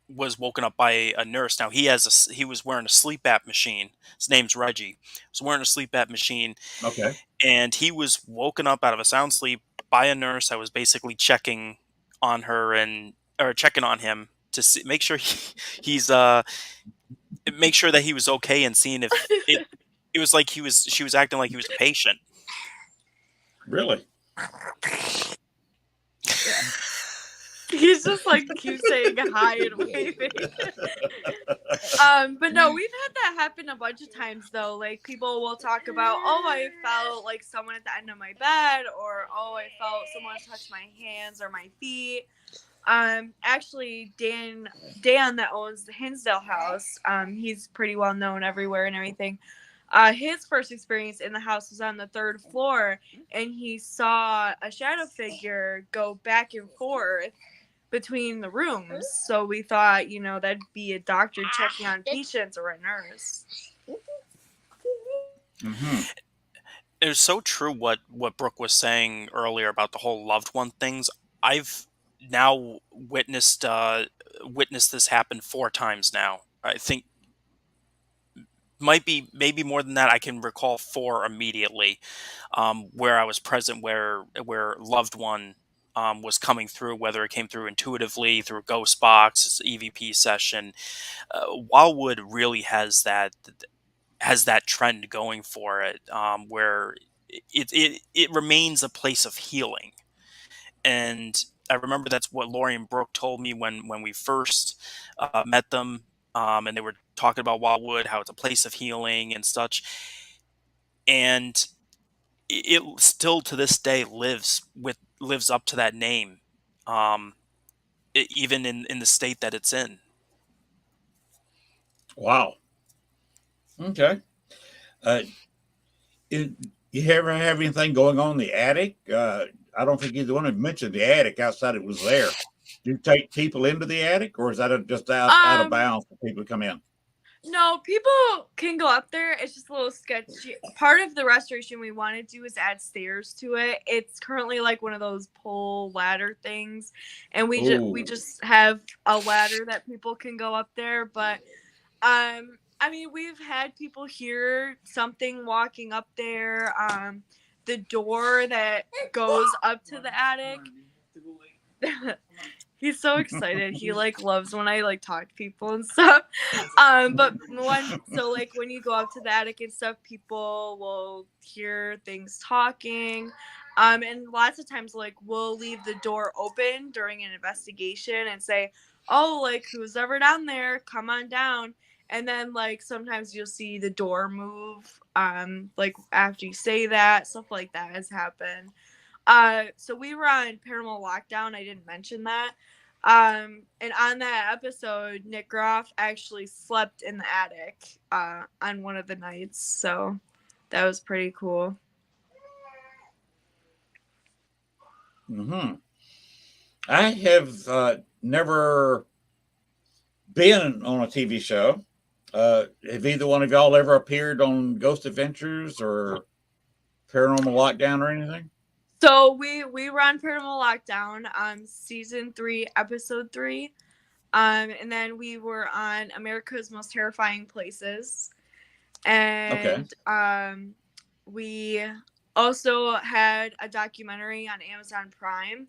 was woken up by a nurse. Now he was wearing a sleep app machine. His name's Reggie. He was wearing a sleep app machine, Okay. and he was woken up out of a sound sleep by a nurse that was basically checking on her or checking on him to make sure he's make sure that he was okay, and seeing if it was like she was acting like he was a patient. Really? He's just like keep saying hi and waving. But no, we've had that happen a bunch of times though. Like people will talk about, oh, I felt like someone at the end of my bed, or oh, I felt someone touch my hands or my feet. Actually, Dan that owns the Hinsdale house, he's pretty well known everywhere and everything. His first experience in the house was on the 3rd floor, and he saw a shadow figure go back and forth between the rooms. So we thought, that'd be a doctor checking on patients or a nurse. Mm-hmm. It was so true what Brooke was saying earlier about the whole loved one things. I've now witnessed this happen 4 times now. I think maybe more than that. I can recall 4 immediately, where I was present, where loved one was coming through, whether it came through intuitively through Ghost Box, EVP session. Wildwood really has that trend going for it, where it remains a place of healing. And I remember that's what Lori and Brooke told me when we first met them, and they were talking about Wildwood, how it's a place of healing and such. And it still to this day lives up to that name, even in the state that it's in. Wow. Okay. You ever have anything going on in the attic? I don't think either one of you mentioned the attic outside it was there. Do you take people into the attic, or is that just out of bounds for people to come in? No, people can go up there. It's just a little sketchy. Part of the restoration we want to do is add stairs to it. It's currently like one of those pole ladder things, and we just have a ladder that people can go up there. But I mean, we've had people hear something walking up there. The door that goes up to the attic. He's so excited. He loves when I talk to people and stuff. But when you go up to the attic and stuff, people will hear things talking. And lots of times we'll leave the door open during an investigation and say, oh, who's ever down there, come on down. And then sometimes you'll see the door move after you say that. Stuff like that has happened. So we were on Paranormal Lockdown. I didn't mention that. And on that episode, Nick Groff actually slept in the attic on one of the nights. So that was pretty cool. Mm-hmm. I have never been on a TV show. Have either one of y'all ever appeared on Ghost Adventures or Paranormal Lockdown or anything? So we were on Paranormal Lockdown, season 3, episode 3, and then we were on America's Most Terrifying Places, and we also had a documentary on Amazon Prime.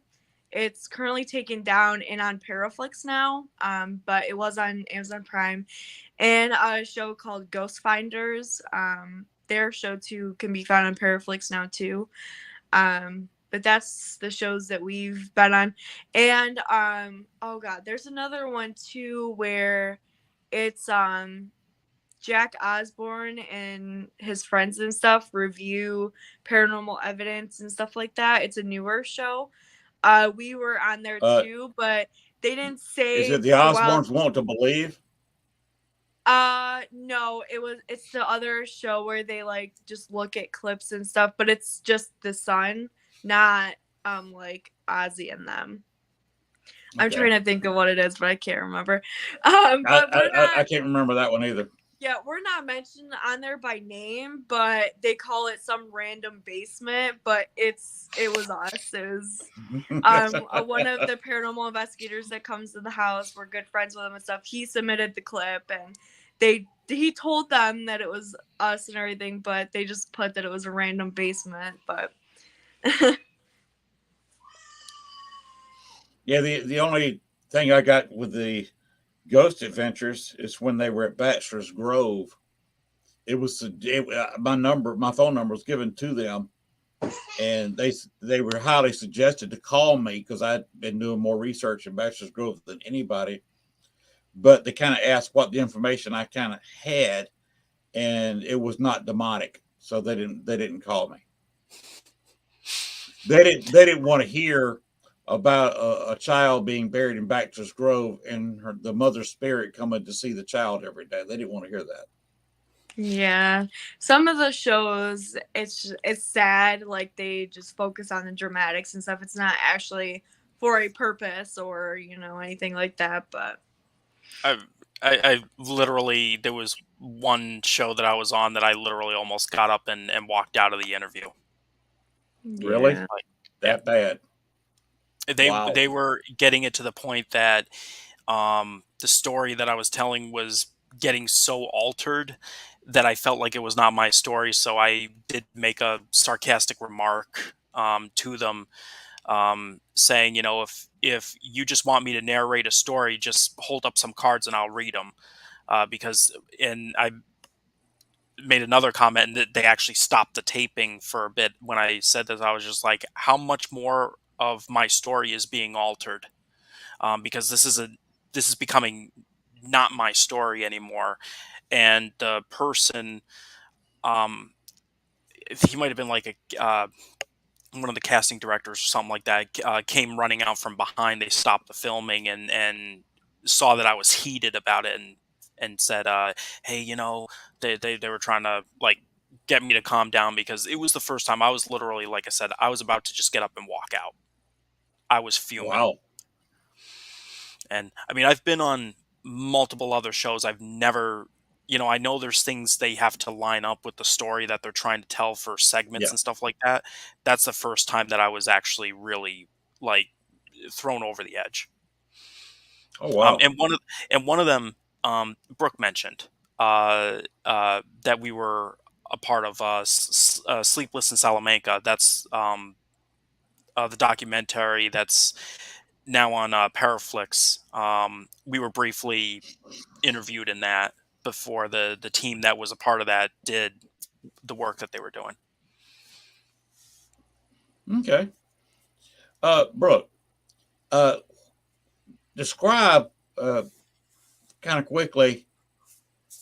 It's currently taken down and on Paraflix now, but it was on Amazon Prime, and a show called Ghost Finders. Their show too can be found on Paraflix now too. But that's the shows that we've been on. And oh god, there's another one too where it's Jack Osborne and his friends and stuff review paranormal evidence and stuff like that. It's a newer show. We were on there too, but they didn't say. Is it the Osbournes Want to Believe? No, it's the other show where they just look at clips and stuff, but it's just the son, not Ozzy and them. Okay. I'm trying to think of what it is, but I can't remember. I can't remember that one either. Yeah, we're not mentioned on there by name, but they call it some random basement. But it was us. It was one of the paranormal investigators that comes to the house. We're good friends with him and stuff. He submitted the clip, and he told them that it was us and everything, but they just put that it was a random basement. But Yeah, the only thing I got with the Ghost Adventures is when they were at Bachelor's Grove. It was my phone number was given to them, and they were highly suggested to call me because I'd been doing more research in Bachelor's Grove than anybody. But they kind of asked what the information I kind of had, and it was not demonic, so they didn't call me. They didn't want to hear about a child being buried in Bachelor's Grove and the mother's spirit coming to see the child every day. They didn't want to hear that. yeah, some of the shows, it's sad. Like they just focus on the dramatics and stuff. It's not actually for a purpose or anything like that. But I literally, there was one show that I was on that I literally almost got up and walked out of the interview. Really? yeah, Like, yeah, That bad? Wow. they were getting it to the point that the story that I was telling was getting so altered that I felt like it was not my story. So I did make a sarcastic remark to them, saying, if you just want me to narrate a story, just hold up some cards and I'll read them. And I made another comment that they actually stopped the taping for a bit when I said this. I was just like, how much more of my story is being altered? Because this is becoming not my story anymore. And the person, um, he might have been like one of the casting directors or something like that, came running out from behind. They stopped the filming and saw that I was heated about it and said, "Hey, they were trying to like get me to calm down because it was the first time I was literally, like I said, I was about to just get up and walk out. I was fuming." Wow. And I mean, I've been on multiple other shows. I've never, I know there's things they have to line up with the story that they're trying to tell for segments Yeah. and stuff like that. That's the first time that I was actually really like thrown over the edge. Oh wow. And one of them, Brooke mentioned that we were a part of Sleepless in Salamanca. That's the documentary that's now on Paraflix. We were briefly interviewed in that before the team that was a part of that did the work that they were doing. Okay. Brooke, uh, describe kind of quickly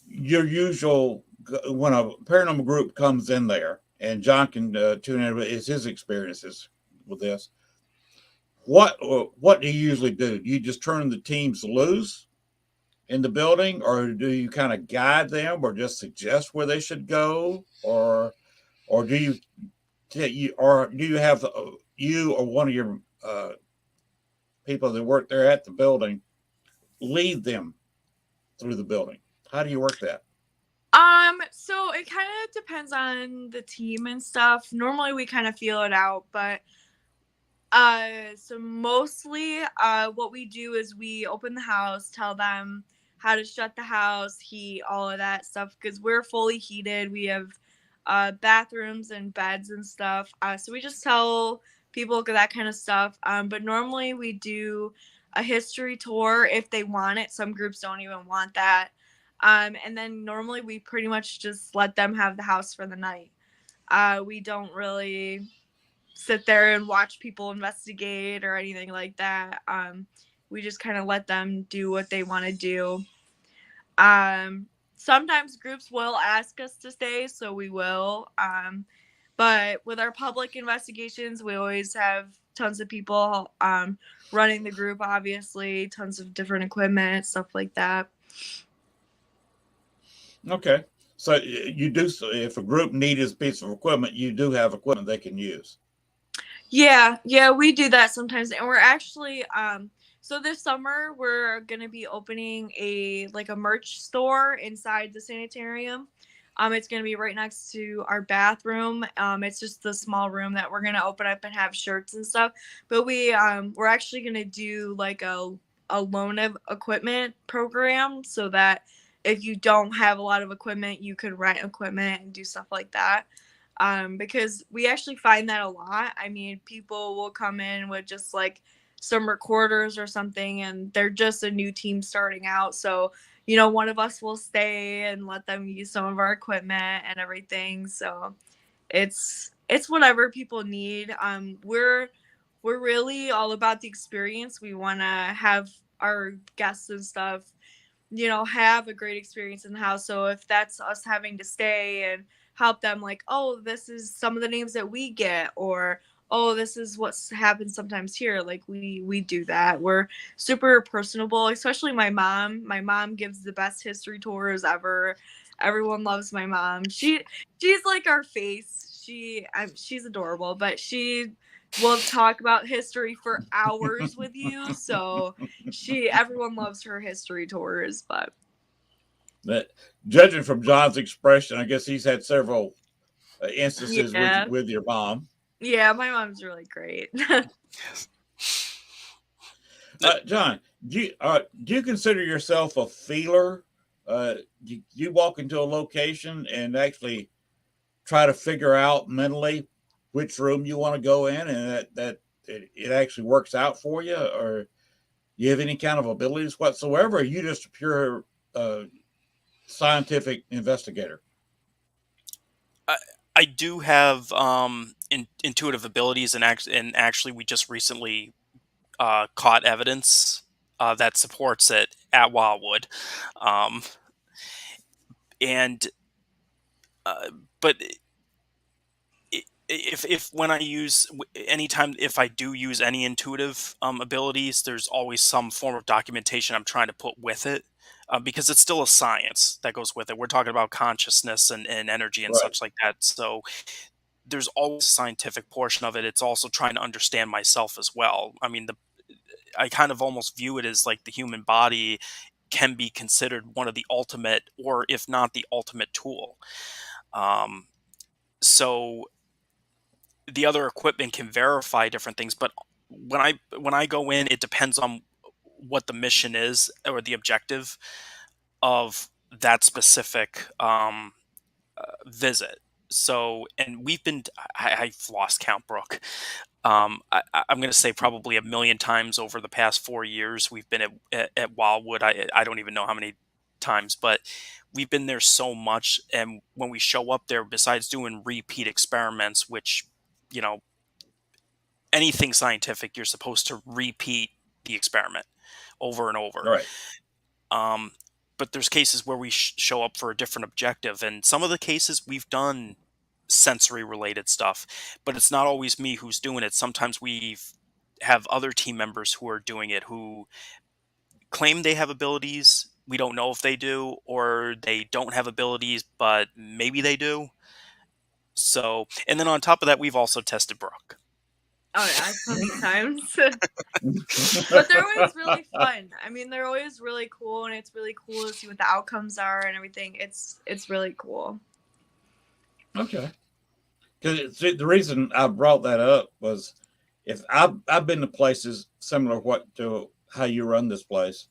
your usual when a paranormal group comes in there, and John can tune in with his experiences with this. What do you usually do? Do you just turn the teams loose in the building, or do you kind of guide them, or just suggest where they should go, or do you have you or one of your people that work there at the building lead them through the building? How do you work that? So it kind of depends on the team and stuff. Normally we kind of feel it out, but so mostly what we do is we open the house, tell them how to shut the house, heat, all of that stuff, because we're fully heated. We have bathrooms and beds and stuff. So we just tell people that kind of stuff. But normally we do a history tour if they want it. Some groups don't even want that. And then normally we pretty much just let them have the house for the night. We don't really sit there and watch people investigate or anything like that. We just kind of let them do what they want to do. Sometimes groups will ask us to stay, so we will. But with our public investigations, we always have tons of people running the group, obviously, tons of different equipment, stuff like that. Okay. So you do, if a group needs a piece of equipment, you do have equipment they can use. Yeah, we do that sometimes. And we're actually, So this summer we're gonna be opening a merch store inside the sanitarium. It's gonna be right next to our bathroom. It's just a small room that we're gonna open up and have shirts and stuff. But we're actually gonna do like a loan of equipment program so that if you don't have a lot of equipment, you could rent equipment and do stuff like that. Because we actually find that a lot. I mean, people will come in with just like some recorders or something, and they're just a new team starting out. So, one of us will stay and let them use some of our equipment and everything. So it's whatever people need. We're really all about the experience. We want to have our guests and stuff, have a great experience in the house. So if that's us having to stay and help them, like, oh, this is some of the names that we get, or oh, this is what's happened sometimes here, like we do that. We're super personable, especially my mom. My mom gives the best history tours ever. Everyone loves my mom. She's like our face. She's adorable, but she will talk about history for hours with you. So everyone loves her history tours. But But judging from John's expression, I guess he's had several instances yeah, with your mom. yeah, my mom's really great. John, do you consider yourself a feeler? Do you walk into a location and actually try to figure out mentally which room you want to go in, and that it actually works out for you, or you have any kind of abilities whatsoever? Or are you just a pure scientific investigator? I do have intuitive abilities, and actually, we just recently caught evidence that supports it at Wildwood, um, and but if when I use anytime if I do use any intuitive abilities, there's always some form of documentation I'm trying to put with it. Because it's still a science that goes with it. We're talking about consciousness and energy and Right. such like that. So there's always a scientific portion of it. It's also trying to understand myself as well. I mean, I kind of almost view it as like the human body can be considered one of the ultimate, or if not the ultimate tool. Um, so the other equipment can verify different things, but when I go in, it depends on what the mission is or the objective of that specific visit. So, and I've lost count, Brooke. I'm going to say probably a million times over the past 4 years we've been at Wildwood. I don't even know how many times, but we've been there so much. And when we show up there, besides doing repeat experiments, which, you know, anything scientific, you're supposed to repeat the experiment over and over. Right. Um, but there's cases where we show up for a different objective, and some of the cases we've done sensory related stuff, but it's not always me who's doing it. Sometimes we have other team members who are doing it who claim they have abilities. We don't know if they do, or they don't have abilities, but maybe they do. So, and then on top of that, we've also tested Brooke. Oh yeah, plenty of times. But they're always really fun. I mean, they're always really cool, and it's really cool to see what the outcomes are and everything. It's really cool. Okay. Because the reason I brought that up was, if I've been to places similar to how you run this place,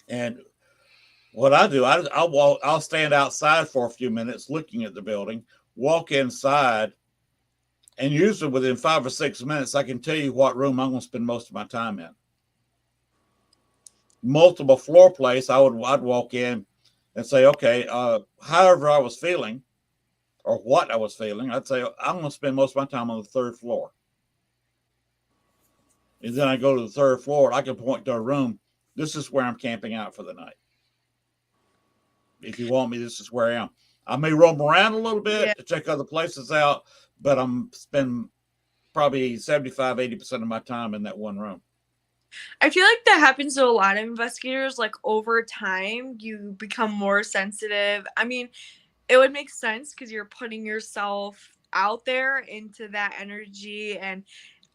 and what I do, I'll stand outside for a few minutes looking at the building, walk inside, and usually within 5 or 6 minutes, I can tell you what room I'm going to spend most of my time in. Multiple floor place, I'd walk in and say, okay, however I was feeling or what I was feeling, I'd say I'm going to spend most of my time on the third floor. And then I go to the third floor, and I can point to a room. This is where I'm camping out for the night. If you want me, this is where I am. I may roam around a little bit to check other places out, but I'm spending probably 75-80% of my time in that one room. I feel like that happens to a lot of investigators. Like, over time, you become more sensitive. I mean, it would make sense because you're putting yourself out there into that energy, and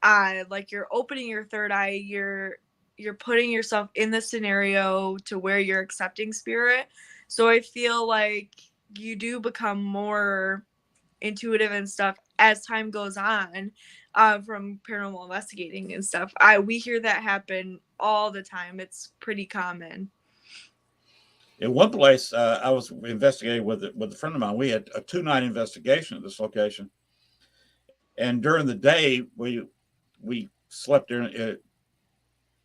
eye, like you're opening your third eye, you're putting yourself in the scenario to where you're accepting spirit. So I feel like you do become more intuitive and stuff as time goes on, from paranormal investigating and stuff. We hear that happen all the time. It's pretty common. In one place, I was investigating with a friend of mine. We had a 2-night investigation at this location, and during the day we slept there. It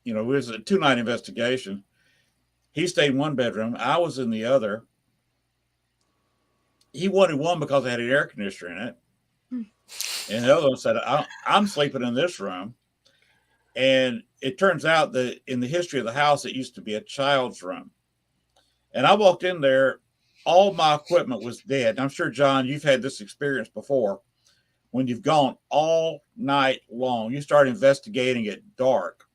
was a 2-night investigation. He stayed in one bedroom. I was in the other. He wanted one because it had an air conditioner in it, and the other one said, "I'm sleeping in this room." And it turns out that in the history of the house, it used to be a child's room. And I walked in there, all my equipment was dead. And I'm sure, John, you've had this experience before. When you've gone all night long, you start investigating at dark,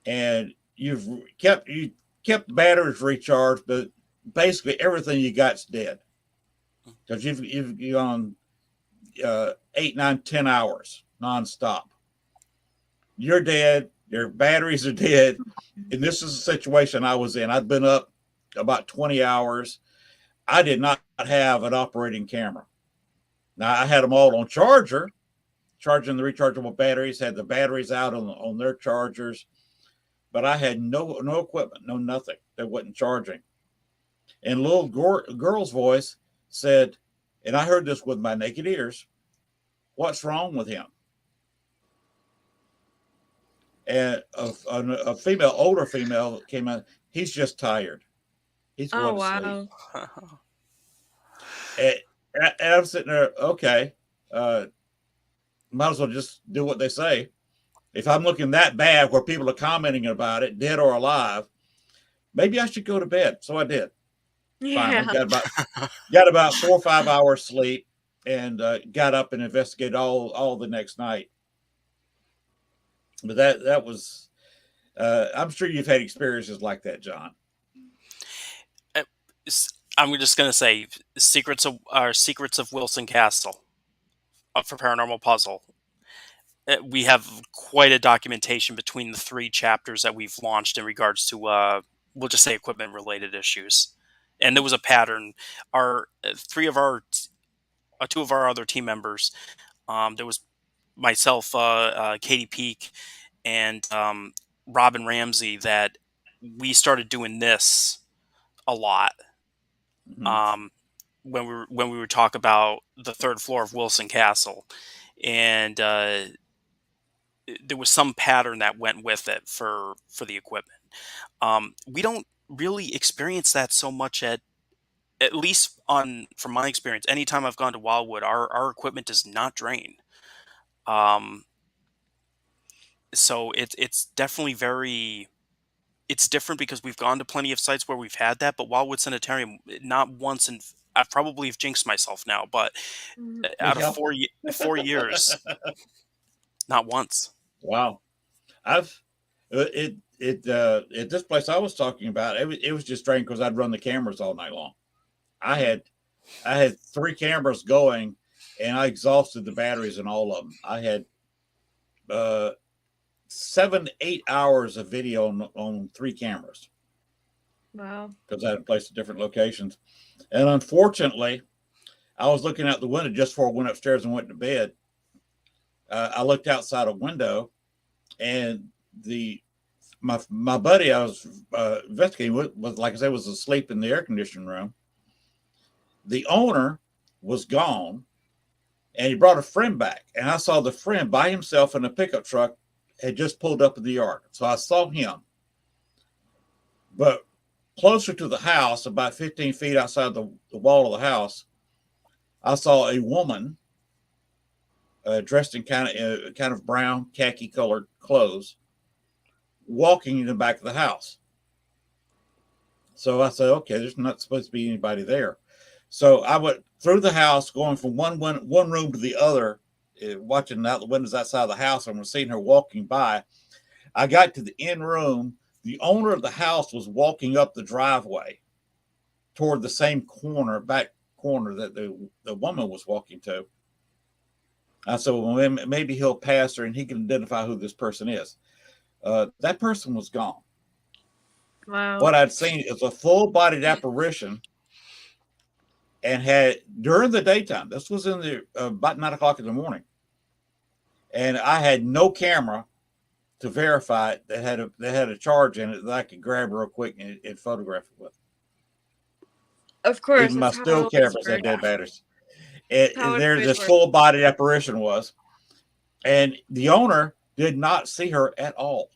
and you kept batteries recharged, but basically everything you got's dead because you've gone 8, 9, 10 hours nonstop. You're dead. Your batteries are dead. And this is the situation I was in. I'd been up about 20 hours. I did not have an operating camera. Now, I had them all on charging the rechargeable batteries, had the batteries out on their chargers, but I had no equipment, no nothing that wasn't charging. And a little girl's voice said, and I heard this with my naked ears, "What's wrong with him?" And a female, older female came out. "He's just tired. He's going to sleep." And I'm sitting there, okay, might as well just do what they say. If I'm looking that bad where people are commenting about it, dead or alive, maybe I should go to bed. So I did. Yeah. Finally, got about 4 or 5 hours sleep, and got up and investigated all the next night. But that was, I'm sure you've had experiences like that, John. I'm just going to say secrets of Wilson Castle for Paranormal Puzzle. We have quite a documentation between the 3 chapters that we've launched in regards to, we'll just say, equipment related issues. And there was a pattern. Two of our other team members, there was myself, Katie Peak, and Robin Ramsey, that we started doing this a lot. Mm-hmm. When we would talk about the 3rd floor of Wilson Castle, and there was some pattern that went with it for the equipment. We don't really experience that so much at least from my experience. Anytime I've gone to Wildwood, our equipment does not drain. So it's definitely it's different because we've gone to plenty of sites where we've had that, but Wildwood Sanitarium, not once, and I probably have jinxed myself now, but out of 4 years, not once. Wow. I've at this place I was talking about, it was just strange because I'd run the cameras all night long. I had 3 cameras going, and I exhausted the batteries in all of them. I had 7 to 8 hours of video on 3 cameras. Wow. Because I had placed at different locations. And unfortunately, I was looking out the window just before I went upstairs and went to bed. I looked outside a window, and my buddy I was investigating with was, like I said, was asleep in the air conditioning room. The owner was gone, and he brought a friend back. And I saw the friend by himself in a pickup truck, had just pulled up in the yard. So I saw him. But closer to the house, about 15 feet outside the wall of the house, I saw a woman dressed in kind of brown, khaki colored clothes, walking in the back of the house. So I said, okay, there's not supposed to be anybody there. So I went through the house, going from one room to the other, watching out the windows outside the house, and we're seeing her walking by. I got to the end room. The owner of the house was walking up the driveway toward the same back corner that the woman was walking to. I said, well, maybe he'll pass her and he can identify who this person is. That person was gone. Wow. What I'd seen is a full-bodied apparition, and had during the daytime. This was in the about 9 o'clock in the morning, and I had no camera to verify it that had a charge in it that I could grab real quick and photograph it with. Of course, Even my that's how still it cameras works. had dead batteries. How it There, always this works. full-bodied apparition was, and the owner did not see her at all.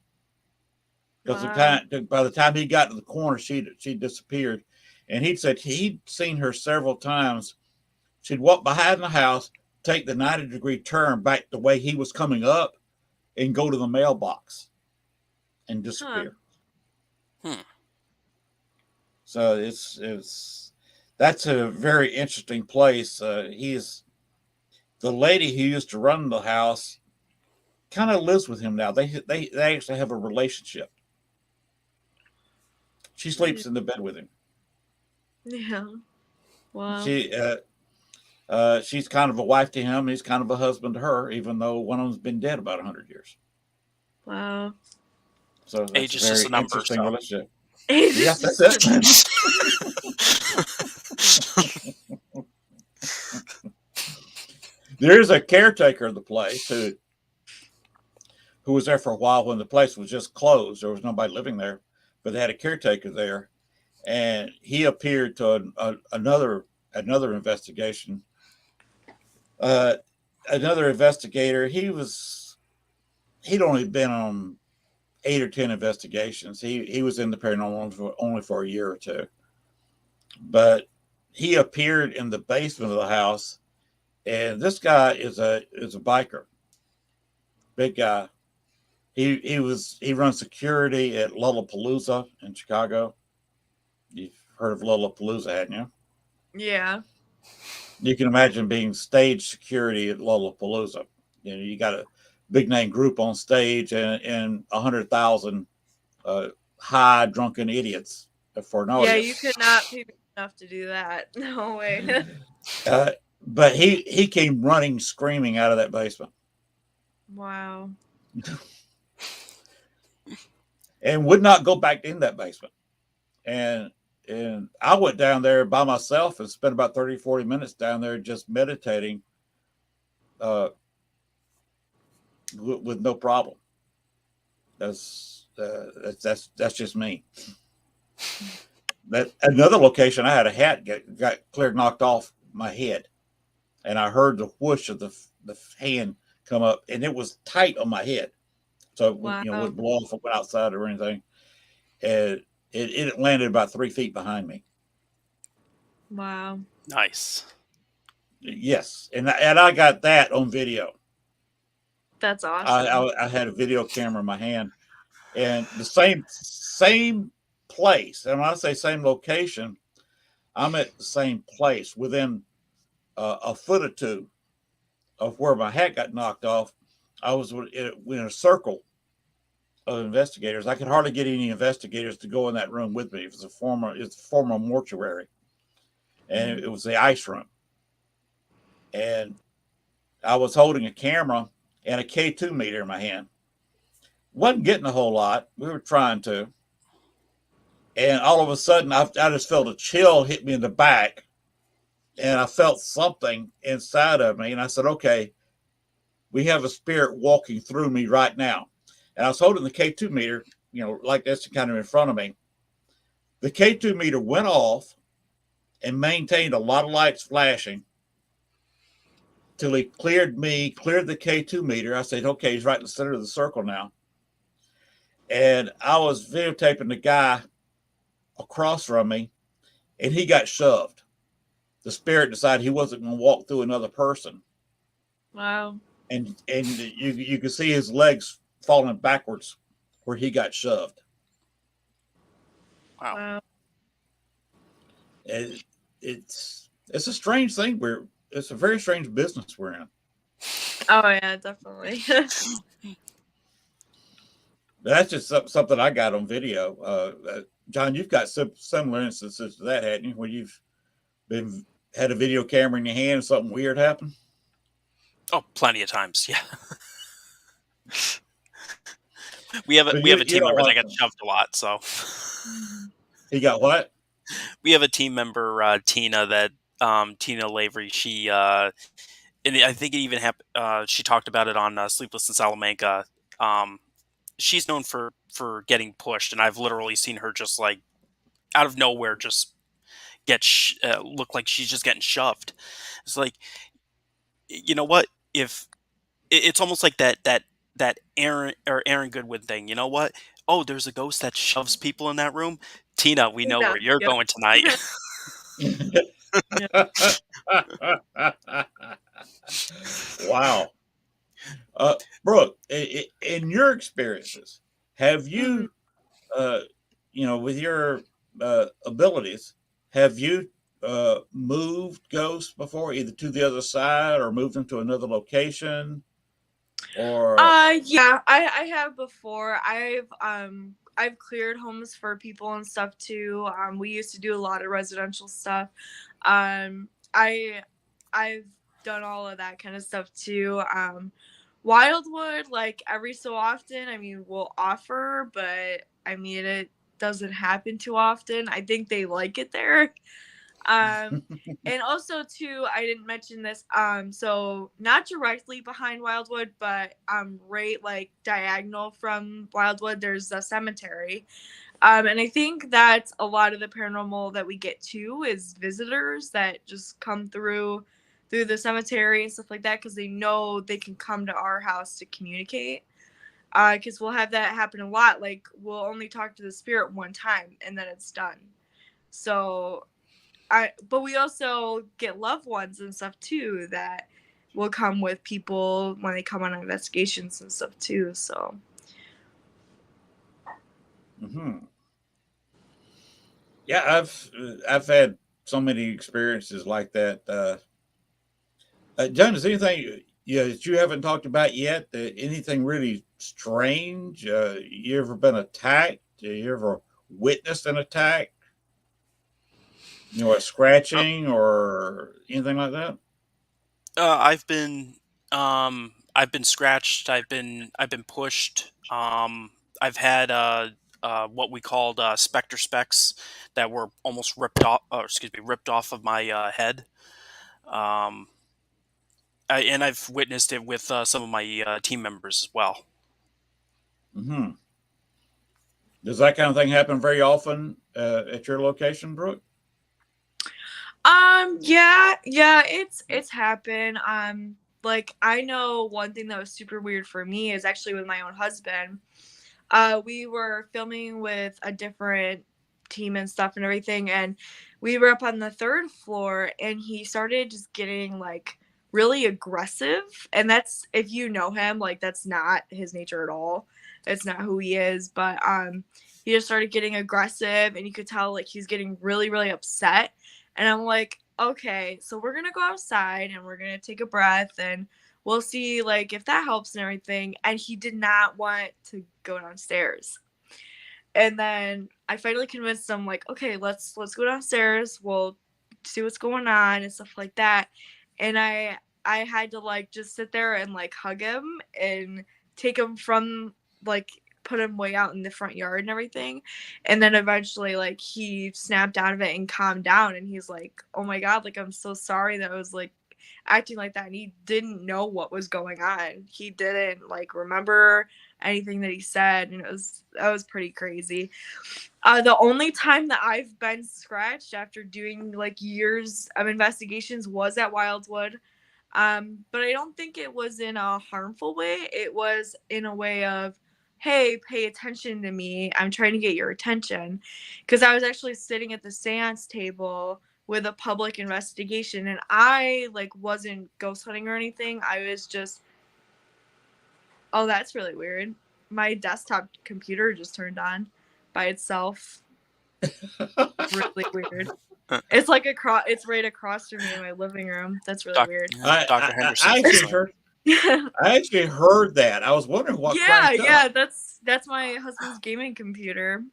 Because Wow. by the time he got to the corner, she disappeared, and he said he'd seen her several times. She'd walk behind the house, take the 90-degree turn back the way he was coming up, and go to the mailbox and disappear. So that's a very interesting place. He's the lady who used to run the house kind of lives with him now. They actually have a relationship. She sleeps in the bed with him. Yeah. Wow. She's kind of a wife to him. He's kind of a husband to her, even though one of them's been dead about 100 years. Wow. So that's Age a is very just a number, interesting so. relationship. It's Yes, just- that's it. There's a caretaker of the place who was there for a while when the place was just closed. There was nobody living there, but they had a caretaker there, and he appeared to another investigation. Another investigator. He'd only been on 8 or 10 investigations. He was in the paranormal only for a year or two, but he appeared in the basement of the house. And this guy is a biker, big guy. He runs security at Lollapalooza in Chicago. You've heard of Lollapalooza, hadn't you? Yeah. You can imagine being stage security at Lollapalooza. You know, you got a big name group on stage and 100,000 high drunken idiots for an audience. Yeah, you could not pay me enough to do that. No way. But he came running, screaming out of that basement. Wow. And would not go back in that basement. And I went down there by myself and spent about 30, 40 minutes down there just meditating with no problem. That's just me. That another location, I had a hat got clear knocked off my head, and I heard the whoosh of the hand come up, and it was tight on my head, so Wow. it wouldn't blow off if I went outside or anything. And it landed about 3 feet behind me. Wow. Nice. Yes, and I got that on video. That's awesome. I had a video camera in my hand, and the same place. And when I say same location, I'm at the same place within a foot or two of where my hat got knocked off. I was in a circle of investigators. I could hardly get any investigators to go in that room with me. It's a former mortuary, and it was the ice room. And I was holding a camera and a K2 meter in my hand. Wasn't getting a whole lot. We were trying to. And all of a sudden, I just felt a chill hit me in the back. And I felt something inside of me. And I said, okay, we have a spirit walking through me right now. And I was holding the K2 meter, like this, kind of in front of me. The K2 meter went off and maintained a lot of lights flashing till he cleared the K2 meter. I said, okay, he's right in the center of the circle now. And I was videotaping the guy across from me, and he got shoved. The spirit decided he wasn't going to walk through another person. Wow. And you could see his legs falling backwards where he got shoved. Wow. And it's a strange thing. It's a very strange business we're in. Oh yeah, definitely. That's just something I got on video. John, you've got similar instances to that, hadn't you? Where you've had a video camera in your hand and something weird happened? Oh, plenty of times. Yeah. We have So a you team don't member that want got them. shoved a lot. So He got what? we have a team member, Tina, that Tina Lavery. She and I think it even happened. She talked about it on Sleepless in Salamanca. Um, she's known for getting pushed, and I've literally seen her just like out of nowhere just look like she's just getting shoved. It's like, you know what? If it's almost like that Aaron Goodwin thing. You know what? Oh, there's a ghost that shoves people in that room. Tina, we know Yeah. where you're Yep. going tonight. Yeah. Wow. Brooke, in your experiences, have Mhm. you, uh, with your abilities, have you moved ghosts before, either to the other side or moved them to another location? Or Yeah, I have before. I've cleared homes for people and stuff too. We used to do a lot of residential stuff. Um, I I've done all of that kind of stuff too. Wildwood, like every so often, I mean, we'll offer, but I mean, it doesn't happen too often. I think they like it there. Um, and also too, I didn't mention this. So not directly behind Wildwood, but right like diagonal from Wildwood, there's a cemetery. And I think that's a lot of the paranormal that we get too is visitors that just come through the cemetery and stuff like that because they know they can come to our house to communicate. Because we'll have that happen a lot. Like we'll only talk to the spirit one time and then it's done. So but we also get loved ones and stuff too that will come with people when they come on investigations and stuff too. So Mhm. Yeah, I've had so many experiences like that. John, is there anything that you haven't talked about yet? Anything really strange? You ever been attacked? You ever witnessed an attack? A Uh, scratching or anything like that? I've been scratched. I've been pushed. I've had what we called specter specs that were almost ripped off. Excuse me, ripped off of my head. Um, and I've witnessed it with some of my team members as well. Hmm. Does that kind of thing happen very often at your location, Brooke? yeah, it's happened. Like I know one thing that was super weird for me is actually with my own husband. We were filming with a different team and stuff and everything, and we were up on the third floor, and he started just getting like really aggressive. And that's if you know him, like that's not his nature at all. It's not who he is. But he just started getting aggressive, and you could tell like he's getting really, really upset. And I'm like, okay, so we're gonna go outside and we're gonna take a breath and we'll see like if that helps and everything. And he did not want to go downstairs. And then I finally convinced him like, okay, let's go downstairs, we'll see what's going on and stuff like that. And I had to like just sit there and like hug him and take him from like put him way out in the front yard and everything. And then eventually like he snapped out of it and calmed down, and he's like, oh my god, like I'm so sorry that I was like acting like that. And he didn't know what was going on. He didn't like remember anything that he said, and that was pretty crazy. The only time that I've been scratched after doing like years of investigations was at Wildwood. But I don't think it was in a harmful way. It was in a way of, hey, pay attention to me. I'm trying to get your attention. Because I was actually sitting at the seance table with a public investigation, and I like wasn't ghost hunting or anything. I was just, oh, that's really weird. My desktop computer just turned on by itself. Really weird. It's like it's right across from me in my living room. That's really weird. Dr. Henderson I fixed actually that. heard. I actually heard that. I was wondering what cranked Yeah, up. that's my husband's gaming computer.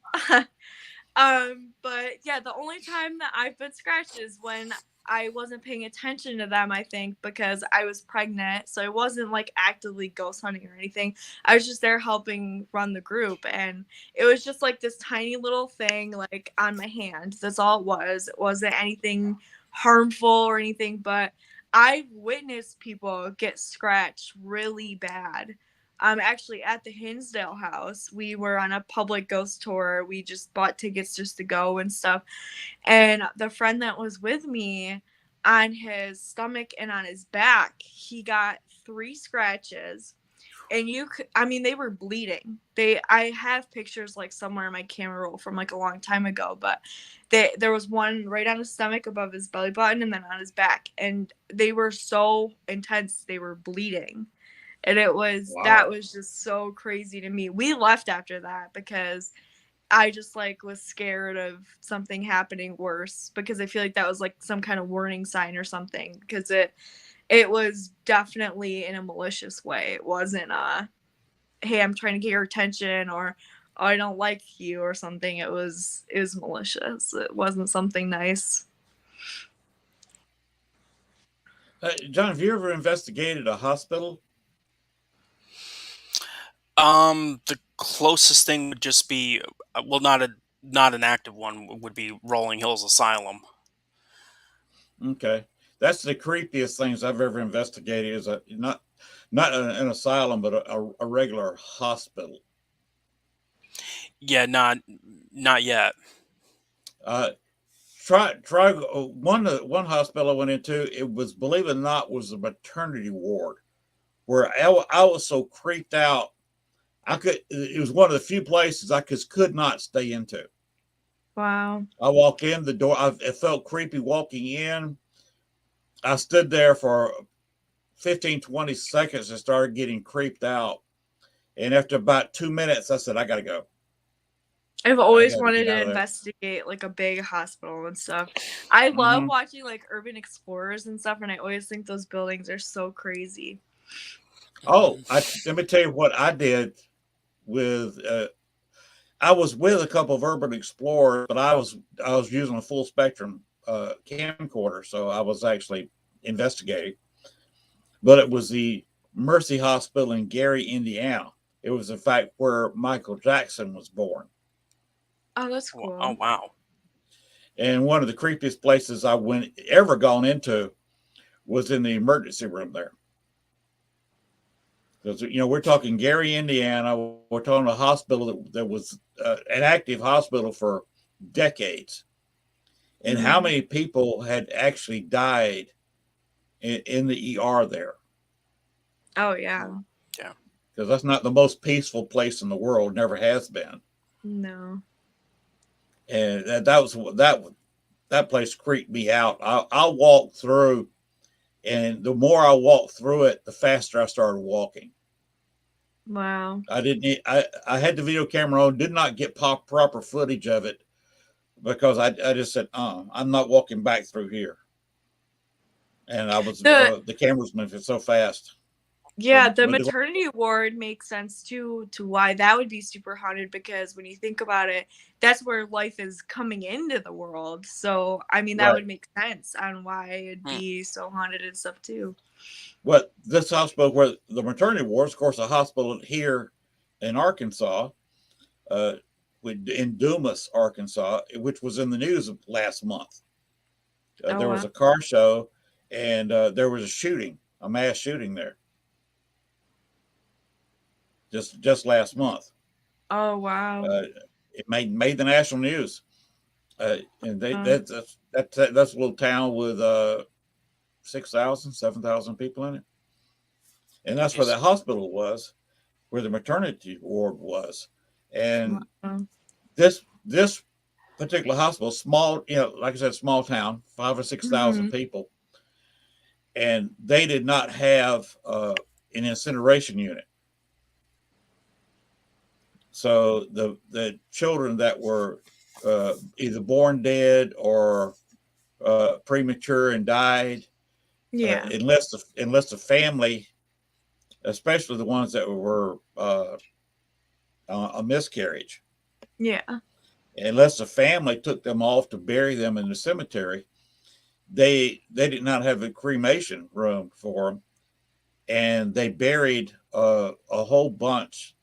But yeah, the only time that I've been scratched is when I wasn't paying attention to them, I think, because I was pregnant. So I wasn't like actively ghost hunting or anything. I was just there helping run the group. And it was just like this tiny little thing like on my hand. That's all it was. It wasn't anything harmful or anything, but I've witnessed people get scratched really bad. Actually at the Hinsdale house, we were on a public ghost tour. We just bought tickets just to go and stuff. And the friend that was with me, on his stomach and on his back, he got 3 scratches. And you could, I mean, they were bleeding. I have pictures like somewhere in my camera roll from like a long time ago, but there was one right on his stomach above his belly button and then on his back. And they were so intense, they were bleeding. And that was just so crazy to me. We left after that because I just like was scared of something happening worse, because I feel like that was like some kind of warning sign or something, because it was definitely in a malicious way. It wasn't hey, I'm trying to get your attention, or oh, I don't like you or something. It was malicious. It wasn't something nice. John, have you ever investigated a hospital? The closest thing would just be, well, not an active one, would be Rolling Hills Asylum. Okay, that's the creepiest things I've ever investigated. Is not an asylum, but a regular hospital. Yeah, not yet. Try one hospital I went into. It was, believe it or not, was a maternity ward where I was so creeped out. It was one of the few places I just could not stay into. Wow. I walked in the door. It felt creepy walking in. I stood there for 15, 20 seconds and started getting creeped out. And after about 2 minutes, I said, I got to go. I've I always got to wanted get out to of there. investigate like a big hospital and stuff. I love watching like urban explorers and stuff, and I always think those buildings are so crazy. Oh, let me tell you what I did with. I was with a couple of urban explorers, but I was using a full spectrum camcorder, so I was actually investigating. But it was the Mercy Hospital in Gary, Indiana. It was, in fact, where Michael Jackson was born. Oh, that's cool. Oh, wow. And one of the creepiest places I ever gone into was in the emergency room there. Because, we're talking Gary, Indiana. We're talking a hospital that was an active hospital for decades. And how many people had actually died in the ER there? Oh, yeah. Yeah. Because that's not the most peaceful place in the world. Never has been. No. And that place creeped me out. I walked through, and the more I walked through it, the faster I started walking. Wow. I had the video camera on, did not get proper footage of it, because I just said, I'm not walking back through here. And I was the camera's moving so fast. Yeah, the maternity ward makes sense too, to why that would be super haunted, because when you think about it, that's where life is coming into the world. So, I mean, that would make sense on why it'd be so haunted and stuff too. Well, this hospital where the maternity ward, of course, a hospital here in Arkansas, in Dumas, Arkansas, which was in the news last month. There was a car show, and there was a mass shooting there. Just last month. Oh, wow. It made the national news. And that's a little town with 6,000, 7,000 people in it. And that's where the hospital was, where the maternity ward was. And this particular hospital, small, like I said, small town, 5,000 or 6,000 people. And they did not have an incineration unit. So the children that were either born dead or premature and died, unless the family, especially the ones that were a miscarriage, unless the family took them off to bury them in the cemetery, they did not have a cremation room for them, and they buried a whole bunch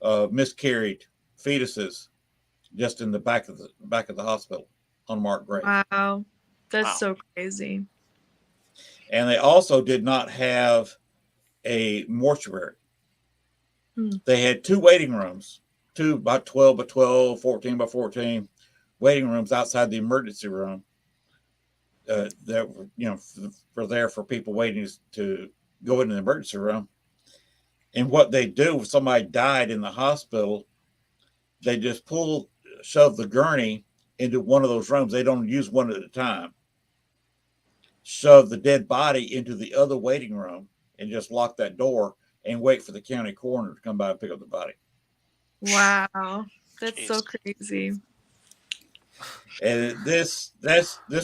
of miscarried fetuses just in the back of the hospital, unmarked grave. Wow. That's Wow. so crazy. And they also did not have a mortuary. Hmm. They had two waiting rooms, two about 12 by 12, 14 by 14 waiting rooms outside the emergency room that were, for there for people waiting to go into the emergency room. And what they do if somebody died in the hospital, they just shove the gurney into one of those rooms. They don't use one at a time. Shove the dead body into the other waiting room and just lock that door and wait for the county coroner to come by and pick up the body. Wow. That's so Jeez. crazy. And this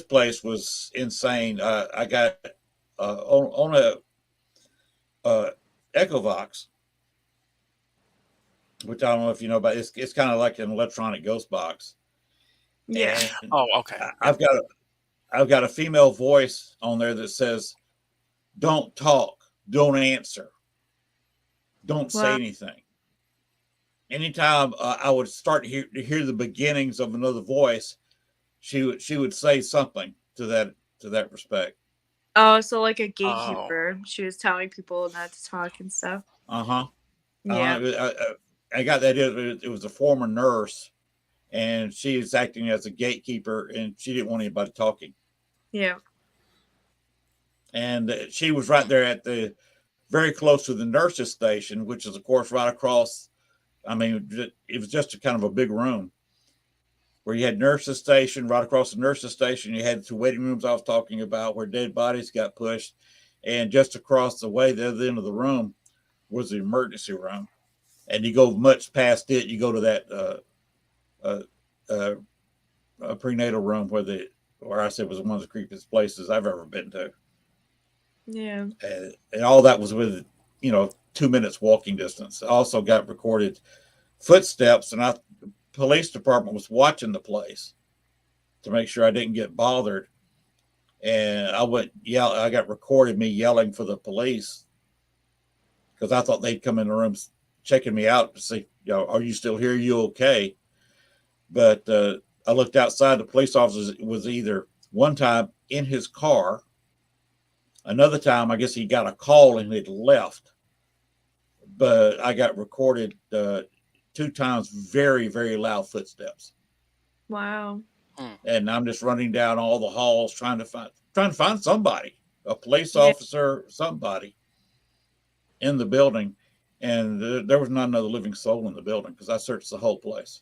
place was insane. I got on a Echovox, which I don't know if you know, but it's kind of like an electronic ghost box. Yeah. And Oh, okay. I've got a female voice on there that says, "Don't talk, don't answer, don't say Wow. anything." Anytime I would start to hear the beginnings of another voice, she would say something to that respect. Oh, so like a Oh, gatekeeper. She was telling people not to talk and stuff. Uh-huh. Yeah. I got that it was a former nurse, and she was acting as a gatekeeper, and she didn't want anybody talking. Yeah. And she was right there at the very close to the nurses station, which is of course right across. I mean, it was just a kind of a big room where you had nurses station. Right across the nurses station, you had the two waiting rooms I was talking about where dead bodies got pushed, and just across the way, the other end of the room was the emergency room. And you go much past it, you go to that uh, uh, prenatal room where I said was one of the creepiest places I've ever been to. Yeah. And all that was with 2 minutes walking distance. I also got recorded footsteps, and the police department was watching the place to make sure I didn't get bothered. And I got recorded me yelling for the police because I thought they'd come in the rooms checking me out to see, are you still here? Are you okay? But I looked outside. The police officer was either one time in his car, another time I guess he got a call and had left. But I got recorded 2 times very, very loud footsteps. Wow. And I'm just running down all the halls trying to find somebody, a police Yeah. officer, somebody in the building. And there was not another living soul in the building because I searched the whole place.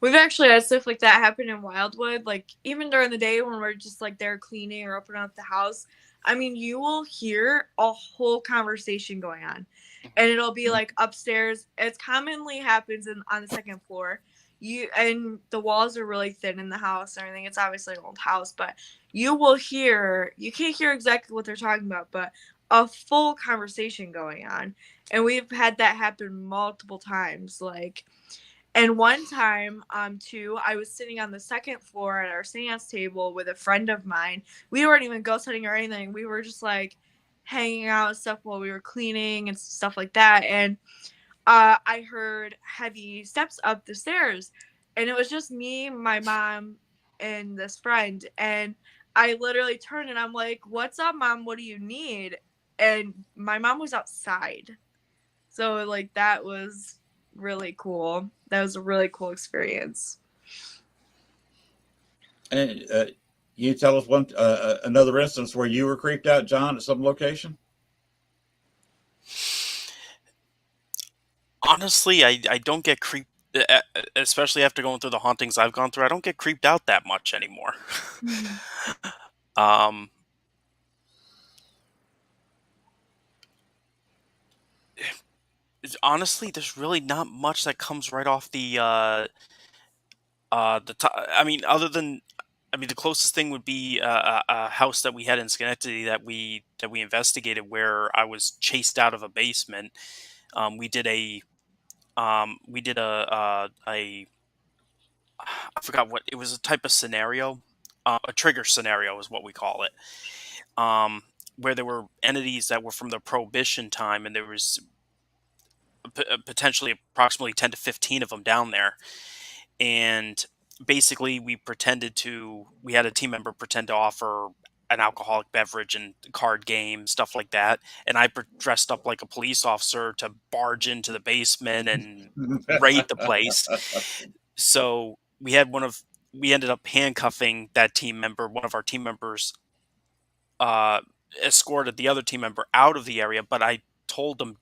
We've actually had stuff like that happen in Wildwood. Like even during the day when we're just like there cleaning or opening up the house, I mean, you will hear a whole conversation going on, and it'll be like upstairs. It commonly happens on the second floor. And the walls are really thin in the house and everything. It's obviously an old house, but you can't hear exactly what they're talking about, but a full conversation going on. And we've had that happen multiple times. And one time, too, I was sitting on the second floor at our seance table with a friend of mine. We weren't even ghost hunting or anything. We were just like hanging out and stuff while we were cleaning and stuff like that. And I heard heavy steps up the stairs, and it was just me, my mom, and this friend. And I literally turned and I'm like, "What's up, Mom? What do you need?" And my mom was outside, so like that was really cool. That was a really cool experience. And you tell us another instance where you were creeped out, John, at some location? honestly, I don't get creeped, especially after going through the hauntings I've gone through. I don't get creeped out that much anymore. Mhm. um, honestly, there's really not much that comes right off the top. I mean, the closest thing would be a house that we had in Schenectady that we investigated where I was chased out of a basement. We did a I forgot what it was, a type of scenario. a trigger scenario is what we call it, where there were entities that were from the Prohibition time, and there was potentially approximately 10 to 15 of them down there. And basically, we had a team member pretend to offer an alcoholic beverage and card game, stuff like that. And I dressed up like a police officer to barge into the basement and raid the place. So we ended up handcuffing that team member. One of our team members uh, escorted the other team member out of the area, but I told them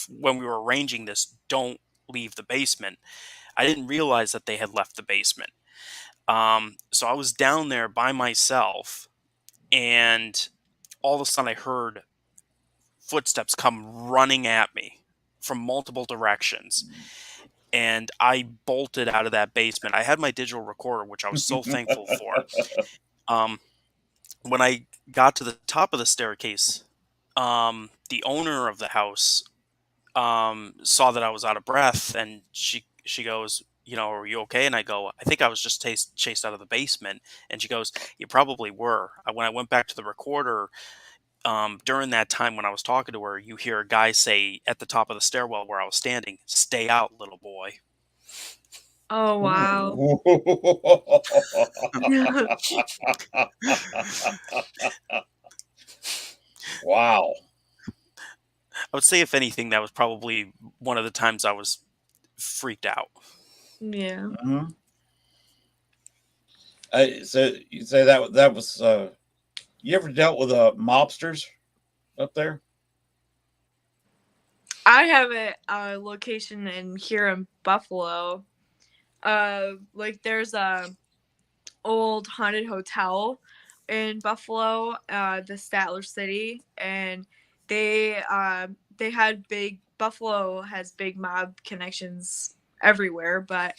when we were arranging this, don't leave the basement. I didn't realize that they had left the basement. So I was down there by myself, and all of a sudden I heard footsteps come running at me from multiple directions. And I bolted out of that basement. I had my digital recorder, which I was so thankful for. When I got to the top of the staircase, the owner of the house saw that I was out of breath, and she goes, are you okay? And I go, I think I was just chased out of the basement. And she goes, you probably were. When I went back to the recorder, during that time when I was talking to her, you hear a guy say at the top of the stairwell where I was standing, "Stay out, little boy." Oh, wow. Wow. I would say, if anything, that was probably one of the times I was freaked out. Yeah. Mm-hmm. So you say that was you ever dealt with mobsters up there? I have a location here in Buffalo. Like there's a old haunted hotel in Buffalo, the Statler City, and they had Buffalo has big mob connections everywhere, but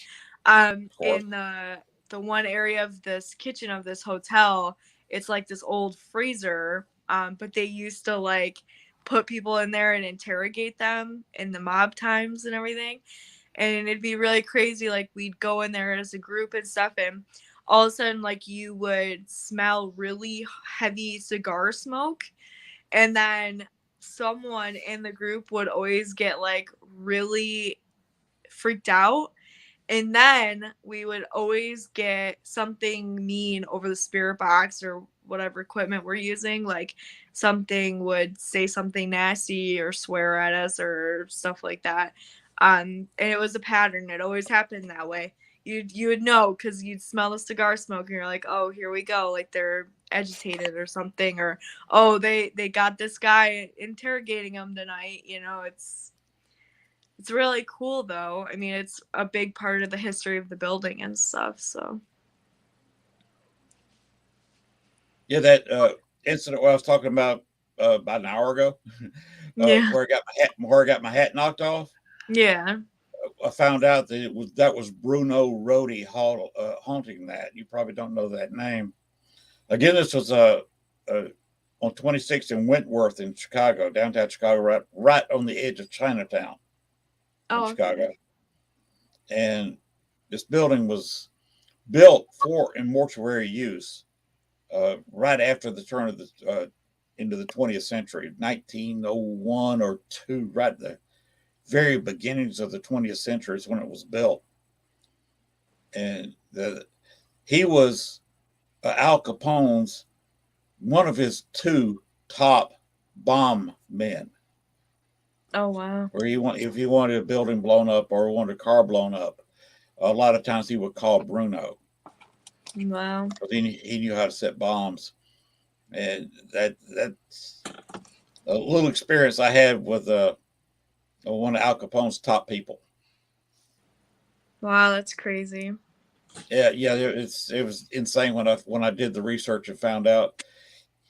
in the one area of this kitchen of this hotel, it's like this old freezer, but they used to like put people in there and interrogate them in the mob times and everything. And it'd be really crazy. Like we'd go in there as a group and stuff, and all of a sudden, like you would smell really heavy cigar smoke, and then someone in the group would always get like really freaked out. And then we would always get something mean over the spirit box or whatever equipment we're using. Like something would say something nasty or swear at us or stuff like that. And it was a pattern. It always happened that way. You would know because you'd smell the cigar smoke and you're like, oh, here we go. Like they're agitated or something, or oh, they got this guy interrogating them tonight. It's really cool, though. I mean, it's a big part of the history of the building and stuff, so. Yeah, that incident I was talking about an hour ago, Yeah. where I got my hat knocked off. Yeah. I found out that was Bruno Rohde haunting that. You probably don't know that name. Again, this was on 26th in Wentworth in Chicago, downtown Chicago, right on the edge of Chinatown. In Chicago. Okay. And this building was built in mortuary use right after the turn of into the 20th century, 1901 or 2, right at the very beginnings of the 20th century is when it was built. And he was Al Capone's, one of his 2 top bomb men. Oh, wow. Where if he wanted a building blown up or wanted a car blown up, a lot of times he would call Bruno. Wow. But he knew how to set bombs. And that's a little experience I had with one of Al Capone's top people. Wow, that's crazy. Yeah, it was insane when I did the research and found out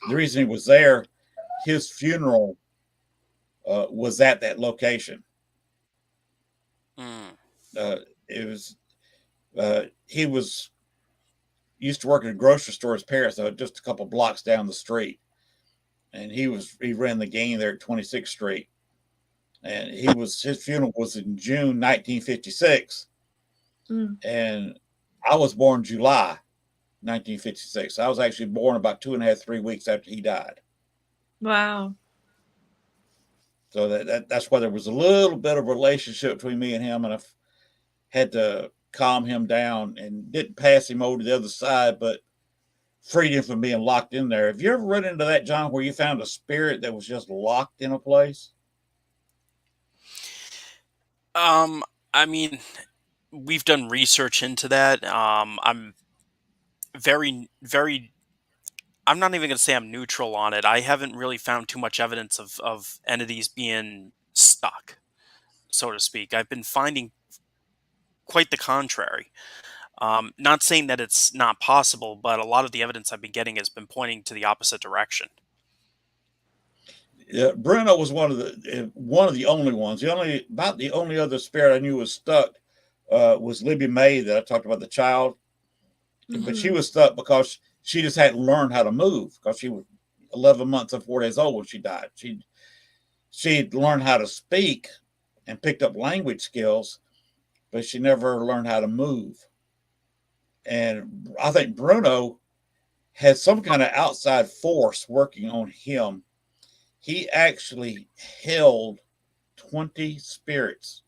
the reason he was there. His funeral was at that location. It was he was used to work at a grocery store. His parents, just a couple blocks down the street, and he ran the game there at 26th Street. And his funeral was in June 1956, and I was born July, 1956. I was actually born about 2.5, 3 weeks after he died. Wow. So that's why there was a little bit of a relationship between me and him, and I had to calm him down and didn't pass him over to the other side, but freed him from being locked in there. Have you ever run into that, John, where you found a spirit that was just locked in a place? I mean, we've done research into that. I'm very, very. I'm not even going to say I'm neutral on it. I haven't really found too much evidence of entities being stuck, so to speak. I've been finding quite the contrary. Not saying that it's not possible, but a lot of the evidence I've been getting has been pointing to the opposite direction. Yeah, Bruno was one of the only ones. The only other spirit I knew was stuck was Libby May that I talked about, the child. But she was stuck because she just hadn't learned how to move, because she was 11 months and 4 days old when she died. She'd learned how to speak and picked up language skills, but she never learned how to move. And I think Bruno had some kind of outside force working on him. He actually held 20 spirits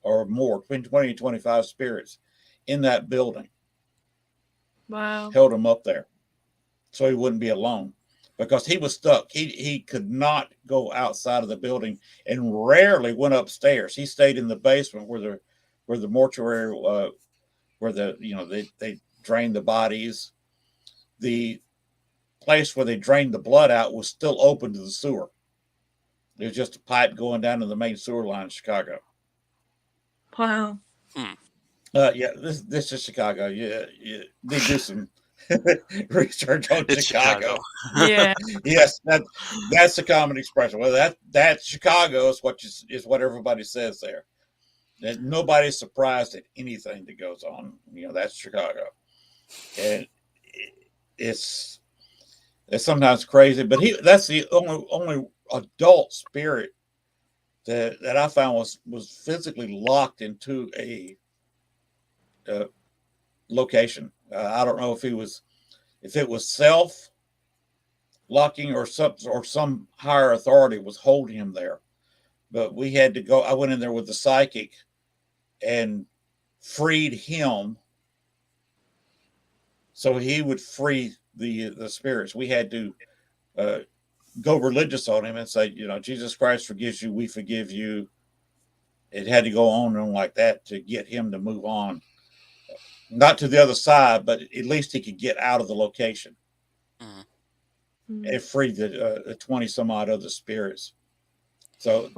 or more, between 20 and 25 spirits in that building. Wow. Held him up there so he wouldn't be alone, because he was stuck. He could not go outside of the building and rarely went upstairs. He stayed in the basement where the mortuary, where they drained the bodies. The place where they drained the blood out was still open to the sewer. There's just a pipe going down to the main sewer line in Chicago. Wow. Yeah, this is Chicago. Yeah, they do some research on Chicago. Yeah. Yes, that's the common expression. Well, that's Chicago is what everybody says there. That nobody's surprised at anything that goes on. That's Chicago, and it's sometimes crazy. But that's the only adult spirit that I found was physically locked into a location. I don't know if it was self locking or some higher authority was holding him there. But we had to go. I went in there with the psychic and freed him, so he would free the spirits. We had to go religious on him and say, Jesus Christ forgives you, we forgive you. It had to go on and on like that to get him to move on. Not to the other side, but at least he could get out of the location and free the 20 some odd other spirits. So,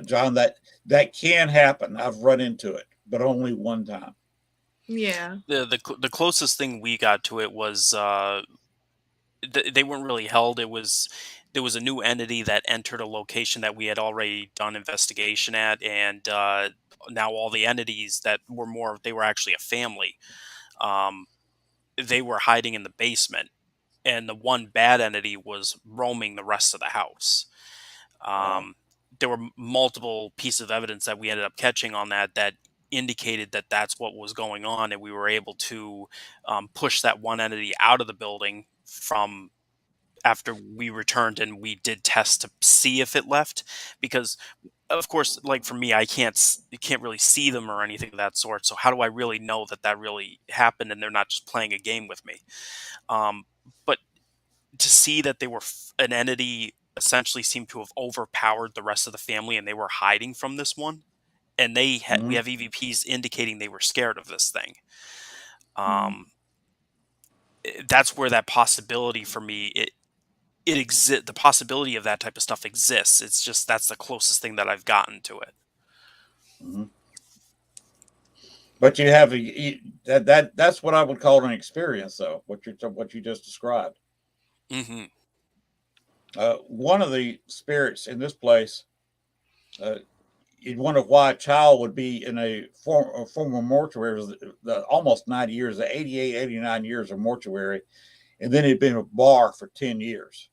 John, that can happen. I've run into it, but only one time. Yeah. The closest thing we got to it was they weren't really held. There was a new entity that entered a location that we had already done investigation at, and now all the entities that were they were actually a family. They were hiding in the basement, and the one bad entity was roaming the rest of the house. There were multiple pieces of evidence that we ended up catching on that indicated that that's what was going on, and we were able to push that one entity out of the building from after we returned, and we did tests to see if it left, because of course, like for me, you can't really see them or anything of that sort. So how do I really know that really happened and they're not just playing a game with me? But to see that they were an entity essentially seemed to have overpowered the rest of the family, and they were hiding from this one, and we have EVPs indicating they were scared of this thing. That's where that possibility for me the possibility of that type of stuff exists. It's just that's the closest thing that I've gotten to it. But you have that's what I would call an experience, though. What you just described. One of the spirits in this place, you'd wonder why a child would be in a former mortuary, almost 90 years, the 88, 89 years of mortuary, and then it'd been a bar for 10 years.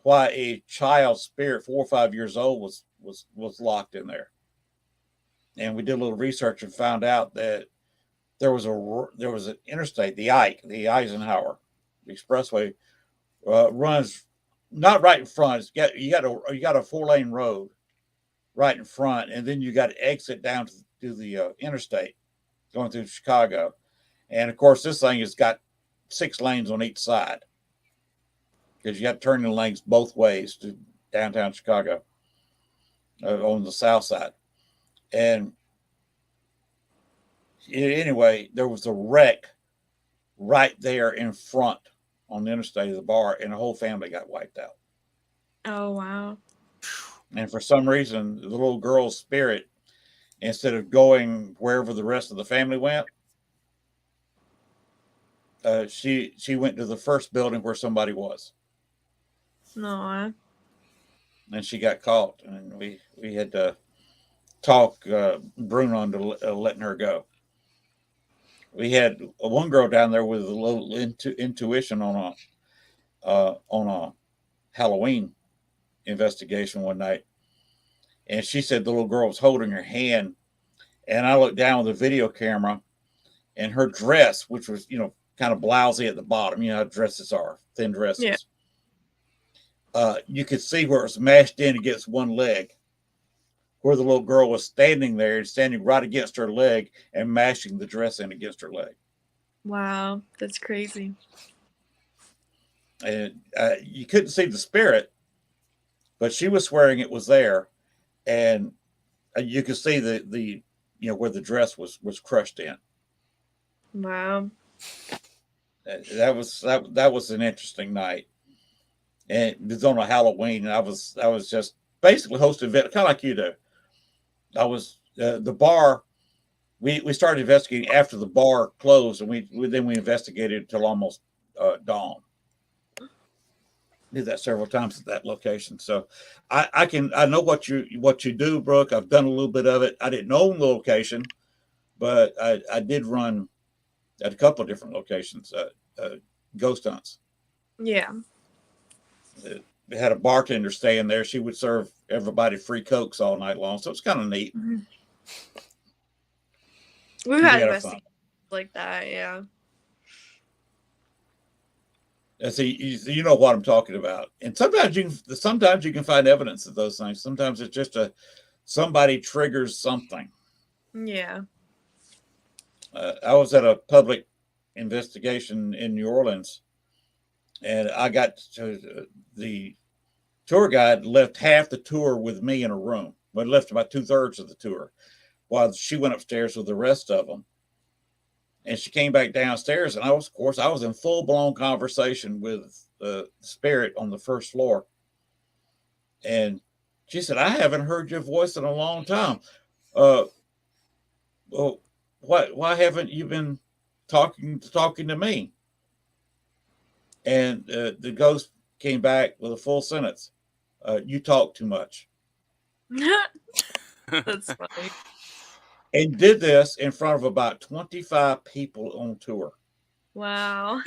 Why a child spirit, 4 or 5 years old, was locked in there. And we did a little research and found out that there was an interstate, the Eisenhower Expressway, runs not right in front. You got a 4-lane road right in front, and then you got to exit down to the interstate going through Chicago. And of course, this thing has got 6 lanes on each side because you got turning lanes both ways to downtown Chicago on the south side. And anyway, there was a wreck right there in front on the interstate of the bar, and the whole family got wiped out. Oh, wow. And for some reason, the little girl's spirit, instead of going wherever the rest of the family went, she went to the first building where somebody was. No. And she got caught, and we had to talk Bruno into letting her go. We had one girl down there with a little intuition on a Halloween investigation one night, and she said the little girl was holding her hand, and I looked down with a video camera, and her dress, which was kind of blousy at the bottom, how dresses are, thin dresses. Yeah. You could see where it was mashed in against one leg, where the little girl was standing there, standing right against her leg and mashing the dress in against her leg. Wow, that's crazy. And you couldn't see the spirit, but she was swearing it was there, and you could see the where the dress was crushed in. Wow. That was an interesting night, and it was on a Halloween, and I was just basically hosting event, kind of like you do. I was the bar. We started investigating after the bar closed, and we investigated until almost dawn. Did that several times at that location, so I know what you do, Brooke. I've done a little bit of it. I didn't own the location, but I did run at a couple of different locations, ghost hunts. Yeah. We had a bartender staying there. She would serve everybody free Cokes all night long, so it's kind of neat. Mm-hmm. We've had investigations like that, yeah. And so you know what I'm talking about. And sometimes you can find evidence of those things. Sometimes it's just somebody triggers something. Yeah. I was at a public investigation in New Orleans, and I got to the tour guide left half the tour with me in a room. Well, left about 2/3 of the tour, while she went upstairs with the rest of them. And she came back downstairs, and I was in full blown conversation with the spirit on the first floor. And she said, "I haven't heard your voice in a long time. Well, why haven't you been talking to me?" And the ghost came back with a full sentence. "You talk too much." That's funny. And did this in front of about 25 people on tour. Wow.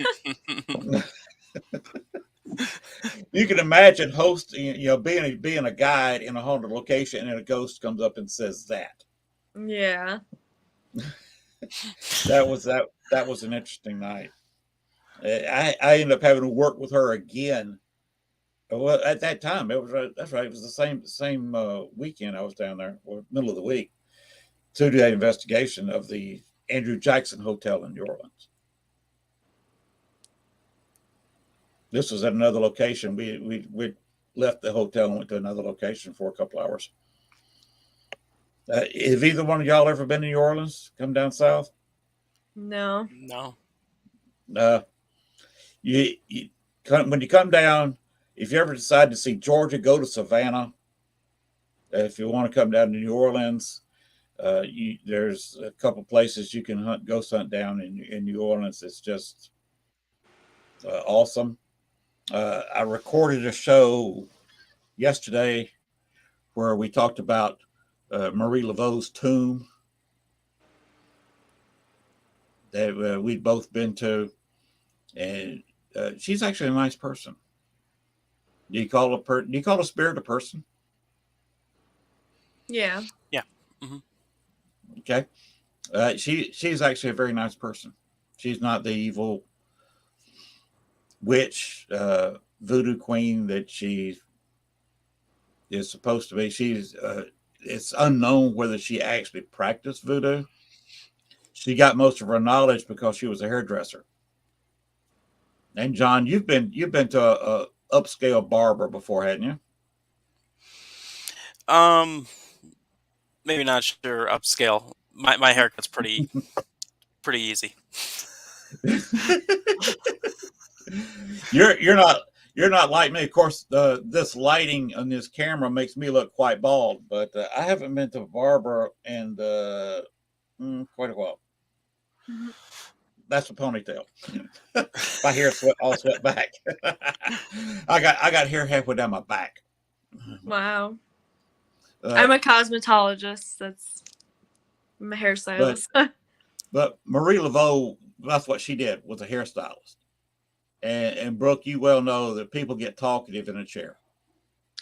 You can imagine hosting, being a guide in a haunted location, and a ghost comes up and says that. Yeah. That was an interesting night. I ended up having to work with her again. Well, at that time, that's right. It was the same weekend I was down there, or middle of the week, to do that investigation of the Andrew Jackson Hotel in New Orleans. This was at another location. We left the hotel and went to another location for a couple hours. Have either one of y'all ever been to New Orleans? Come down south? No. No. When you come down, if you ever decide to see Georgia, go to Savannah. If you want to come down to New Orleans, there's a couple places you can ghost hunt down in New Orleans. It's just awesome. I recorded a show yesterday where we talked about Marie Laveau's tomb that we'd both been to, and she's actually a nice person. Do you call a spirit a person? Yeah. Yeah. Mm-hmm. Okay. She's actually a very nice person. She's not the evil witch, voodoo queen that she is supposed to be. It's unknown whether she actually practiced voodoo. She got most of her knowledge because she was a hairdresser. And John, you've been to a upscale barber before, hadn't you? Um, maybe not sure upscale. My haircut's pretty easy. You're not like me. Of course, this lighting on this camera makes me look quite bald, but I haven't been to a barber in quite a while. That's a ponytail. My hair all swept back. I got hair halfway down my back. Wow. I'm a cosmetologist. I'm a hairstylist. But Marie Laveau, that's what she did, was a hairstylist. And Brooke, you well know that people get talkative in a chair.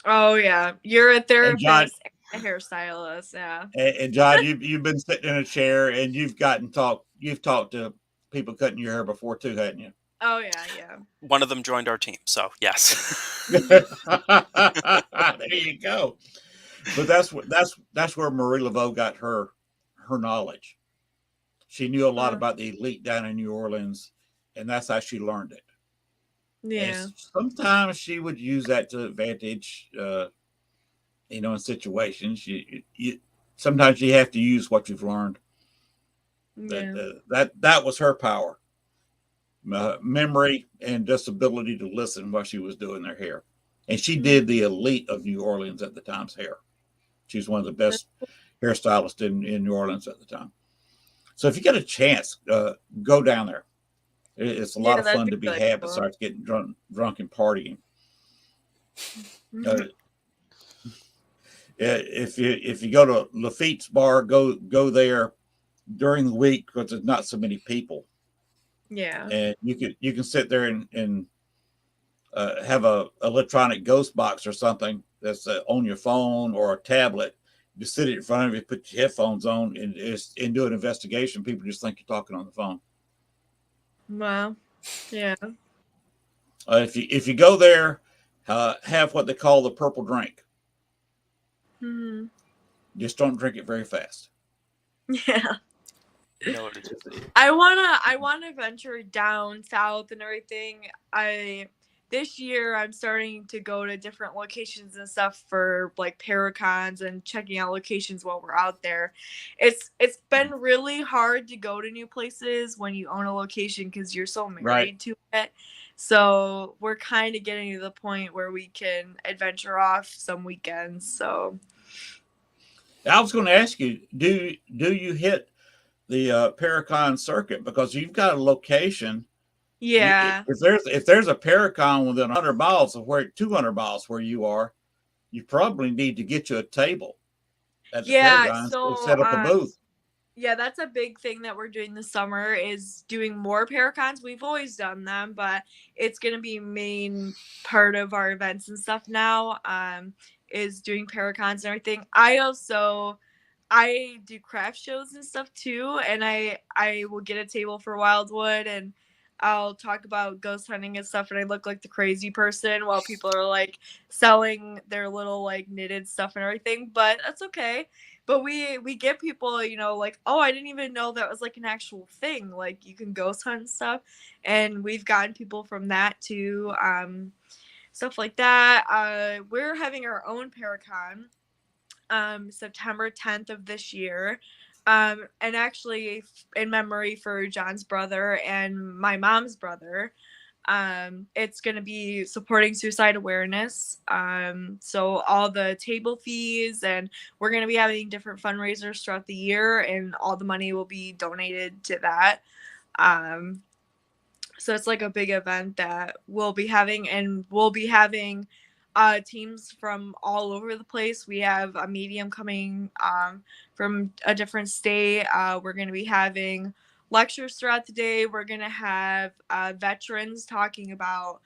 Oh yeah, you're a therapist, John, and a hairstylist. Yeah. And John, you've been sitting in a chair and you've talked to people cutting your hair before too, hadn't you? Oh yeah, yeah. One of them joined our team, so yes. There you go. But that's where Marie Laveau got her knowledge. She knew a lot about the elite down in New Orleans, and that's how she learned it. Yeah. And sometimes she would use that to advantage, in situations. Sometimes you have to use what you've learned. Yeah. That was her power, memory, and just ability to listen while she was doing their hair. And she did the elite of New Orleans at the time's hair. She was one of the best hairstylists in New Orleans at the time. So if you get a chance, go down there. It's a lot of fun to be had besides getting drunk and partying. If you go to Lafitte's bar, go there during the week because there's not so many people. Yeah. And you can sit there and have a electronic ghost box or something that's on your phone or a tablet. Just sit it in front of you, put your headphones on, and do an investigation. People just think you're talking on the phone. Wow. Yeah. If you go there, have what they call the purple drink. Mm-hmm. Just don't drink it very fast. Yeah. I wanna venture down south and everything. This year I'm starting to go to different locations and stuff for like Paracons and checking out locations while we're out there. It's been really hard to go to new places when you own a location because you're so married to it. So we're kind of getting to the point where we can adventure off some weekends. So I was going to ask you, do you hit the Paracon circuit because you've got a location? Yeah. If there's a Paracon within 100 miles of 200 miles where you are, you probably need to get you a table at the Paracon and set up a booth. Yeah, that's a big thing that we're doing this summer is doing more Paracons. We've always done them, but it's going to be main part of our events and stuff now, is doing Paracons and everything. I do craft shows and stuff too, and I will get a table for Wildwood and I'll talk about ghost hunting and stuff, and I look like the crazy person while people are like selling their little like knitted stuff and everything, but that's okay. But we get people, like, oh, I didn't even know that was like an actual thing. Like you can ghost hunt and stuff, and we've gotten people from that too, stuff like that. We're having our own Paracon, September 10th of this year. And actually in memory for John's brother and my mom's brother. It's going to be supporting suicide awareness. So all the table fees, and we're going to be having different fundraisers throughout the year, and all the money will be donated to that. So it's like a big event that we'll be having, and we'll be having teams from all over the place. We have a medium coming from a different state. We're going to be having lectures throughout the day. We're going to have veterans talking about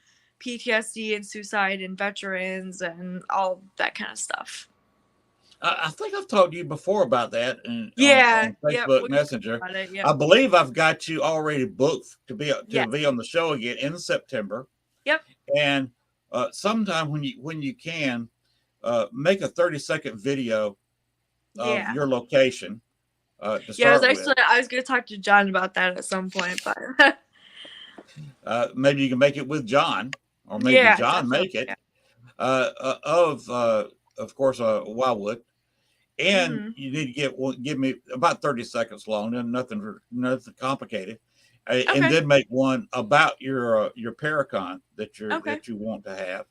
PTSD and suicide and veterans and all that kind of stuff. I think I've talked to you before about that Yeah. on Yep. Facebook We Messenger. talked about it. Yep. I believe I've got you already booked to be Yes. on the show again in September. Yep. And sometime when you can, make a 30-second video of Yeah. your location to Yeah. start with. I was gonna talk to John about that at some point, but Maybe you can make it with John, or maybe yeah, John definitely. make it Yeah. of course, Wildwood. And Mhm. you need to give me about 30 seconds long, and nothing complicated, and Okay. then make one about your Paracon Okay. that you want to have,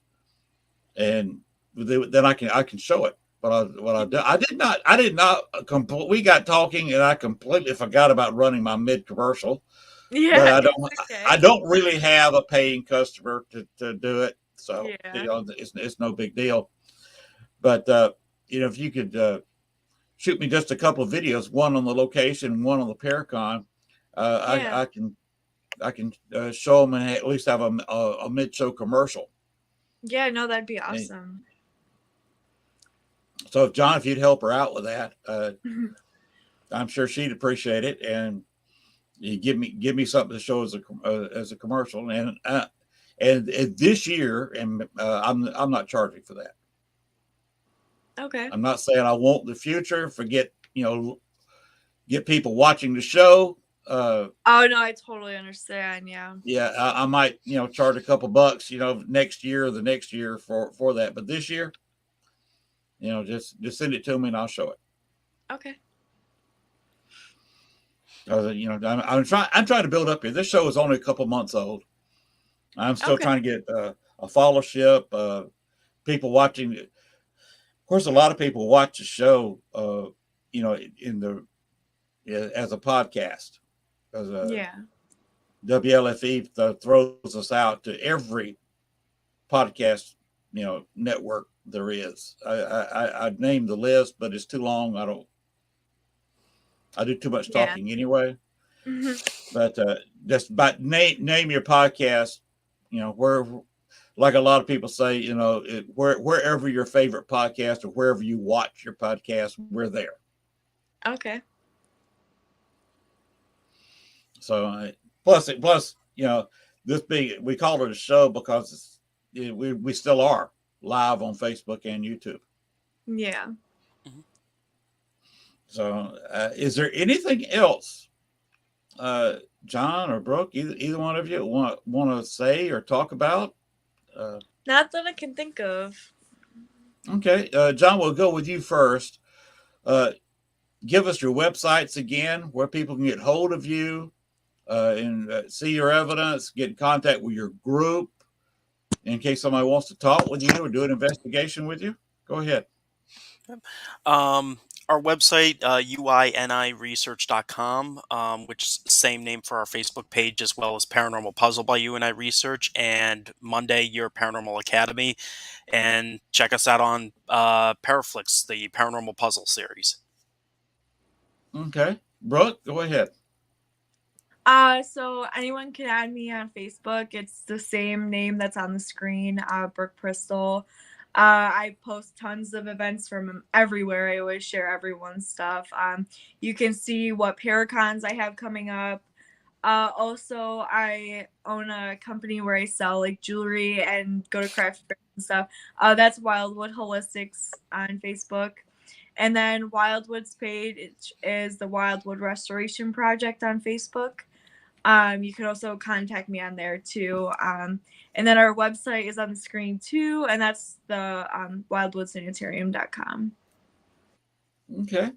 and then I can show it. But I did not complete. We got talking, and I completely forgot about running my mid commercial. But Yeah. It's okay. I don't really have a paying customer to do it, so Yeah. it's no big deal. But if you could shoot me just a couple of videos, one on the location, one on the Paracon, Yeah. I can show them and at least have a mid show commercial. Yeah. No, that'd be And awesome. so, John, if you'd help her out with that, I'm sure she'd appreciate it. And you give me something to show as a commercial. And this year, and I'm not charging for that. Okay. I'm not saying I want the future. Forget get people watching the show. Oh no, I totally understand. Yeah. Yeah, I might charge a couple bucks next year or the next year for that. But this year, just send it to me and I'll show it. Okay. I'm trying to build up here. This show is only a couple months old. I'm still Okay. trying to get a followership, people watching. Of course, a lot of people watch the show, as a podcast, because Yeah. WLFE throws us out to every podcast network there is. I'd name the list, but it's too long. I do too much Yeah. talking anyway. Mhm. But just about name your podcast, where, like a lot of people say, wherever your favorite podcast or wherever you watch your podcast, we're there. Okay. So plus, this we call it a show because we still are live on Facebook and YouTube. Yeah. So is there anything else, John or Brooke, either one of you want to say or talk about? Not that I can think of. Okay, John, we'll go with you first. Give us your websites again, where people can get hold of you and see your evidence, get in contact with your group in case somebody wants to talk with you or do an investigation with you. Go ahead. Our website, uiniresearch.com, which is the same name for our Facebook page, as well as Paranormal Puzzle by UNI Research, and Monday, Your Paranormal Academy. And check us out on Paraflix, the Paranormal Puzzle series. Okay. Brooke, go ahead. So anyone can add me on Facebook. It's the same name that's on the screen, Brooke Przystal. I post tons of events from everywhere. I always share everyone's stuff. You can see what Paracons I have coming up. Also, I own a company where I sell like jewelry and go to craft fairs and stuff. That's Wildwood Holistics on Facebook. And then Wildwood's page is the Wildwood Restoration Project on Facebook. You can also contact me on there too. And then our website is on the screen too, and that's the wildwoodsanitarium.com. Okay.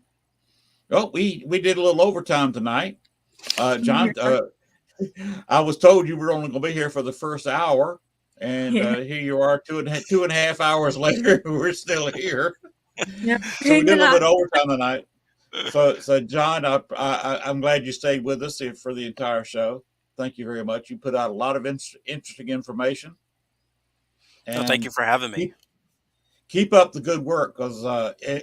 Well, we did a little overtime tonight. John, I was told you were only going to be here for the first hour, and here you are 2.5 hours later. We're still here. Yeah. So we did a little bit of overtime tonight. So John, I'm glad you stayed with us for the entire show. Thank you very much. You put out a lot of interesting information. And thank you for having me. Keep up the good work, because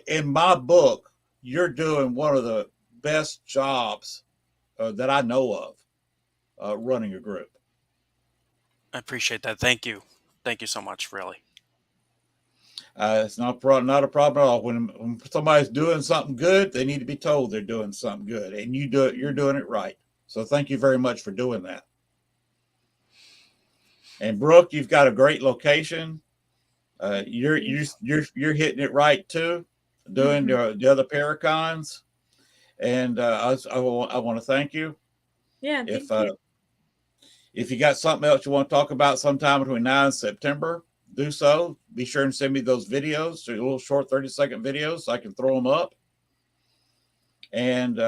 in my book, you're doing one of the best jobs that I know of running a group. I appreciate that. Thank you. Thank you so much, really. It's not not a problem at all. When somebody's doing something good, they need to be told they're doing something good, and you're doing it right. So thank you very much for doing that. And Brooke, you've got a great location. You're hitting it right too, doing the other Paracons, and I want to thank you. Yeah, If thank you. if you got something else you want to talk about sometime between now and September, do so. Be sure and send me those videos, so little short 30-second videos, so I can throw them up. And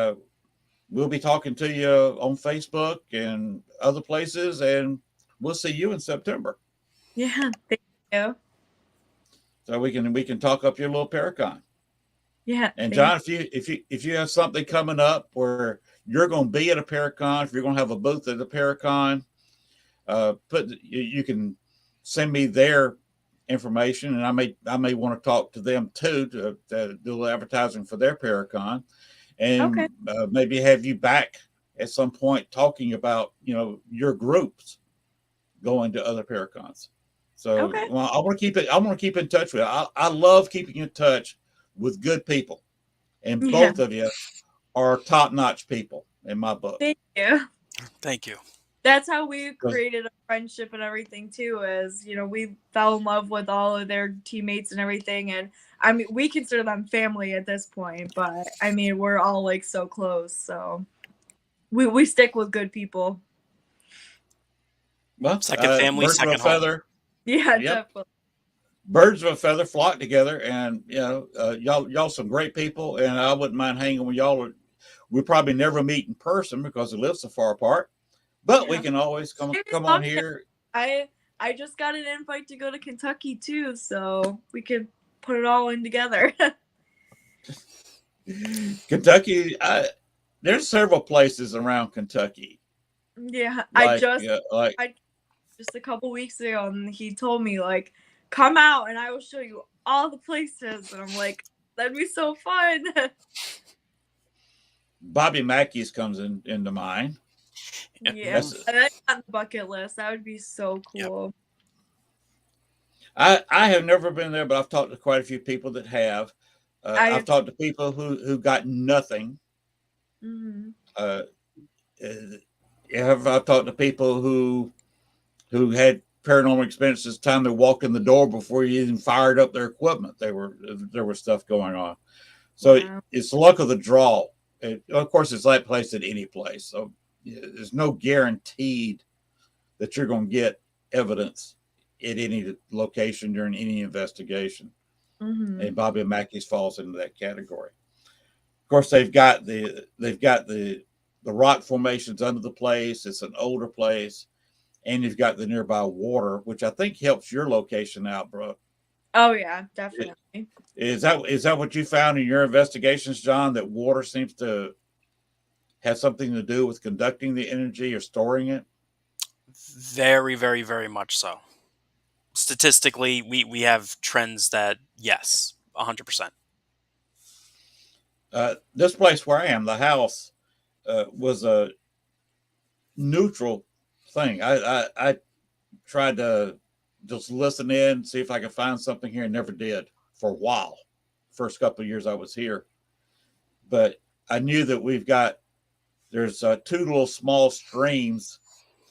we'll be talking to you on Facebook and other places, and we'll see you in September. Yeah, thank you. So we can talk up your little Paracon. Yeah. And John, if you have something coming up where you're going to be at a Paracon, if you're going to have a booth at a Paracon, you can send me their information, and I may want to talk to them too to do advertising for their Paracon, and maybe have you back at some point talking about your groups going to other Paracons. So well, I want to keep in touch with you. I love keeping in touch with good people, and both of you are top-notch people in my book. Thank you. Thank you. That's how we created a friendship and everything too, is we fell in love with all of their teammates and everything, and I mean we consider them family at this point, but I mean we're all like so close, so we stick with good people. Well, second family, birds second of a feather. Yeah, definitely. Birds of a feather flock together, and y'all some great people, and I wouldn't mind hanging with y'all. We probably never meet in person because we live so far apart, but we can always come on here. I just got an invite to go to Kentucky too, so we could put it all in together. Kentucky, there's several places around Kentucky. Yeah, like, I just a couple weeks ago, and he told me like, come out and I will show you all the places, and I'm like, that'd be so fun. Bobby Mackey's comes into mind. Yeah, that's on the bucket list. That would be so cool. Yep. I have never been there, but I've talked to quite a few people that have. I've talked to people who got nothing. Mm-hmm. I've talked to people who had paranormal experiences the time they walked in the door before you even fired up their equipment. There was stuff going on. So it's the luck of the draw. Of course, it's that place at any place. So there's no guaranteed that you're going to get evidence at any location during any investigation. Mm-hmm. And Bobby Mackey's falls into that category. Of course, they've got the rock formations under the place. It's an older place. And you've got the nearby water, which I think helps your location out, Brooke. Oh yeah, definitely. Is that what you found in your investigations, John? That water seems to have something to do with conducting the energy or storing it? Very, very, very much so. Statistically, we have trends that yes, 100%. This place where I am, the house, was a neutral thing. I tried to just listen in, see if I could find something here, and never did for a while. First couple of years I was here, but I knew that there's two little small streams.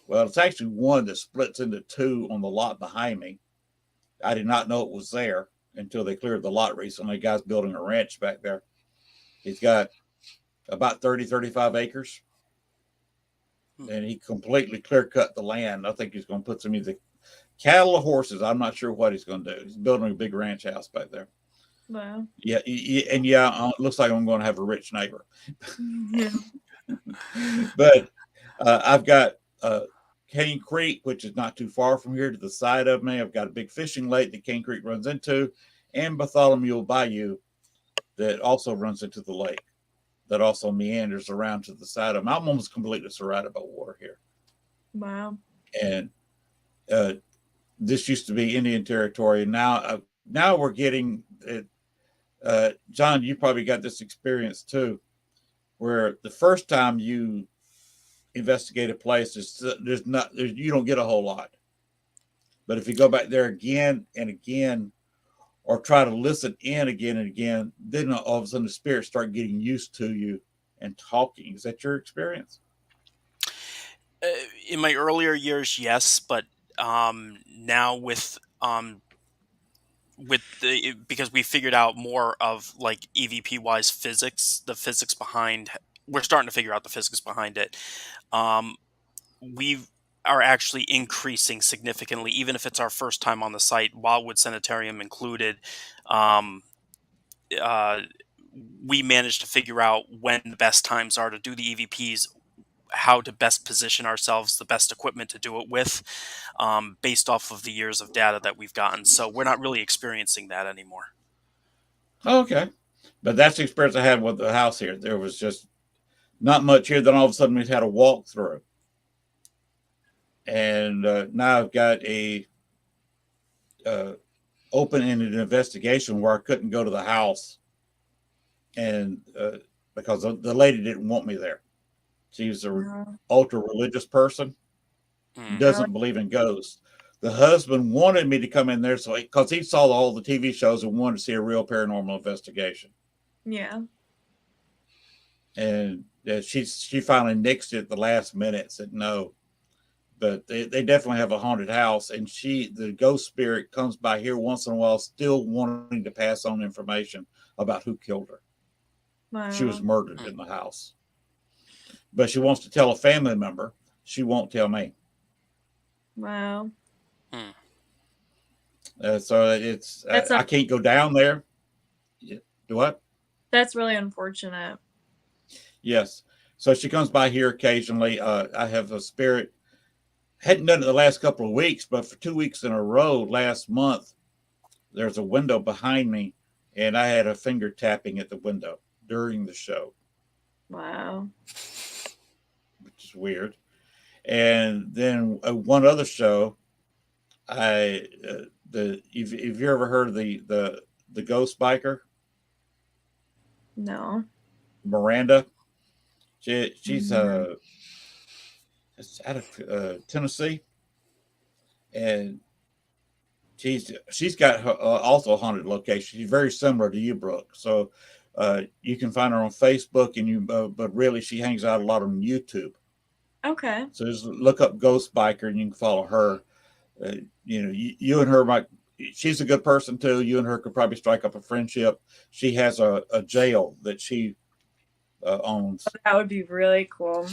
Well, it's actually one that splits into two on the lot behind me. I did not know it was there until they cleared the lot recently. The guy's building a ranch back there. He's got about 35 acres. And he completely clear cut the land. I think he's going to put some either cattle or horses. I'm not sure what he's going to do. He's building a big ranch house back there. Wow. Yeah. It looks like I'm going to have a rich neighbor. Yeah. But I've got Cane Creek, which is not too far from here to the side of me. I've got a big fishing lake that Cane Creek runs into, and Bartholomew Bayou that also runs into the lake. That also meanders around to the side of them. I'm almost completely surrounded by water here. Wow. And this used to be Indian territory. Now we're getting it. John, you probably got this experience too, where the first time you investigate a place, you don't get a whole lot. But if you go back there again and again, or try to listen in again and again, then all of a sudden the spirits start getting used to you and talking. Is that your experience? In my earlier years, yes, but now with the because we figured out more of like EVP wise physics, the physics behind. We're starting to figure out the physics behind it. Um, we are actually increasing significantly, even if it's our first time on the site, Wildwood Sanitarium included. Um, uh, we managed to figure out when the best times are to do the EVPs, how to best position ourselves, the best equipment to do it with, based off of the years of data that we've gotten. So we're not really experiencing that anymore. Oh, okay. But that's the experience I had with the house here. There was just not much here. Then all of a sudden we had a walkthrough. And now I've got a open-ended investigation where I couldn't go to the house, and because the lady didn't want me there. She's a ultra religious person, doesn't believe in ghosts. The husband wanted me to come in there so because he saw all the TV shows and wanted to see a real paranormal investigation. Yeah. And she finally nixed it at the last minute, said no. But they definitely have a haunted house, and the ghost spirit comes by here once in a while, still wanting to pass on information about who killed her. Wow. She was murdered in the house, but she wants to tell a family member. She won't tell me. Wow. So it's I can't go down there. Do what? That's really unfortunate. Yes. So she comes by here occasionally. I have a spirit. Hadn't done it the last couple of weeks, but for 2 weeks in a row last month, there's a window behind me, and I had a finger tapping at the window during the show. Wow. Which is weird. And then one other show, have you ever heard of the ghost biker? No. Miranda. She's out of Tennessee, and she's got her, also a haunted location. She's very similar to you, Brooke. So you can find her on Facebook, and but really she hangs out a lot on YouTube. Okay. So just look up Ghost Biker, and you can follow her. You and her she's a good person too. You and her could probably strike up a friendship. She has a jail that she owns. Oh, that would be really cool.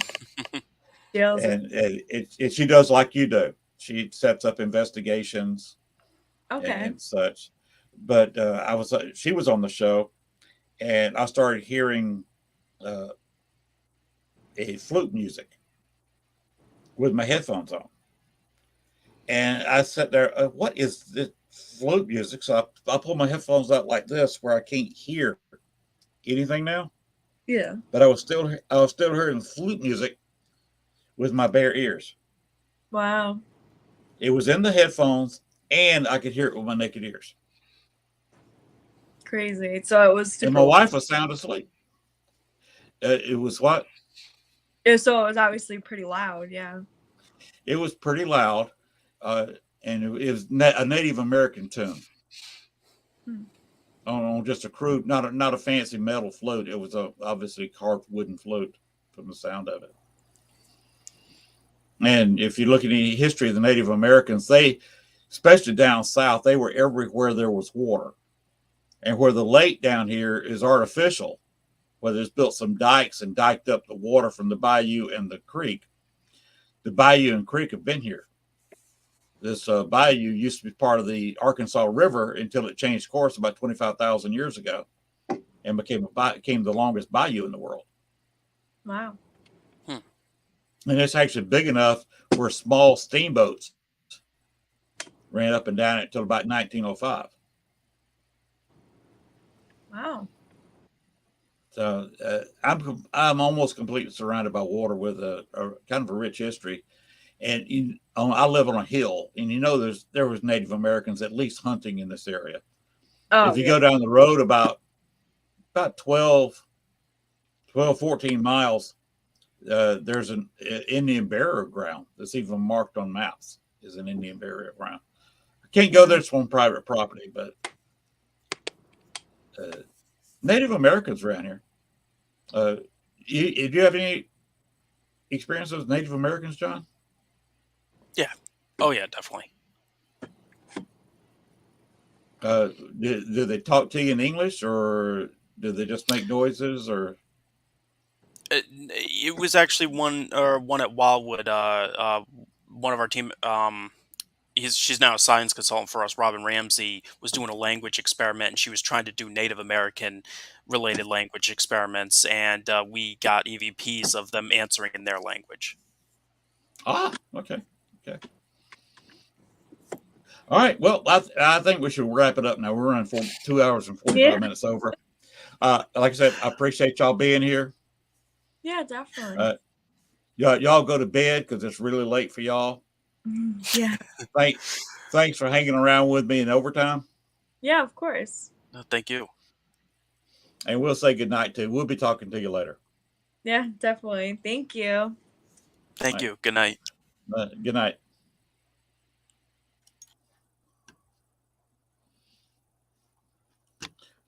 And she does like you do. She sets up investigations, and such. But she was on the show, and I started hearing a flute music with my headphones on, and I sat there. What is this flute music? So I pulled my headphones out like this, where I can't hear anything now. Yeah. But I was still hearing flute music with my bare ears. Wow. It was in the headphones, and I could hear it with my naked ears. Crazy. So it was super. And my wife was sound asleep. It was what? So it was obviously pretty loud. Yeah. It was pretty loud, and it was a Native American tune. On just a crude, not a fancy metal flute. It was obviously carved wooden flute from the sound of it. And if you look at any history of the Native Americans, they, especially down south, they were everywhere there was water. And where the lake down here is artificial, where there's built some dikes and diked up the water from the bayou and the creek. The bayou and creek have been here. This bayou used to be part of the Arkansas River until it changed course about 25,000 years ago and became the longest bayou in the world. Wow. And it's actually big enough where small steamboats ran up and down it until about 1905. Wow. So I'm almost completely surrounded by water with a kind of a rich history. And I live on a hill, and there was Native Americans at least hunting in this area. If you go down the road about 12, 14 miles, there's an Indian burial ground that's even marked on maps is an Indian burial ground. I can't go there, it's on private property, but Native Americans around here. Do you have any experience with Native Americans, John? Yeah. Oh yeah, definitely. Do they talk to you in English, or do they just make noises? Or It was actually one at Wildwood. One of our team. She's now a science consultant for us. Robin Ramsey was doing a language experiment, and she was trying to do Native American related language experiments, and we got EVPs of them answering in their language. Okay. All right. Well, I think we should wrap it up now. We're running 2 hours and 45 minutes over. Like I said, I appreciate y'all being here. Yeah, definitely. Y'all go to bed because it's really late for y'all. Yeah. Thanks for hanging around with me in overtime. Yeah, of course. Thank you. And we'll say good night too. We'll be talking to you later. Yeah, definitely. Thank you. Thank you. Good night. Good night.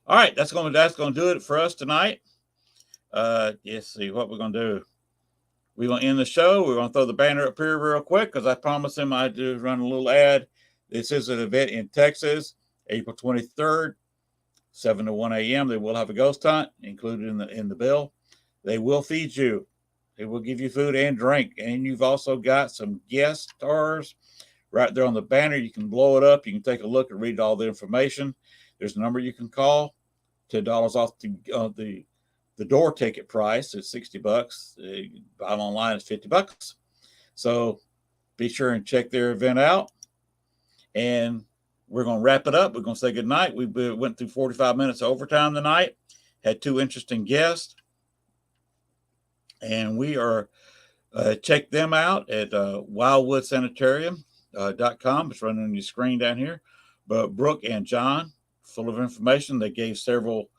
All right, that's gonna do it for us tonight. Let's see what we're gonna do. We're gonna end the show. We're gonna throw the banner up here real quick because I promised him I'd do run a little ad. This is an event in Texas, April 23rd, 7 to 1 a.m. They will have a ghost hunt included in the bill. They will feed you. They will give you food and drink, and you've also got some guest stars right there on the banner. You can blow it up. You can take a look and read all the information. There's a number you can call. $10 off the door ticket price is $60. Buy online is $50. So be sure and check their event out. And we're going to wrap it up. We're going to say good night. We went through 45 minutes of overtime tonight. Had 2 interesting guests. And we are check them out at wildwoodsanitarium.com. It's running on your screen down here. But Brooke and John, full of information. They gave several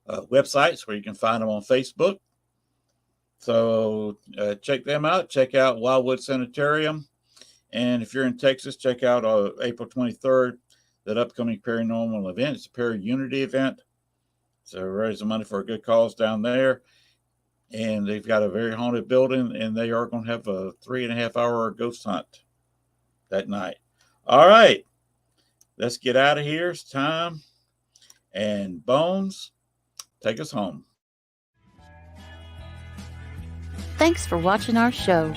websites where you can find them on Facebook. So check them out. Check out Wildwood Sanitarium. And if you're in Texas, check out April 23rd, that upcoming paranormal event. It's a para-unity event. So raising money for a good cause down there. And they've got a very haunted building, and they are going to have a 3.5-hour ghost hunt that night. All right. Let's get out of here. It's time. And Bones, take us home. Thanks for watching our show.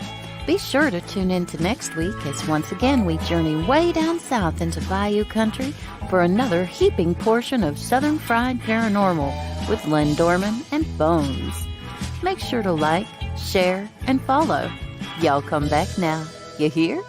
Be sure to tune in to next week as once again we journey way down south into Bayou Country for another heaping portion of Southern Fried Paranormal with Len Dorman and Bones. Make sure to like, share, and follow. Y'all come back now. You hear?